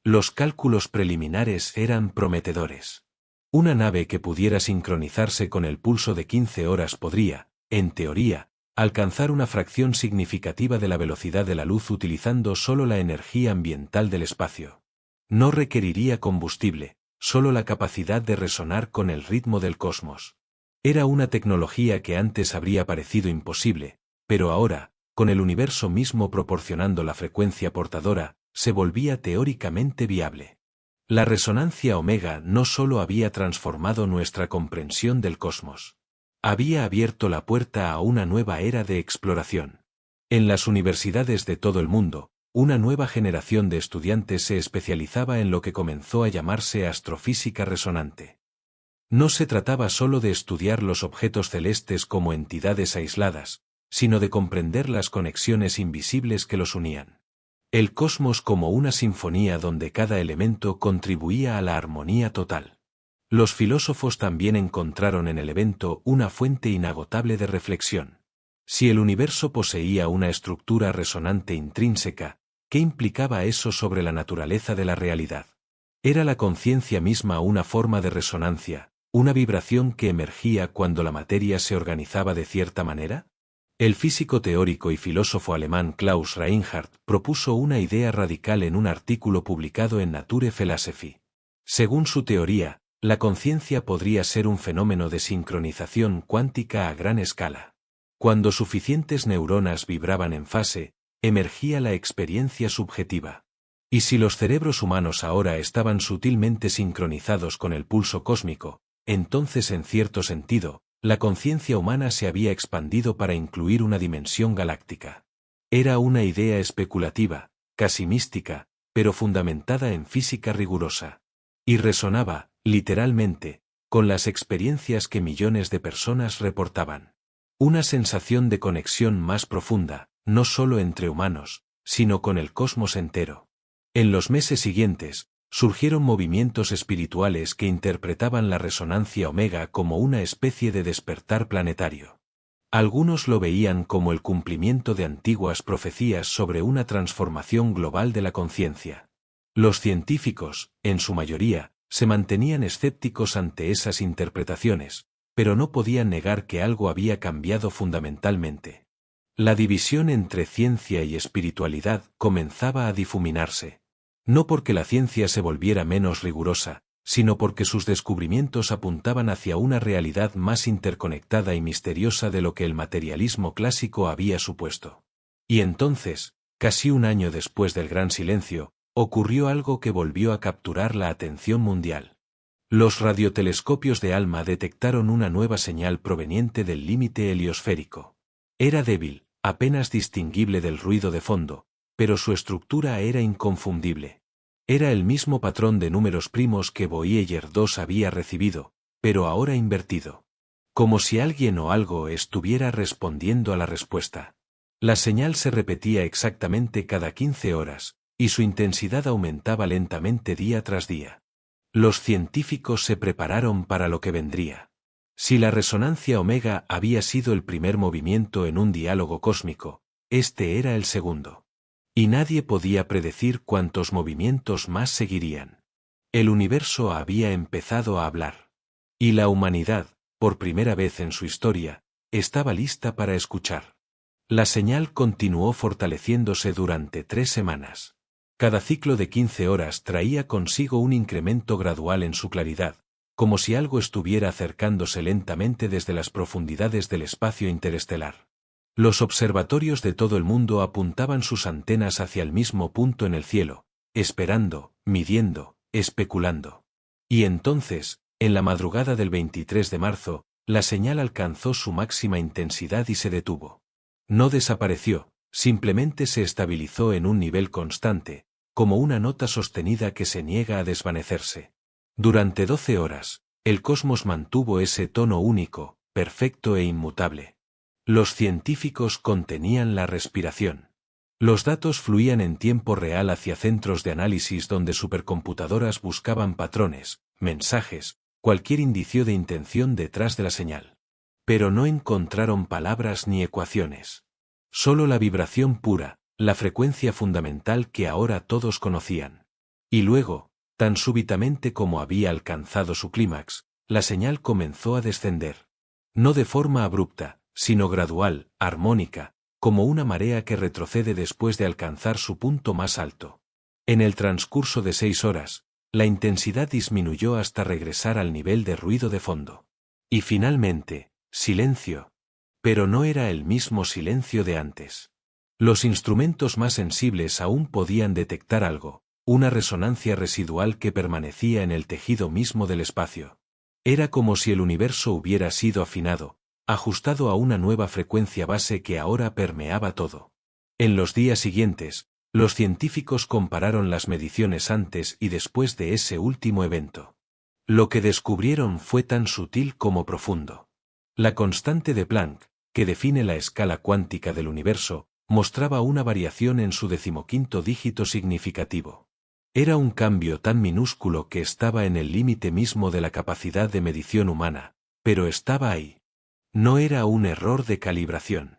Los cálculos preliminares eran prometedores. Una nave que pudiera sincronizarse con el pulso de 15 horas podría, en teoría, alcanzar una fracción significativa de la velocidad de la luz utilizando solo la energía ambiental del espacio. No requeriría combustible, solo la capacidad de resonar con el ritmo del cosmos. Era una tecnología que antes habría parecido imposible, pero ahora, con el universo mismo proporcionando la frecuencia portadora, se volvía teóricamente viable. La resonancia omega no solo había transformado nuestra comprensión del cosmos. Había abierto la puerta a una nueva era de exploración. En las universidades de todo el mundo, una nueva generación de estudiantes se especializaba en lo que comenzó a llamarse astrofísica resonante. No se trataba solo de estudiar los objetos celestes como entidades aisladas, sino de comprender las conexiones invisibles que los unían. El cosmos como una sinfonía donde cada elemento contribuía a la armonía total. Los filósofos también encontraron en el evento una fuente inagotable de reflexión. Si el universo poseía una estructura resonante intrínseca, ¿qué implicaba eso sobre la naturaleza de la realidad? ¿Era la conciencia misma una forma de resonancia, una vibración que emergía cuando la materia se organizaba de cierta manera? El físico teórico y filósofo alemán Klaus Reinhardt propuso una idea radical en un artículo publicado en Nature Philosophy. Según su teoría, la conciencia podría ser un fenómeno de sincronización cuántica a gran escala. Cuando suficientes neuronas vibraban en fase, emergía la experiencia subjetiva. Y si los cerebros humanos ahora estaban sutilmente sincronizados con el pulso cósmico, entonces en cierto sentido, la conciencia humana se había expandido para incluir una dimensión galáctica. Era una idea especulativa, casi mística, pero fundamentada en física rigurosa. Y resonaba, literalmente, con las experiencias que millones de personas reportaban. Una sensación de conexión más profunda, no solo entre humanos, sino con el cosmos entero. En los meses siguientes, surgieron movimientos espirituales que interpretaban la resonancia omega como una especie de despertar planetario. Algunos lo veían como el cumplimiento de antiguas profecías sobre una transformación global de la conciencia. Los científicos, en su mayoría, se mantenían escépticos ante esas interpretaciones, pero no podían negar que algo había cambiado fundamentalmente. La división entre ciencia y espiritualidad comenzaba a difuminarse. No porque la ciencia se volviera menos rigurosa, sino porque sus descubrimientos apuntaban hacia una realidad más interconectada y misteriosa de lo que el materialismo clásico había supuesto. Y entonces, casi un año después del Gran Silencio, ocurrió algo que volvió a capturar la atención mundial. Los radiotelescopios de ALMA detectaron una nueva señal proveniente del límite heliosférico. Era débil, apenas distinguible del ruido de fondo, pero su estructura era inconfundible. Era el mismo patrón de números primos que Voyager 2 había recibido, pero ahora invertido. como si alguien o algo estuviera respondiendo a la respuesta. La señal se repetía exactamente cada 15 horas, y su intensidad aumentaba lentamente día tras día. Los científicos se prepararon para lo que vendría. Si la resonancia omega había sido el primer movimiento en un diálogo cósmico, este era el segundo. Y nadie podía predecir cuántos movimientos más seguirían. El universo había empezado a hablar. Y la humanidad, por primera vez en su historia, estaba lista para escuchar. La señal continuó fortaleciéndose durante 3 semanas. Cada ciclo de 15 horas traía consigo un incremento gradual en su claridad, como si algo estuviera acercándose lentamente desde las profundidades del espacio interestelar. Los observatorios de todo el mundo apuntaban sus antenas hacia el mismo punto en el cielo, esperando, midiendo, especulando. Y entonces, en la madrugada del 23 de marzo, la señal alcanzó su máxima intensidad y se detuvo. No desapareció, simplemente se estabilizó en un nivel constante, como una nota sostenida que se niega a desvanecerse. Durante 12 horas, el cosmos mantuvo ese tono único, perfecto e inmutable. Los científicos contenían la respiración. Los datos fluían en tiempo real hacia centros de análisis donde supercomputadoras buscaban patrones, mensajes, cualquier indicio de intención detrás de la señal. Pero no encontraron palabras ni ecuaciones. Solo la vibración pura, la frecuencia fundamental que ahora todos conocían. Y luego, tan súbitamente como había alcanzado su clímax, la señal comenzó a descender. No de forma abrupta, sino gradual, armónica, como una marea que retrocede después de alcanzar su punto más alto. En el transcurso de 6 horas, la intensidad disminuyó hasta regresar al nivel de ruido de fondo. Y finalmente, silencio. Pero no era el mismo silencio de antes. Los instrumentos más sensibles aún podían detectar algo, una resonancia residual que permanecía en el tejido mismo del espacio. Era como si el universo hubiera sido afinado, ajustado a una nueva frecuencia base que ahora permeaba todo. En los días siguientes, los científicos compararon las mediciones antes y después de ese último evento. Lo que descubrieron fue tan sutil como profundo. La constante de Planck, que define la escala cuántica del universo, mostraba una variación en su 15º dígito significativo. Era un cambio tan minúsculo que estaba en el límite mismo de la capacidad de medición humana, pero estaba ahí. No era un error de calibración.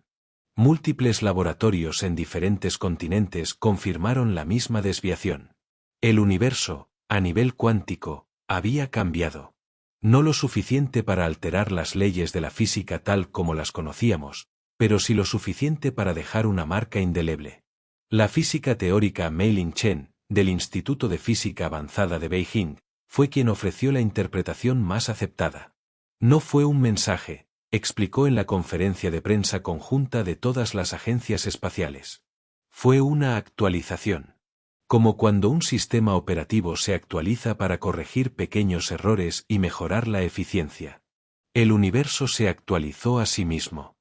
Múltiples laboratorios en diferentes continentes confirmaron la misma desviación. El universo, a nivel cuántico, había cambiado. No lo suficiente para alterar las leyes de la física tal como las conocíamos, pero sí lo suficiente para dejar una marca indeleble. La física teórica Mei-Ling Chen, del Instituto de Física Avanzada de Beijing, fue quien ofreció la interpretación más aceptada. No fue un mensaje, explicó en la conferencia de prensa conjunta de todas las agencias espaciales. Fue una actualización. Como cuando un sistema operativo se actualiza para corregir pequeños errores y mejorar la eficiencia. El universo se actualizó a sí mismo.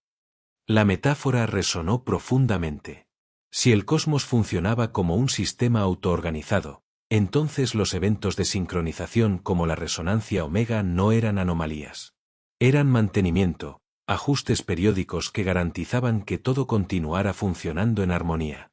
La metáfora resonó profundamente. Si el cosmos funcionaba como un sistema autoorganizado, entonces los eventos de sincronización como la resonancia omega no eran anomalías. Eran mantenimiento, ajustes periódicos que garantizaban que todo continuara funcionando en armonía.